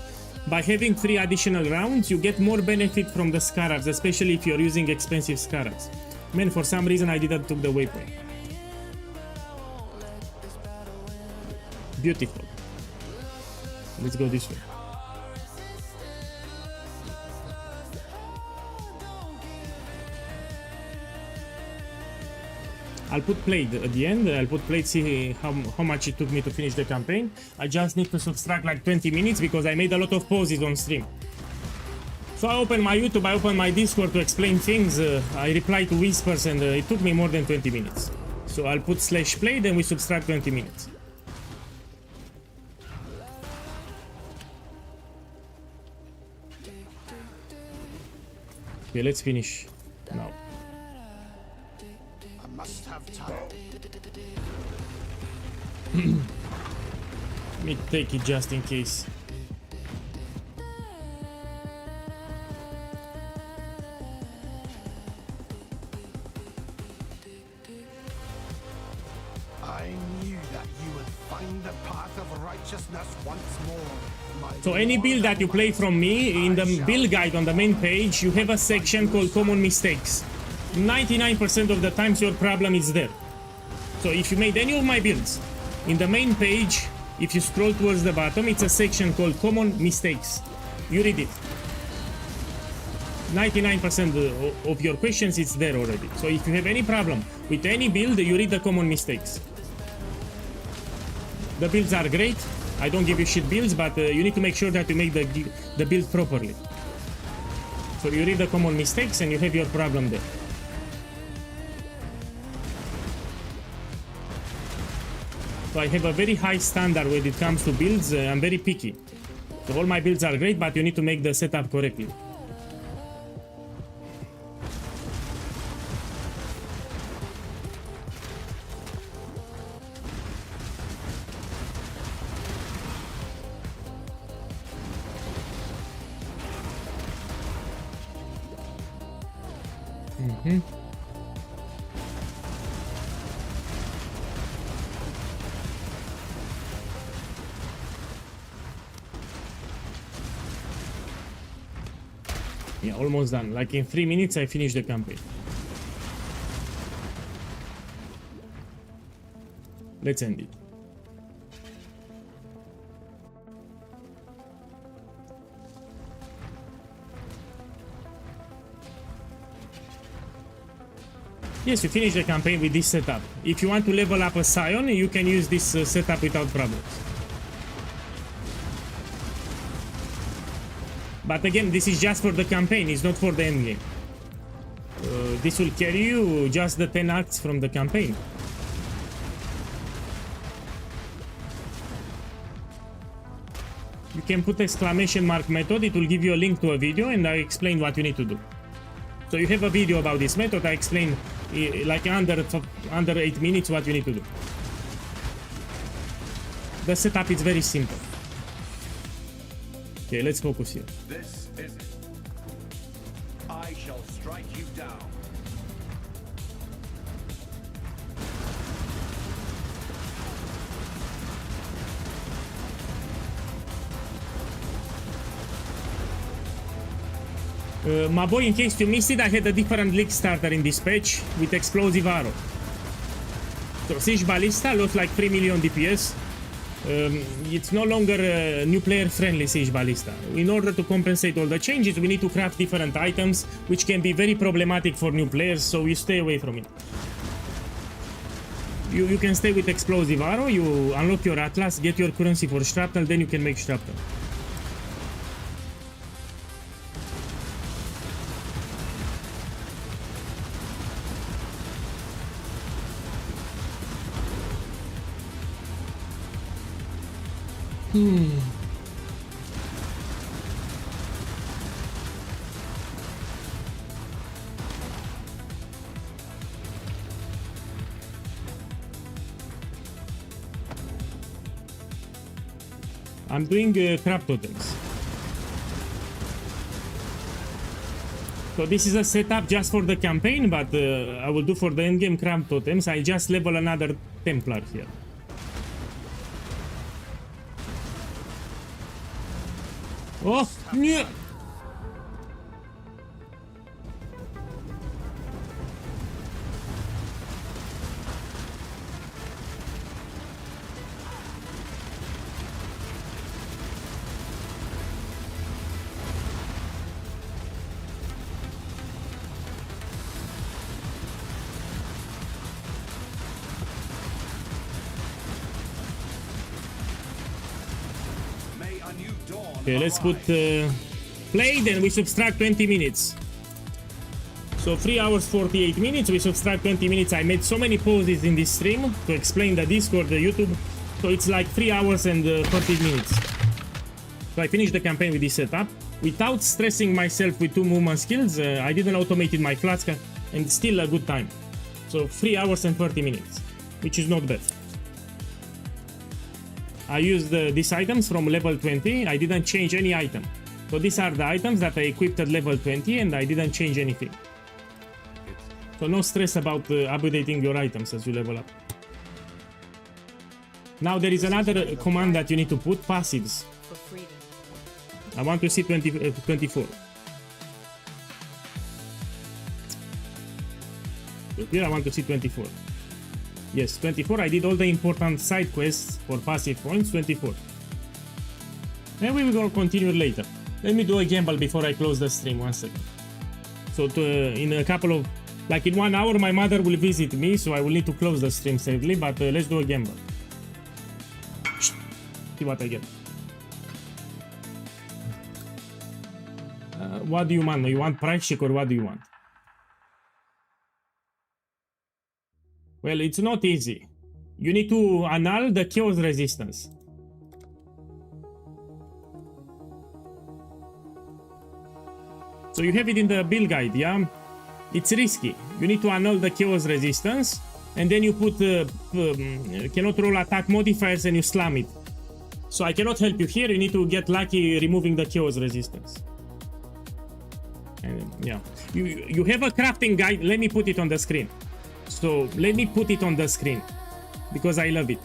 By having 3 additional rounds, you get more benefit from the scarabs, especially if you're using expensive scarabs. Man, for some reason I didn't took the waypoint. Beautiful. Let's go this way. I'll put played at the end. I'll put played, see how much it took me to finish the campaign. I just need to subtract like 20 minutes because I made a lot of pauses on stream. So I opened my YouTube, I opened my Discord to explain things. I replied to whispers and it took me more than 20 minutes. So I'll put /played and we subtract 20 minutes. Okay, let's finish now. I must have time. Let me take it just in case. I knew that you would find the path of righteousness once more. So any build that you play from me, in the build guide on the main page, you have a section called common mistakes. 99% of the times your problem is there. So if you made any of my builds, in the main page, if you scroll towards the bottom, it's a section called common mistakes. You read it. 99% of your questions, it's there already. So if you have any problem with any build, you read the common mistakes. The builds are great. I don't give you shit builds, but you need to make sure that you make the build properly. So you read the common mistakes and you have your problem there. So I have a very high standard when it comes to builds. I'm very picky. So all my builds are great, but you need to make the setup correctly. Yeah, almost done. Like in 3 minutes I finished the campaign. Let's end it. Yes, you finish the campaign with this setup. If you want to level up a Scion, you can use this setup without problems. But again, this is just for the campaign, it's not for the endgame. This will carry you just the 10 acts from the campaign. You can put exclamation mark method, it will give you a link to a video and I explain what you need to do. So you have a video about this method, I explain like under 8 minutes what you need to do. The setup is very simple. Okay, let's focus here. This is it. I shall strike you down. My boy, in case you missed it, I had a different league starter in this patch with explosive arrow. So Siege Ballista lost like 3 million DPS. It's no longer a new player friendly Siege Ballista. In order to compensate all the changes, we need to craft different items, which can be very problematic for new players, so you stay away from it. You can stay with explosive arrow, you unlock your atlas, get your currency for shrapnel, then you can make shrapnel. I'm doing crab totems. So this is a setup just for the campaign, but I will do for the endgame crab totems. I just level another Templar here. Oh, yeah. Okay, let's put play, then we subtract 20 minutes. So 3 hours 48 minutes, we subtract 20 minutes. I made so many pauses in this stream to explain the Discord, the YouTube. So it's like 3 hours and 40 minutes. So I finished the campaign with this setup without stressing myself with 2 movement skills. I didn't automate my flask and still a good time. So 3 hours and 30 minutes, which is not bad. I used these items from level 20. I didn't change any item. So these are the items that I equipped at level 20 and I didn't change anything. So no stress about updating your items as you level up. Now there is another command that you need to put, passives. I want to see 24. So here I want to see 24. Yes, 24. I did all the important side quests for passive points, 24. And we will continue later. Let me do a gamble before I close the stream, 1 second. So in a couple of, like in 1 hour, my mother will visit me, so I will need to close the stream safely, but let's do a gamble. See what I get. What do you want? You want price check or what do you want? Well, it's not easy. You need to annul the chaos resistance. So you have it in the build guide, yeah? It's risky. You need to annul the chaos resistance, and then you put cannot roll attack modifiers and you slam it. So I cannot help you here. You need to get lucky removing the chaos resistance. And yeah, you have a crafting guide. Let me put it on the screen. So let me put it on the screen because I love it.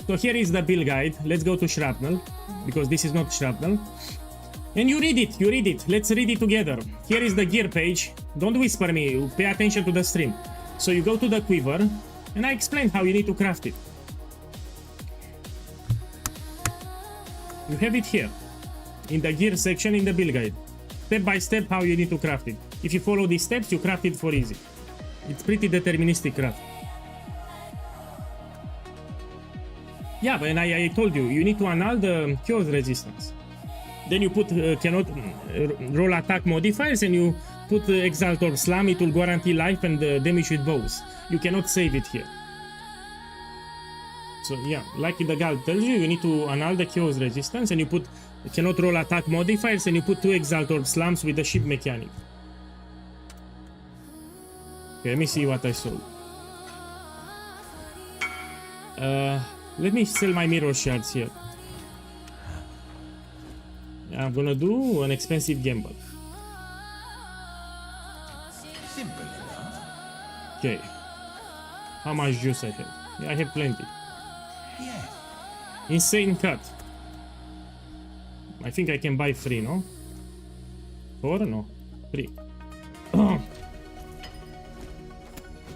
So here is the build guide. Let's go to shrapnel because this is not shrapnel. And you read it, Let's read it together. Here is the gear page. Don't whisper me, pay attention to the stream. So you go to the quiver and I explain how you need to craft it. You have it here in the gear section in the build guide. Step by step how you need to craft it. If you follow these steps, you craft it for easy. It's pretty deterministic craft. Yeah, but I told you, you need to annul the chaos resistance. Then you put cannot roll attack modifiers and you put exalt or slam. It will guarantee life and damage with bows. You cannot save it here. So yeah, like the guide tells you, you need to annul the chaos resistance and you put cannot roll attack modifiers and you put 2 exalt or slams with the ship mechanic. Okay, let me see what I sold. Let me sell my mirror shards here. I'm gonna do an expensive gamble. Simple enough. Okay. How much juice I have? Yeah, I have plenty. Yes. Insane cut. I think I can buy 3, no? 4? No. 3.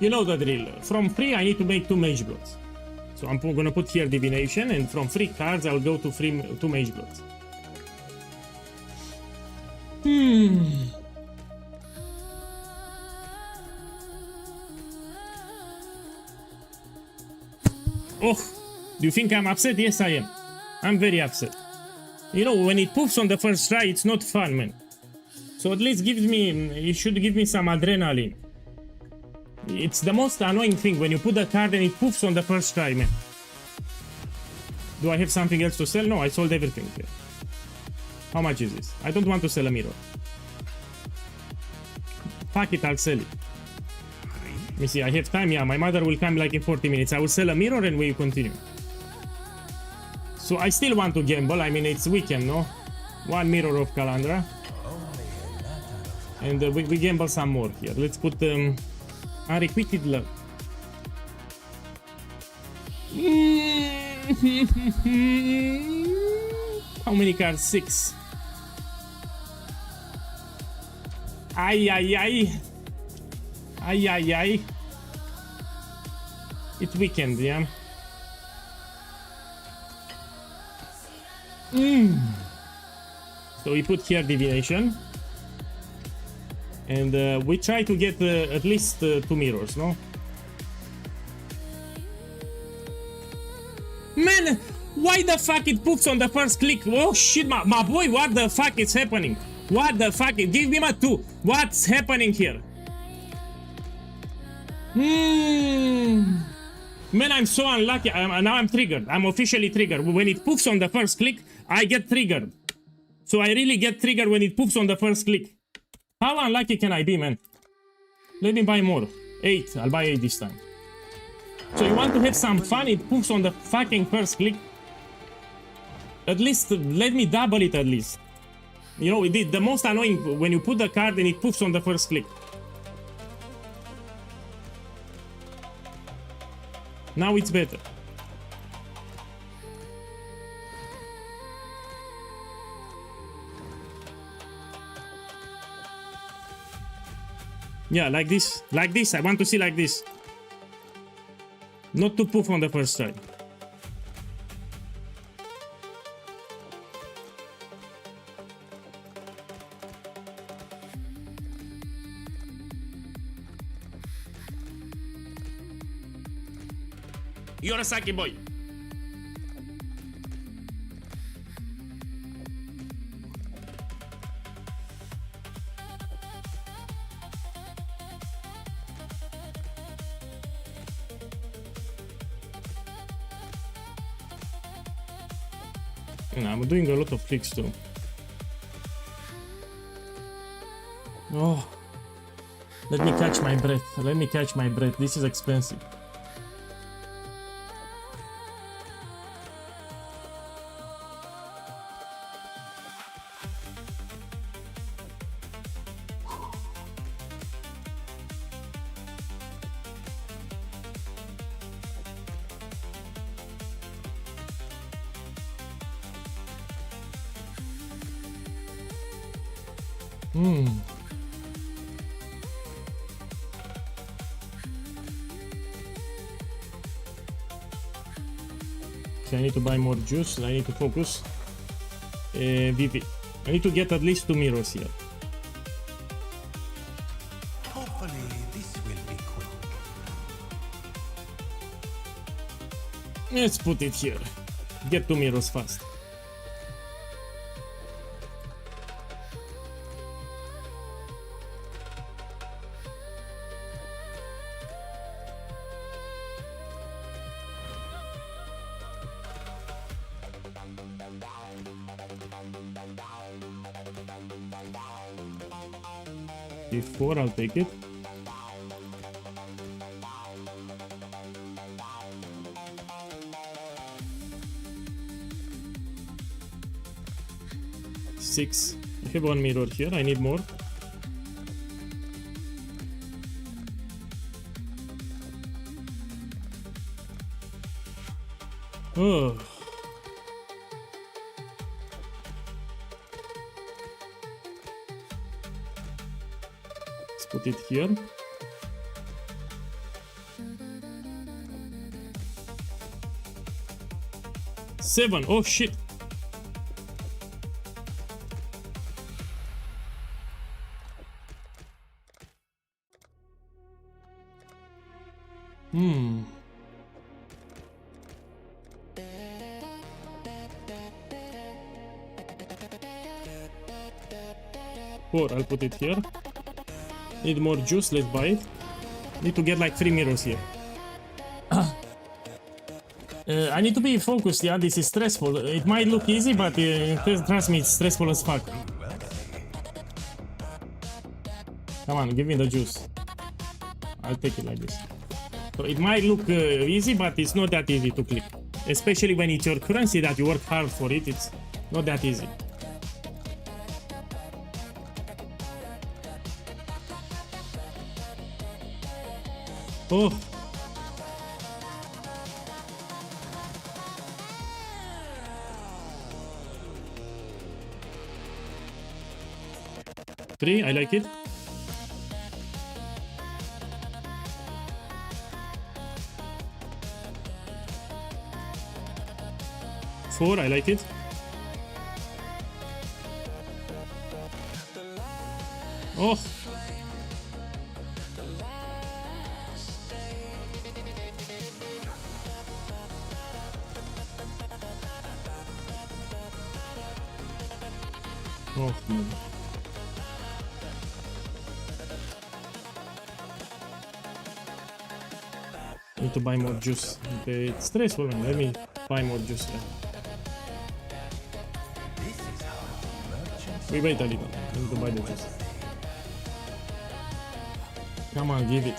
You know the drill. From 3 I need to make 2 mage bloods. So I'm gonna put here divination, and from 3 cards I'll go to 2 mage bloods. Oh, do you think I'm upset? Yes, I am. I'm very upset. You know, when it poofs on the first try, it's not fun, man. So at least it should give me some adrenaline. It's the most annoying thing when you put the card and it poofs on the first try, man. Do I have something else to sell? No, I sold everything here. How much is this? I don't want to sell a mirror. Fuck it, I'll sell it. Let me see, I have time. Yeah, my mother will come like in 40 minutes. I will sell a mirror and we continue. So I still want to gamble. I mean, it's weekend, no? 1 mirror of Calandra. And we gamble some more here. Let's put unrequited love. How many cards? 6. Ay, ay, ay. Ay, ay, ay. It's weekend, yeah. So we put here divination. And we try to get at least 2 mirrors, no? Man, why the fuck it poofs on the first click? Oh shit, my boy, what the fuck is happening? What the fuck? Give me my 2. What's happening here? Man, I'm so unlucky. Now I'm triggered. I'm officially triggered. When it poofs on the first click, I get triggered. So I really get triggered when it poofs on the first click. How unlucky can I be, man? Let me buy more. 8. I'll buy 8 this time. So you want to have some fun? It poofs on the fucking first click. At least let me double it at least. You know, the most annoying when you put the card and it poofs on the first click. Now it's better. Yeah, like this. Like this. I want to see like this. Not to poof on the first try. You're a sucky boy. And I'm doing a lot of clicks too. Oh, let me catch my breath. Let me catch my breath. This is expensive. Okay, I need to buy more juice. I need to focus. VP. I need to get at least 2 mirrors here. Hopefully, this will be quick. Let's put it here. Get 2 mirrors fast. Before I'll take it. Six. I have 1 mirror here. I need more. Oh. Put it here. Seven. Oh shit. Four. I'll put it here. Need more juice, let's buy it. Need to get like 3 mirrors here. I need to be focused, yeah, this is stressful. It might look easy, but trust me, it's stressful as fuck. Come on, give me the juice. I'll take it like this. So it might look easy, but it's not that easy to click. Especially when it's your currency that you work hard for it, it's not that easy. Oh. Three, I like it. Four, I like it. Oh. Oh. Need to buy more juice. It's stressful, man. Let me buy more juice. Yeah. We wait a little. I need to buy the juice. Come on, give it.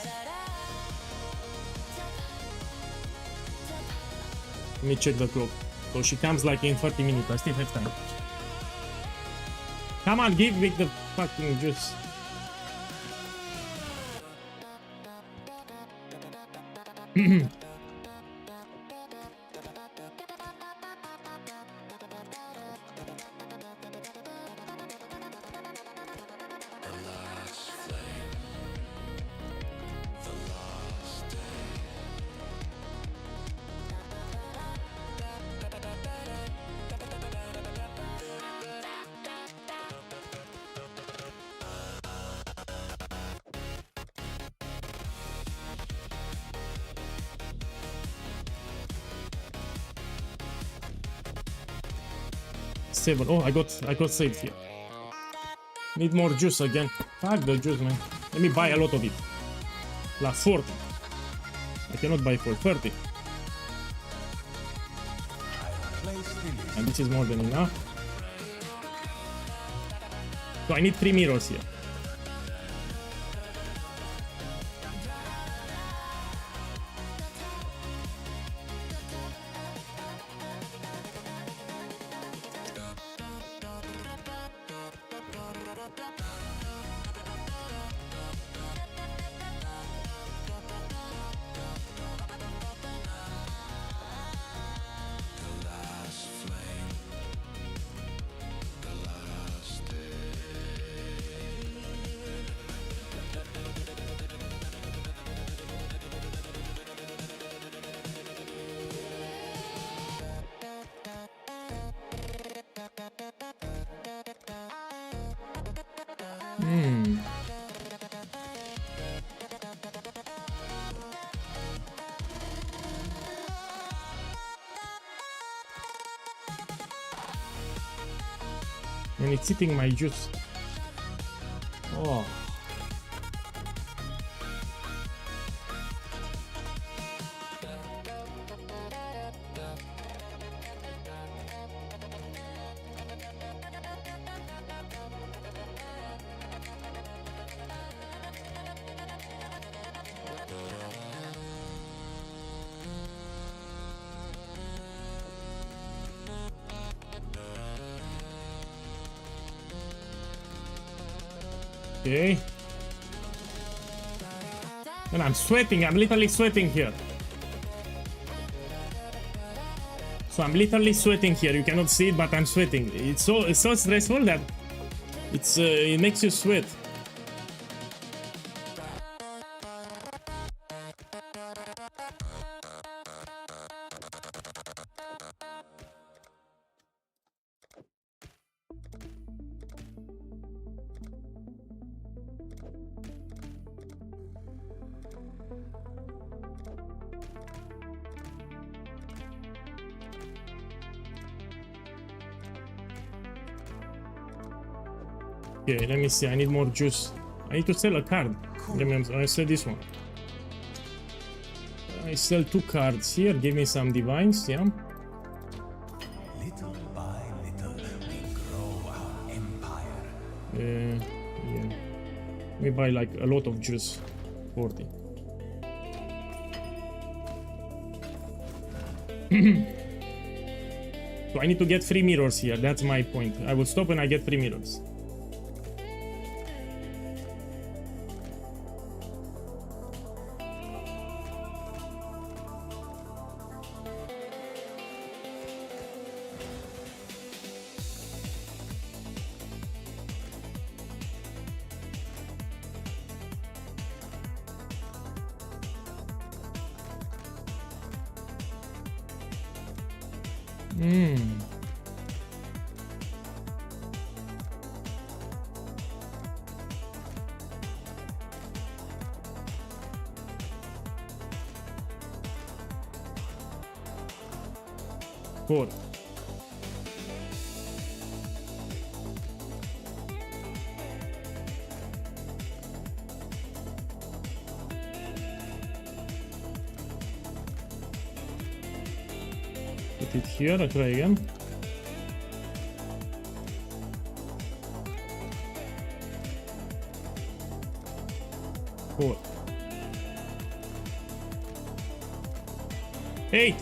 Let me check the clock. So she comes like in 30 minutes. I still have time. Come on, give me the fucking juice. Seven. Oh, I got saved here. Need more juice again. Fuck the juice, man. Let me buy a lot of it. Plus 40. I cannot buy for 30. And this is more than enough. So I need 3 mirrors here. And it's eating my juice. Oh. Okay. And I'm sweating. I'm literally sweating here. So I'm literally sweating here. You cannot see it, but I'm sweating. It's so stressful that it makes you sweat. Okay, let me see. I need more juice. I need to sell a card. Remember, I sell this one. I sell 2 cards here. Give me some divines, yeah. Little by little, we grow our empire. Yeah. Let me buy like a lot of juice. 40. So I need to get 3 mirrors here. That's my point. I will stop when I get 3 mirrors. Four. Put it here, I try again. Four. 8.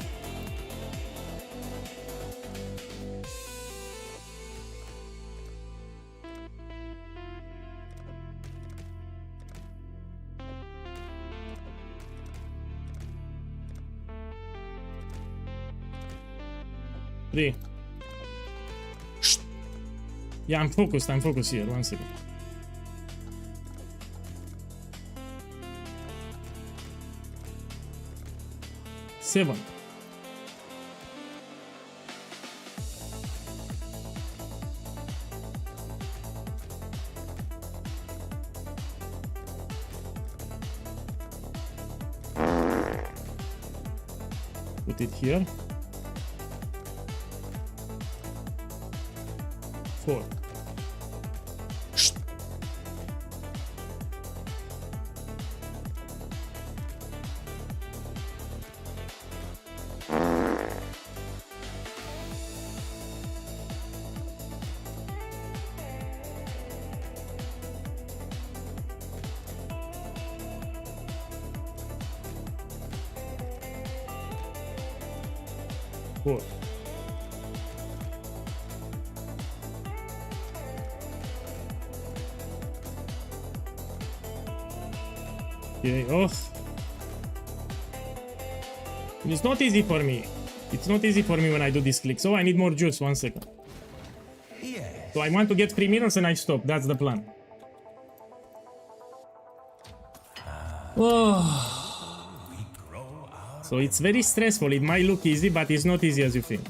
Three. Yeah, I'm focused here. 1 second. Seven. Put it here. 4. Four. Okay, oh. It's not easy for me. It's not easy for me when I do this click. So I need more juice. 1 second. Yes. So I want to get 3 mirrors and I stop. That's the plan. Oh. So it's very stressful. It might look easy, but it's not easy as you think.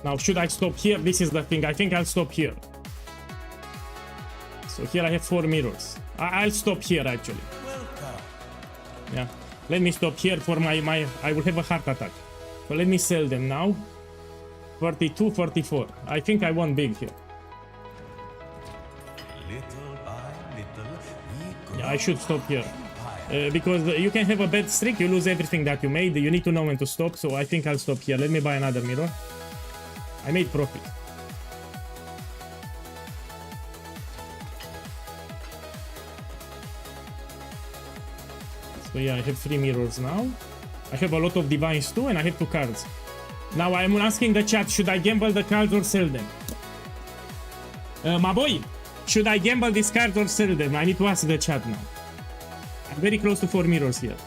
Now, should I stop here? This is the thing. I think I'll stop here. So here I have 4 mirrors. I'll stop here, actually. Yeah. Let me stop here for my... I will have a heart attack. So let me sell them now. 42, 44. I think I won big here. Little by little, we grow Yeah, I should stop here. Because you can have a bad streak, you lose everything that you made. You need to know when to stop, so I think I'll stop here. Let me buy another mirror. I made profit. So yeah, I have 3 mirrors now. I have a lot of divines too, and I have 2 cards. Now I'm asking the chat, should I gamble the cards or sell them? My boy, should I gamble these cards or sell them? I need to ask the chat now. I'm very close to 4 mirrors here.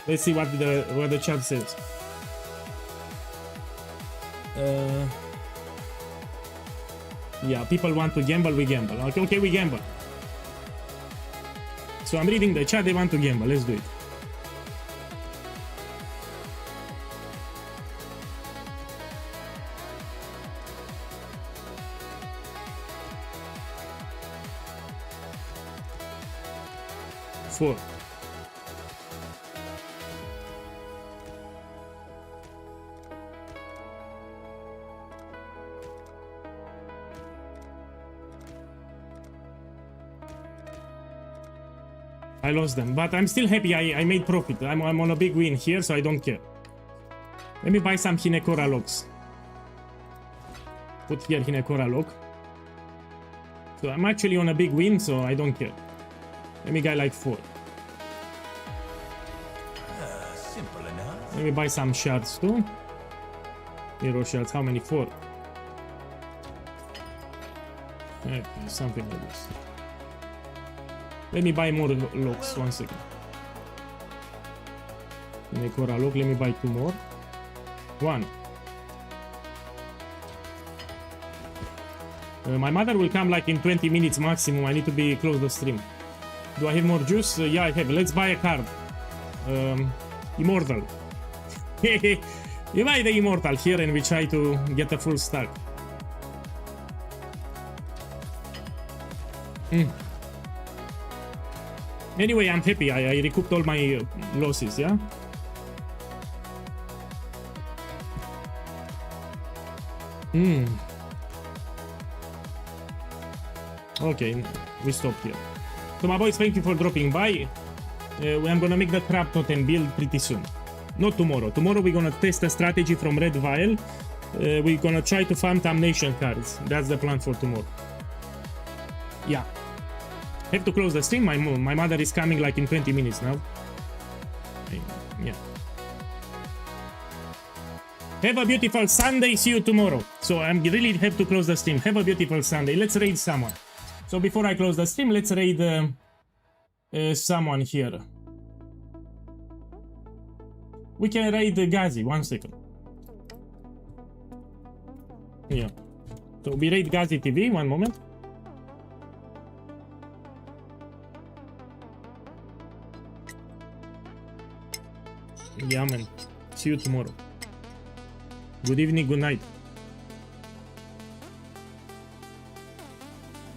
Let's see what the chat says. Yeah, people want to gamble, we gamble. Okay, we gamble. So I'm reading the chat, they want to gamble. Let's do it. Four. I lost them, but I'm still happy. I made profit. I'm on a big win here, so I don't care. Let me buy some Hinekora locks. Put here Hinekora lock. So I'm actually on a big win, so I don't care. Let me buy like 4. simple enough. Let me buy some shards too. Hero shards, how many? 4. Okay, something like this. Let me buy more locks, 1 second. Necora lock, let me buy 2 more. 1. My mother will come like in 20 minutes maximum. I need to be close the stream. Do I have more juice? Yeah, I have. Let's buy a card. Immortal. You buy the Immortal here and we try to get a full stack. Anyway, I'm happy. I recouped all my losses, yeah? Okay, we stopped here. So my boys, thank you for dropping by. I'm gonna make the crab totem build pretty soon. Not tomorrow. Tomorrow we're gonna test a strategy from Red Vial. We're gonna try to farm damnation cards. That's the plan for tomorrow. Yeah. Have to close the stream. My mother is coming like in 20 minutes now. Yeah. Have a beautiful Sunday. See you tomorrow. So I really have to close the stream. Have a beautiful Sunday. Let's raid someone. So before I close the stream, let's raid someone here. We can raid Gazi. 1 second. Yeah. So we raid Gazi TV. 1 moment. Yeah, man. See you tomorrow. Good evening, good night.